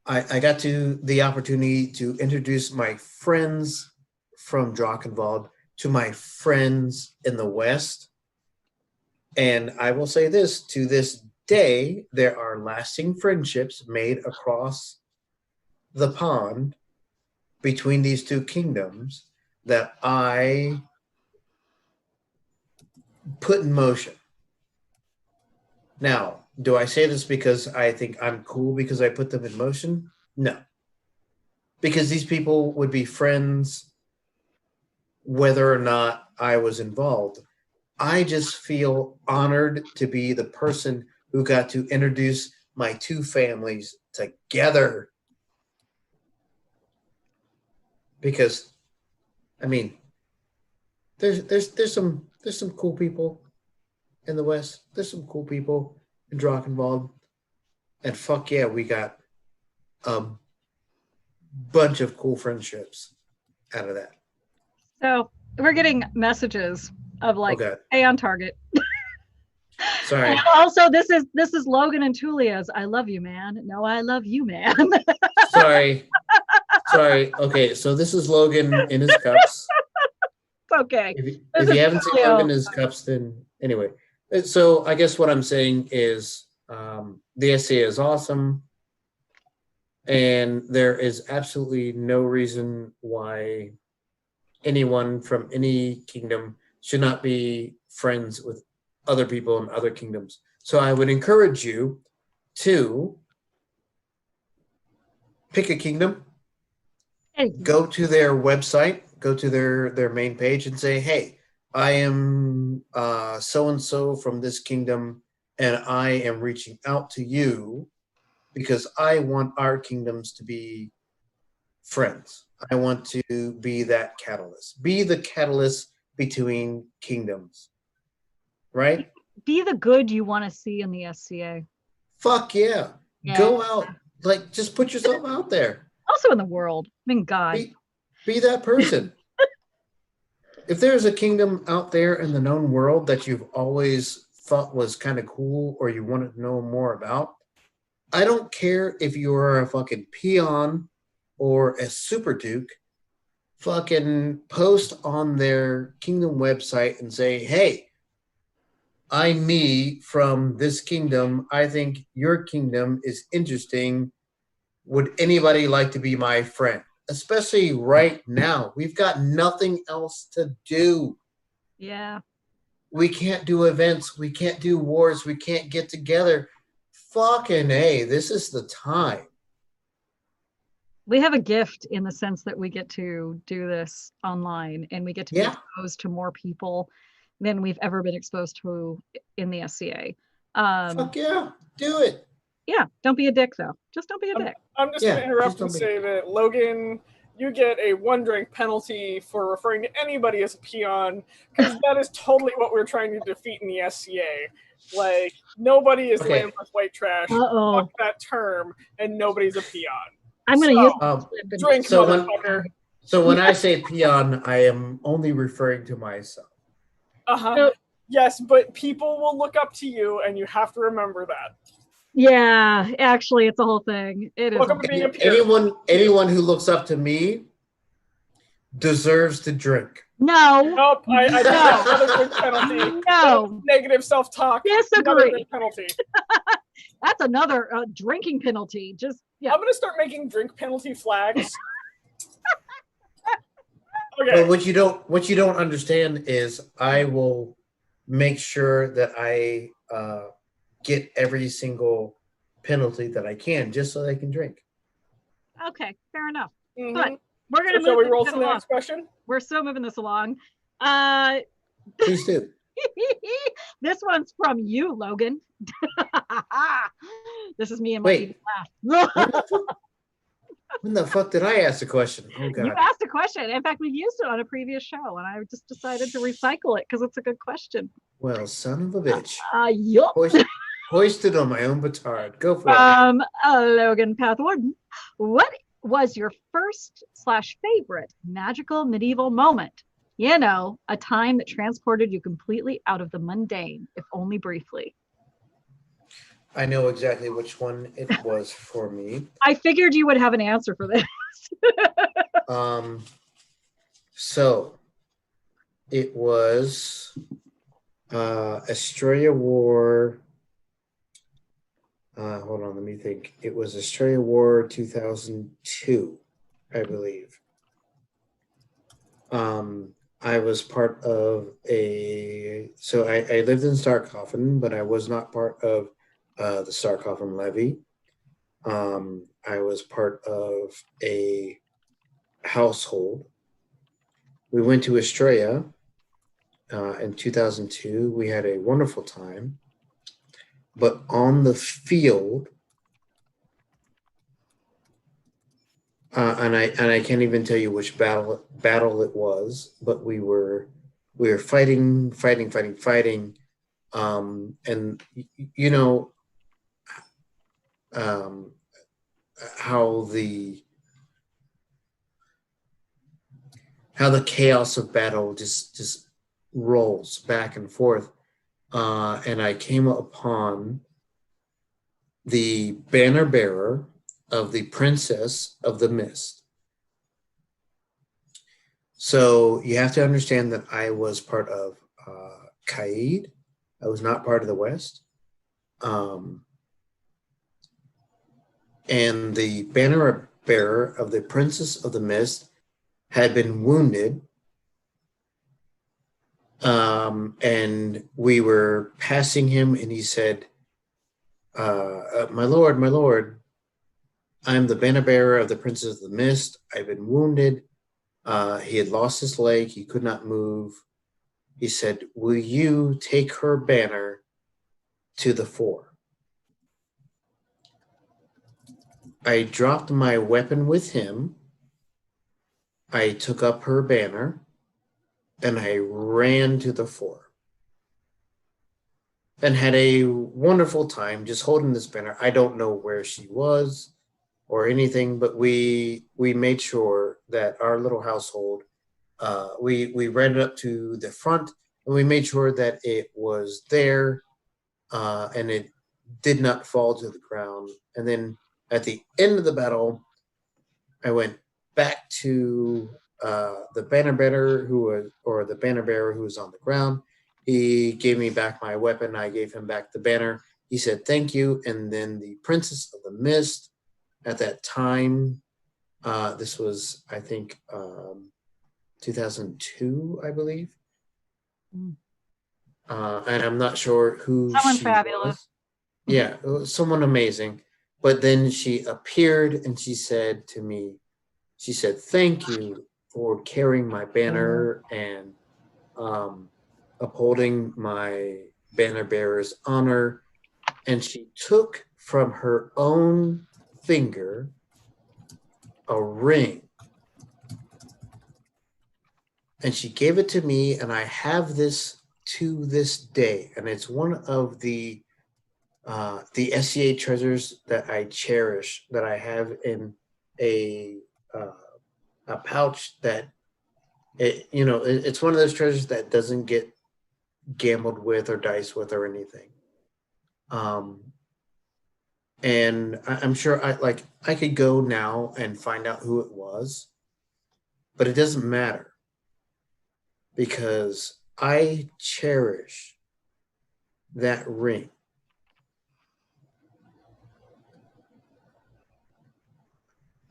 Speaker 4: I got the opportunity to introduce my friends from Drachenwald to my friends in the West. And I will say this, to this day, there are lasting friendships made across the pond between these two kingdoms that I put in motion. Now, do I say this because I think I'm cool because I put them in motion? No. Because these people would be friends whether or not I was involved. I just feel honored to be the person who got to introduce my two families together. Because, I mean, there's some cool people in the West. There's some cool people in Drachenwald. And fuck yeah, we got a bunch of cool friendships out of that.
Speaker 1: So we're getting messages of like,
Speaker 4: Okay.
Speaker 1: Hey on target.
Speaker 4: Sorry.
Speaker 1: And also, this is Logan and Tulia's I love you, man. No, I love you, man.
Speaker 4: Sorry. Okay, so this is Logan in his cups.
Speaker 1: Okay.
Speaker 4: If you haven't seen Logan in his cups, then anyway. So I guess what I'm saying is the SCA is awesome. And there is absolutely no reason why anyone from any kingdom should not be friends with other people in other kingdoms. So I would encourage you to pick a kingdom, go to their website, go to their main page and say, hey, I am so-and-so from this kingdom, and I am reaching out to you because I want our kingdoms to be friends. I want to be that catalyst. Be the catalyst between kingdoms. Right?
Speaker 1: Be the good you want to see in the SCA.
Speaker 4: Fuck yeah. Go out. Like, just put yourself out there.
Speaker 1: Also in the world. I mean, God.
Speaker 4: Be that person. If there's a kingdom out there in the known world that you've always thought was kind of cool or you want to know more about, I don't care if you are a fucking peon or a super duke, fucking post on their kingdom website and say, hey, I'm me from this kingdom. I think your kingdom is interesting. Would anybody like to be my friend? Especially right now. We've got nothing else to do.
Speaker 1: Yeah.
Speaker 4: We can't do events. We can't do wars. We can't get together. Fucking A, this is the time.
Speaker 1: We have a gift in the sense that we get to do this online and we get to be exposed to more people than we've ever been exposed to in the SCA.
Speaker 4: Fuck yeah, do it.
Speaker 1: Yeah, don't be a dick though. Just don't be a dick.
Speaker 2: I'm just going to interrupt and say that, Logan, you get a 1 drink penalty for referring to anybody as a peon, because that is totally what we're trying to defeat in the SCA. Like, nobody is landless white trash. Fuck that term, and nobody's a peon.
Speaker 1: I'm going to use
Speaker 2: drink, motherfucker.
Speaker 4: So when I say peon, I am only referring to myself.
Speaker 2: So, yes, but people will look up to you, and you have to remember that.
Speaker 1: Yeah, actually, it's a whole thing. It is.
Speaker 2: Welcome to being a peer.
Speaker 4: Anyone who looks up to me deserves to drink.
Speaker 1: No.
Speaker 2: Nope. I another drink penalty.
Speaker 1: No.
Speaker 2: Negative self-talk.
Speaker 1: Disagree.
Speaker 2: Penalty.
Speaker 1: That's another drinking penalty. Just
Speaker 2: I'm gonna start making drink penalty flags. Okay.
Speaker 4: But what you don't understand is I will make sure that I get every single penalty that I can just so they can drink.
Speaker 1: Okay, fair enough.
Speaker 2: Mm-hmm.
Speaker 1: But we're gonna move.
Speaker 2: Shall we roll to the next question?
Speaker 1: We're still moving this along.
Speaker 4: Please do.
Speaker 1: This one's from you, Logan. This is me and my laugh.
Speaker 4: When the fuck did I ask the question? Oh God.
Speaker 1: You asked a question. In fact, we've used it on a previous show, and I just decided to recycle it because it's a good question.
Speaker 4: Well, son of a bitch.
Speaker 1: Yup.
Speaker 4: Hoisted on my own petard. Go for it.
Speaker 1: Logan Pathwarden, what was your first/favorite magical medieval moment? You know, a time that transported you completely out of the mundane, if only briefly.
Speaker 4: I know exactly which one it was for me.
Speaker 1: I figured you would have an answer for this.
Speaker 4: So it was Australia War. Hold on, let me think. It was Australia War 2002, I believe. I was part of so I lived in Starkhofen, but I was not part of the Starkhofen levy. I was part of a household. We went to Australia in 2002. We had a wonderful time. But on the field, and I can't even tell you which battle it was, but we were fighting, and you know how the chaos of battle just rolls back and forth. And I came upon the banner bearer of the Princess of the Mist. So you have to understand that I was part of Caid. I was not part of the West. And the banner bearer of the Princess of the Mist had been wounded. And we were passing him, and he said, my lord, I'm the banner bearer of the Princess of the Mist. I've been wounded. He had lost his leg. He could not move. He said, will you take her banner to the fore? I dropped my weapon with him. I took up her banner, and I ran to the fore. And had a wonderful time just holding this banner. I don't know where she was or anything, but we made sure that our little household, we ran it up to the front, and we made sure that it was there, and it did not fall to the ground. And then at the end of the battle, I went back to the banner bearer the banner bearer who was on the ground. He gave me back my weapon. I gave him back the banner. He said, thank you. And then the Princess of the Mist, at that time, this was, I think, 2002, I believe. And I'm not sure who
Speaker 1: Someone
Speaker 4: she
Speaker 1: fabulous.
Speaker 4: was. Yeah, it was someone amazing. But then she appeared and she said to me, she said, thank you for carrying my banner and upholding my banner bearer's honor. And she took from her own finger a ring. And she gave it to me, and I have this to this day. And it's one of the SCA treasures that I cherish, that I have in a pouch that, it's one of those treasures that doesn't get gambled with or dice with or anything. And I'm sure I could go now and find out who it was, but it doesn't matter because I cherish that ring.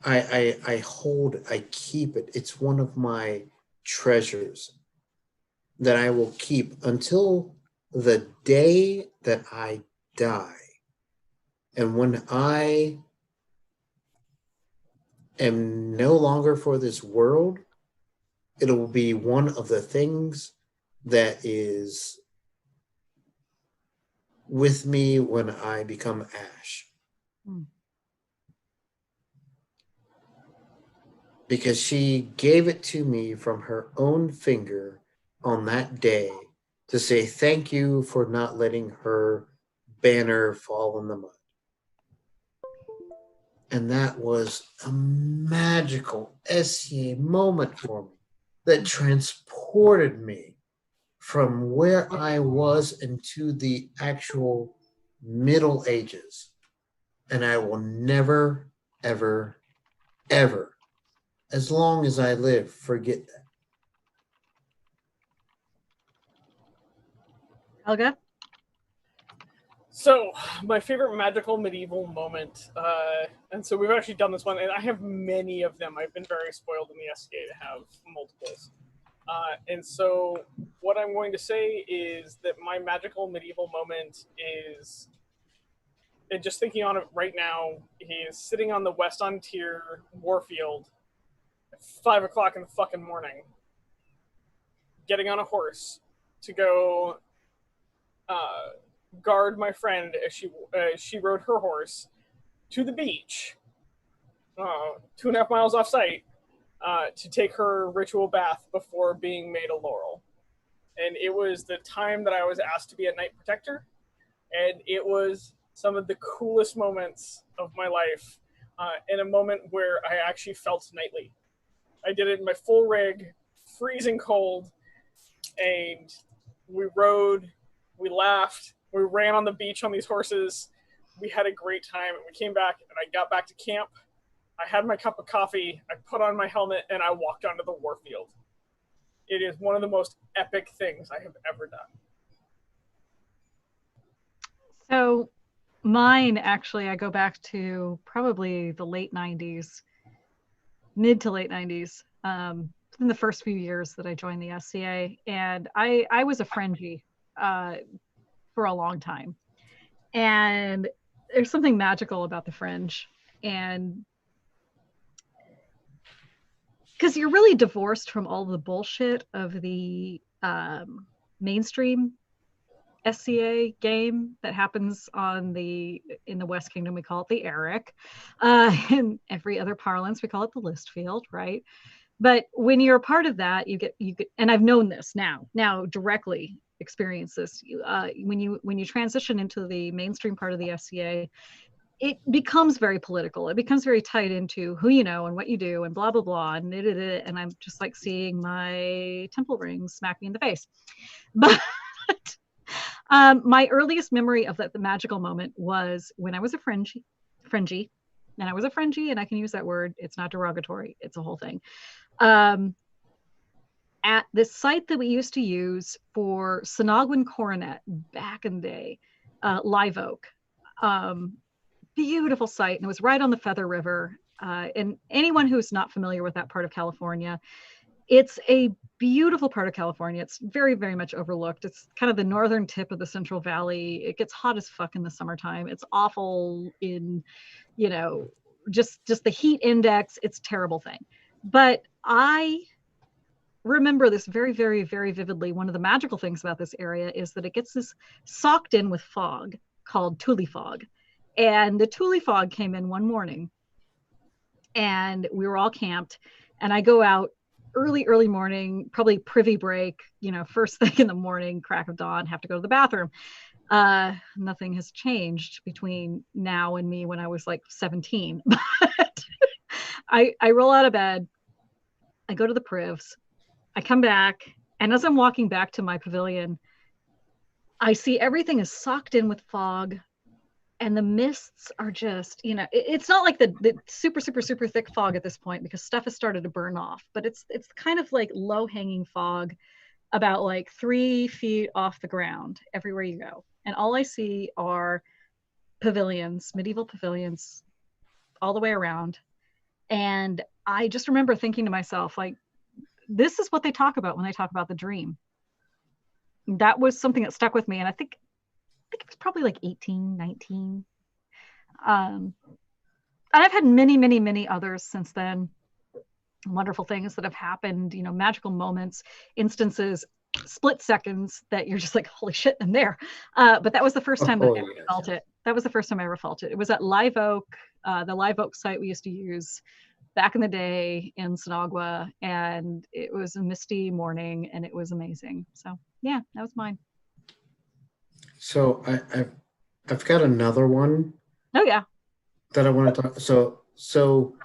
Speaker 4: I hold it, I keep it. It's one of my treasures that I will keep until the day that I die. And when I am no longer for this world, it'll be one of the things that is with me when I become ash. Because she gave it to me from her own finger on that day to say thank you for not letting her banner fall in the mud. And that was a magical SCA moment for me that transported me from where I was into the actual Middle Ages. And I will never, ever, ever, as long as I live, forget that.
Speaker 1: Helga?
Speaker 2: So, my favorite magical medieval moment, and so we've actually done this one, and I have many of them. I've been very spoiled in the SCA to have multiples. And so, what I'm going to say is that my magical medieval moment is, and just thinking on it right now, he is sitting on the West Ontier warfield at 5 o'clock in the fucking morning, getting on a horse to go guard my friend as she rode her horse to the beach, 2.5 miles off site, to take her ritual bath before being made a laurel. And it was the time that I was asked to be a night protector, and it was some of the coolest moments of my life, in a moment where I actually felt knightly. I did it in my full rig, freezing cold, and we rode, we laughed, we ran on the beach on these horses. We had a great time, and we came back, and I got back to camp. I had my cup of coffee, I put on my helmet, and I walked onto the warfield. It is one of the most epic things I have ever done.
Speaker 1: So mine, actually, I go back to probably the late 90s, mid to late 90s, in the first few years that I joined the SCA. And I was a Frengie for a long time. And there's something magical about the Fringe, and because you're really divorced from all the bullshit of the mainstream SCA game that happens in the West Kingdom. We call it the Eric. In every other parlance, we call it the list field, right? But when you're a part of that, you get, and I've known this now directly experience this. When you transition into the mainstream part of the SCA, it becomes very political. It becomes very tied into who you know and what you do and blah, blah, blah. And I'm just like seeing my temple ring smack me in the face. But my earliest memory of the magical moment was when I was a Fringie, and I was a Fringie, and I can use that word. It's not derogatory. It's a whole thing. At this site that we used to use for Sinagwin Coronet back in the day, Live Oak. Beautiful site, and it was right on the Feather River. And anyone who's not familiar with that part of California, it's a beautiful part of California. It's very, very much overlooked. It's kind of the northern tip of the Central Valley. It gets hot as fuck in the summertime. It's awful in, just the heat index. It's a terrible thing. But I remember this very, very, very vividly. One of the magical things about this area is that it gets this socked in with fog called Tule fog. And the Tule fog came in one morning, and we were all camped, and I go out early morning, probably privy break, first thing in the morning, crack of dawn, have to go to the bathroom. Nothing has changed between now and me when I was like 17. But I roll out of bed, I go to the privs, I come back, and as I'm walking back to my pavilion, I see everything is socked in with fog, and the mists are just, it's not like the super, super, super thick fog at this point, because stuff has started to burn off, but it's kind of like low hanging fog about like 3 feet off the ground everywhere you go. And all I see are pavilions, medieval pavilions all the way around. And I just remember thinking to myself, like, this is what they talk about when they talk about the dream. That was something that stuck with me. And I think it was probably like 18, 19. And I've had many, many, many others since then. Wonderful things that have happened, magical moments, instances, split seconds that you're just like, holy shit, I'm there. But that was the first time that I ever felt it. That was the first time I ever felt it. It was at Live Oak, the Live Oak site we used to use back in the day in Sinagua. And it was a misty morning, and it was amazing. So yeah, that was mine.
Speaker 4: So I've got another one.
Speaker 1: Oh yeah.
Speaker 4: That I want to talk. So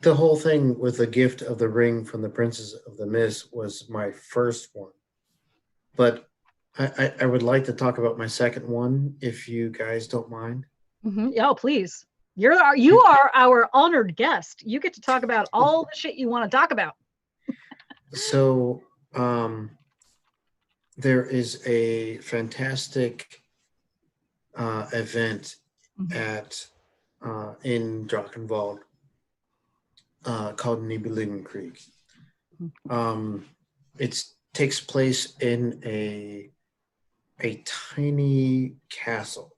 Speaker 4: the whole thing with the gift of the ring from the Princess of the Mist was my first one, but I would like to talk about my second one, if you guys don't mind.
Speaker 1: Mm-hmm. Oh, please. You are our honored guest. You get to talk about all the shit you want to talk about.
Speaker 4: So there is a fantastic event at in Drachenwald called Nibelungen Krieg. It takes place in a tiny castle.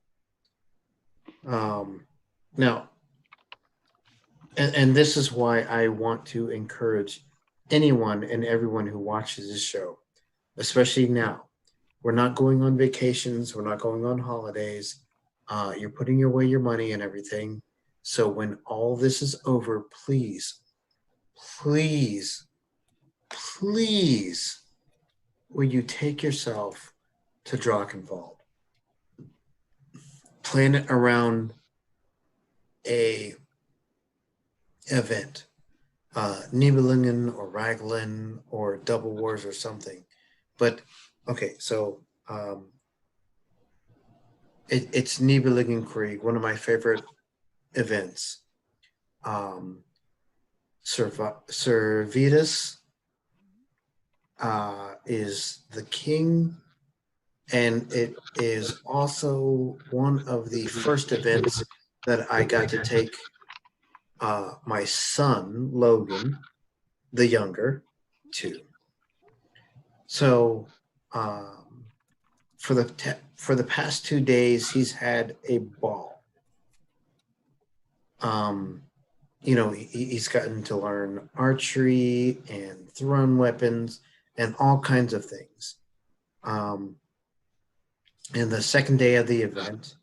Speaker 4: Now, and this is why I want to encourage anyone and everyone who watches this show, especially now. We're not going on vacations. We're not going on holidays. You're putting away your money and everything. So when all this is over, please, will you take yourself to Drachenwald? Plan it around a event, Nibelungen or Raglan or Double Wars or something. But okay, so it's Nibelungen Krieg, one of my favorite events. Sir Vitus is the king, and it is also one of the first events that I got to take my son, Logan, the younger, to. So for the past 2 days, he's had a ball. he's gotten to learn archery and thrown weapons and all kinds of things. And the second day of the event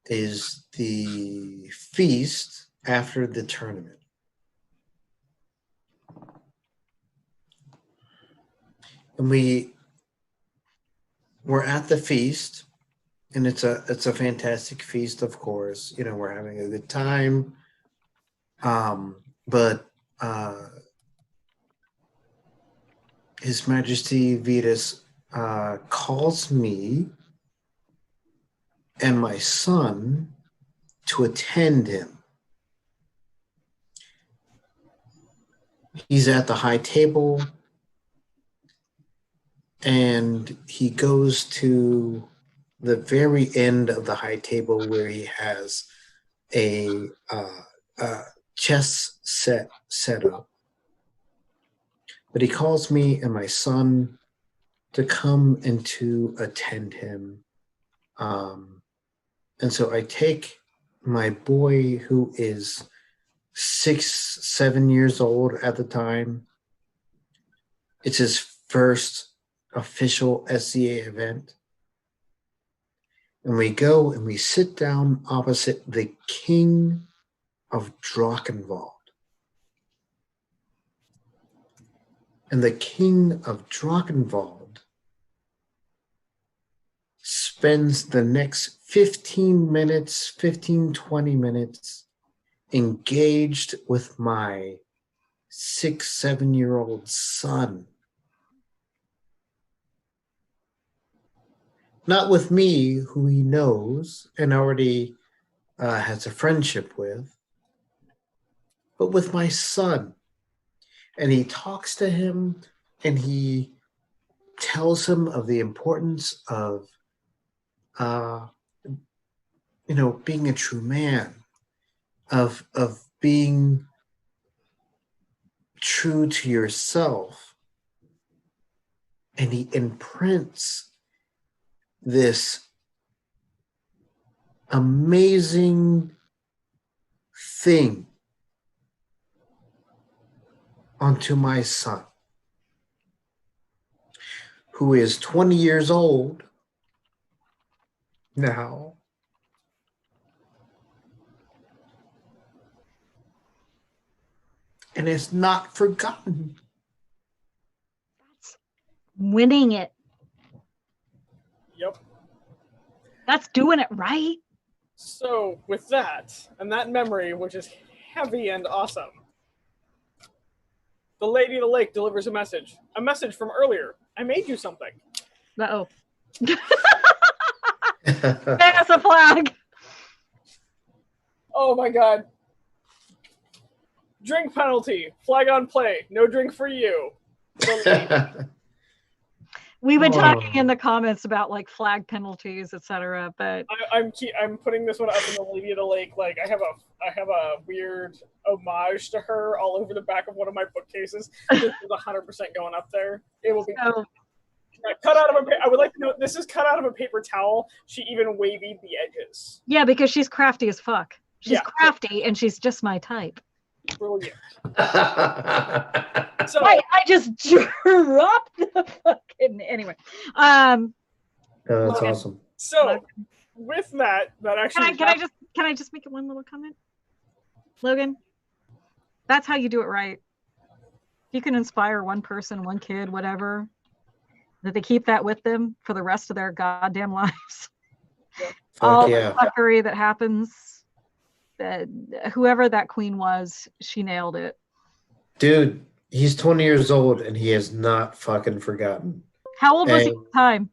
Speaker 4: is the feast after the tournament. And we're at the feast, and it's a fantastic feast, of course. We're having a good time. But His Majesty Vetus calls me and my son to attend him. He's at the high table, and he goes to the very end of the high table where he has a chess set up. But he calls me and my son to come and to attend him. And so I take my boy, who is 7 years old at the time. It's his first official SCA event. And we go and we sit down opposite the King of Drakkenwald. And the King of Drakkenwald spends the next 20 minutes engaged with my 7-year-old son. Not with me, who he knows and already has a friendship with, but with my son. And he talks to him, and he tells him of the importance of, being a true man, of being true to yourself. And he imprints this amazing thing onto my son, who is 20 years old now. And is not forgotten.
Speaker 1: Winning it.
Speaker 2: Yep.
Speaker 1: That's doing it right.
Speaker 2: So, with that, and that memory, which is heavy and awesome, the Lady of the Lake delivers a message. A message from earlier. I made you something.
Speaker 1: Uh-oh. There's a flag.
Speaker 2: Oh my god. Drink penalty. Flag on play. No drink for you.
Speaker 1: We've been talking in the comments about like flag penalties, etc. But
Speaker 2: I'm putting this one up in the Lady of the Lake. Like I have a weird homage to her all over the back of one of my bookcases. This is 100% going up there. It will be cut out of a. I would like to know this is cut out of a paper towel. She even wavy the edges.
Speaker 1: Yeah, because she's crafty as fuck. She's crafty, and she's just my type.
Speaker 2: Brilliant. So
Speaker 1: I just dropped the fucking anyway.
Speaker 4: That's
Speaker 1: Logan.
Speaker 4: awesome.
Speaker 2: So with that actually
Speaker 1: can I just make one little comment? Logan, that's how you do it right. You can inspire one person, one kid, whatever, that they keep that with them for the rest of their goddamn lives. All the fuckery that happens. Whoever that queen was, she nailed it.
Speaker 4: Dude, he's 20 years old and he has not fucking forgotten.
Speaker 1: How old was he at the time?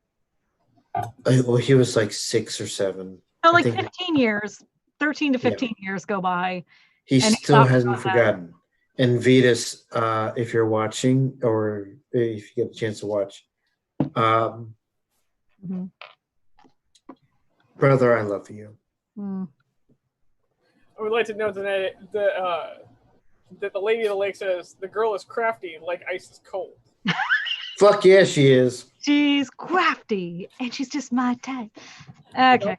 Speaker 4: Well, he was like 6 or 7.
Speaker 1: So like 15 years, 13 to 15 years go by.
Speaker 4: He still hasn't forgotten. And Vetus, if you're watching or if you get a chance to watch, brother, I love you.
Speaker 2: I would like to note that the Lady of the Lake says the girl is crafty like ice is cold.
Speaker 4: Fuck yeah, she is.
Speaker 1: She's crafty and she's just my type. Okay,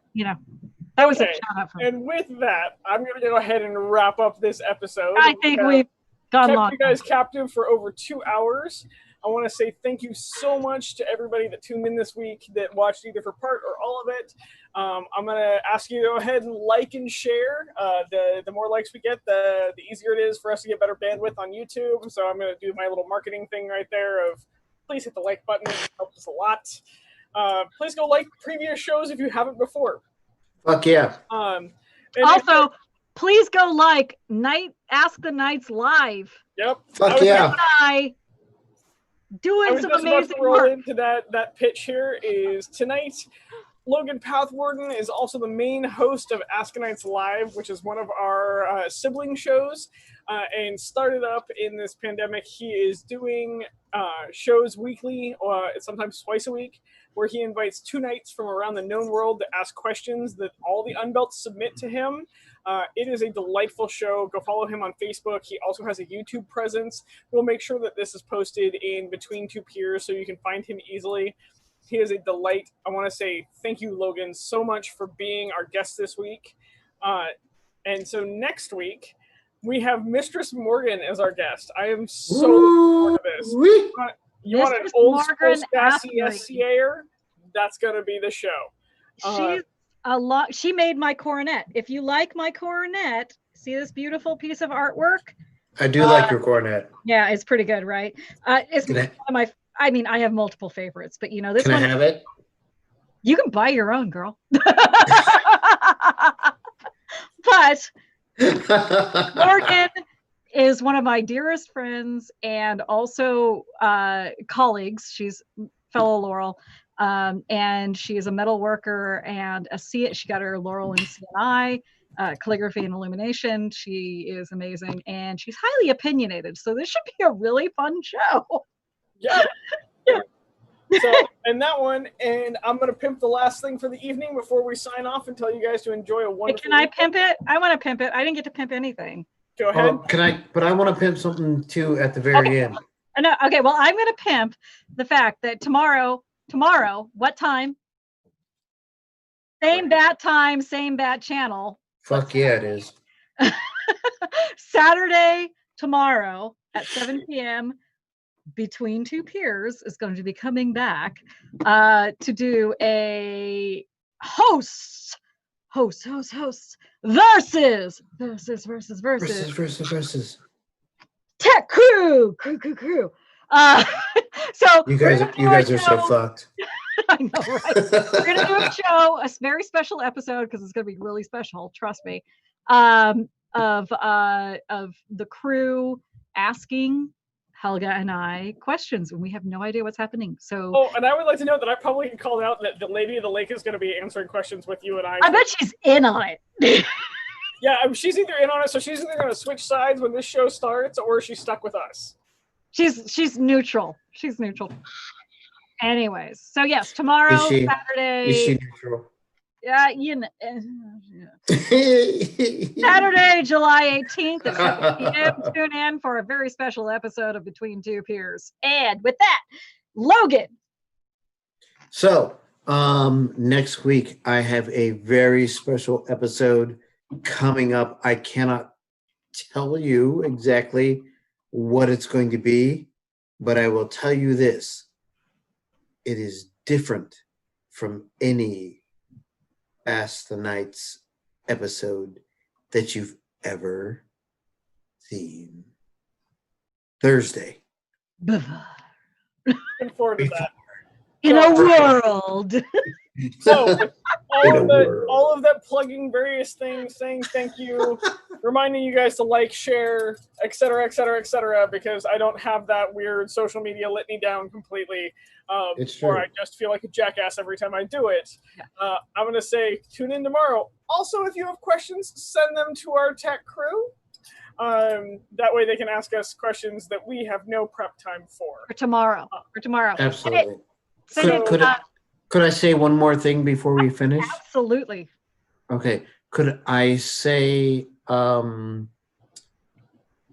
Speaker 1: That was a
Speaker 2: Okay.
Speaker 1: shout out for me.
Speaker 2: And with that, I'm going to go ahead and wrap up this episode.
Speaker 1: I think we've gone
Speaker 2: kept
Speaker 1: long.
Speaker 2: you guys captive for over 2 hours. I want to say thank you so much to everybody that tuned in this week that watched either for part or all of it. I'm going to ask you to go ahead and like and share. The more likes we get, the easier it is for us to get better bandwidth on YouTube. So I'm going to do my little marketing thing right there of please hit the like button. It helps us a lot. Please go like previous shows if you haven't before.
Speaker 4: Fuck yeah.
Speaker 1: Also, please go like Ask the Knights live.
Speaker 2: Yep.
Speaker 4: Fuck yeah.
Speaker 1: I doing
Speaker 2: was
Speaker 1: some
Speaker 2: just about
Speaker 1: amazing
Speaker 2: to roll
Speaker 1: work.
Speaker 2: into that pitch here is tonight. Logan Pathwarden is also the main host of Ask a Knights Live, which is one of our sibling shows, and started up in this pandemic. He is doing shows weekly, sometimes twice a week, where he invites 2 knights from around the known world to ask questions that all the unbelts submit to him. It is a delightful show. Go follow him on Facebook. He also has a YouTube presence. We'll make sure that this is posted in Between Two Peers so you can find him easily. He is a delight. I want to say thank you, Logan, so much for being our guest this week. And so next week, we have Mistress Morgan as our guest. I am so looking forward to this. You want an
Speaker 1: Mistress
Speaker 2: old school
Speaker 1: Morgan
Speaker 2: Sassy
Speaker 1: Athlete.
Speaker 2: SCA'er? That's going to be the show.
Speaker 1: She's a lot. She made my coronet. If you like my coronet, see this beautiful piece of artwork?
Speaker 4: I do like your cornet.
Speaker 1: Yeah, it's pretty good, right? It's
Speaker 4: Can
Speaker 1: one of my. I mean, I have multiple favorites, but this
Speaker 4: Can
Speaker 1: one.
Speaker 4: I have it?
Speaker 1: You can buy your own, girl. But Morgan is one of my dearest friends and also colleagues. She's fellow Laurel, and she is a metal worker and she got her Laurel in CNI, calligraphy and illumination. She is amazing and she's highly opinionated. So this should be a really fun show.
Speaker 2: Yeah. So, and that one, and I'm going to pimp the last thing for the evening before we sign off and tell you guys to enjoy a wonderful
Speaker 1: Can I
Speaker 2: weekend.
Speaker 1: pimp it? I want to pimp it. I didn't get to pimp anything.
Speaker 2: Go ahead.
Speaker 4: Can I? But I want to pimp something too at the very end.
Speaker 1: No, okay, well, I'm going to pimp the fact that tomorrow, what time? Same bat time, same bat channel.
Speaker 4: Fuck yeah, it is.
Speaker 1: Saturday, tomorrow at 7 p.m., Between Two Peers is going to be coming back to do a hosts versus tech crew. So
Speaker 4: You guys are so fucked.
Speaker 1: I know, right? We're gonna do a show, a very special episode because it's gonna be really special. Trust me. Of the crew asking Helga and I questions, and we have no idea what's happening. So,
Speaker 2: and I would like to know that I probably called out that the Lady of the Lake is going to be answering questions with you and I.
Speaker 1: I bet she's in on it.
Speaker 2: Yeah, she's either in on it, so she's either going to switch sides when this show starts, or she's stuck with us.
Speaker 1: She's neutral. She's neutral. Anyways, so yes, tomorrow, Saturday.
Speaker 4: Is she neutral?
Speaker 1: Yeah, Saturday, July 18th at 7 p.m. Tune in for a very special episode of Between Two Peers. And with that, Logan.
Speaker 4: So, next week I have a very special episode coming up. I cannot tell you exactly what it's going to be, but I will tell you this. It is different from any Ask the Knights episode that you've ever seen. Thursday.
Speaker 2: Looking forward to that.
Speaker 1: In a world.
Speaker 2: So, all of that plugging various things, saying thank you, reminding you guys to like, share, etc., because I don't have that weird social media litany down completely.
Speaker 4: It's true.
Speaker 2: Or I just feel like a jackass every time I do it. Yeah. I'm going to say tune in tomorrow. Also, if you have questions, send them to our tech crew. That way they can ask us questions that we have no prep time for.
Speaker 1: For tomorrow.
Speaker 4: Absolutely. Could I say one more thing before we finish?
Speaker 1: Absolutely.
Speaker 4: Okay. Could I say how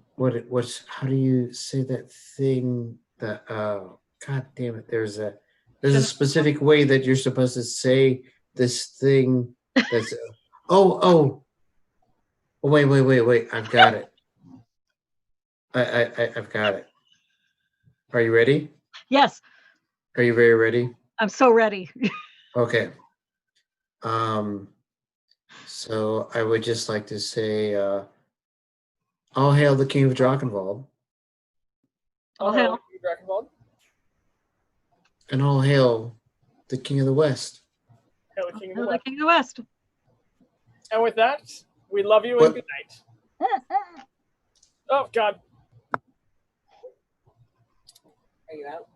Speaker 4: do you say that thing that God damn it, there's a specific way that you're supposed to say this thing that's Oh, wait. I've got it. I've got it. Are you ready?
Speaker 1: Yes,
Speaker 4: Are you very ready?
Speaker 1: I'm so ready.
Speaker 4: Okay. So I would just like to say, all hail the King of Drakkenwald,
Speaker 1: All hail.
Speaker 2: Drakenwald.
Speaker 4: and all hail the King of the West.
Speaker 2: Hail the King of the
Speaker 1: The
Speaker 2: West.
Speaker 1: King of the West.
Speaker 2: And with that, we love you
Speaker 4: What?
Speaker 2: and good night. Oh, God.
Speaker 7: Are you out?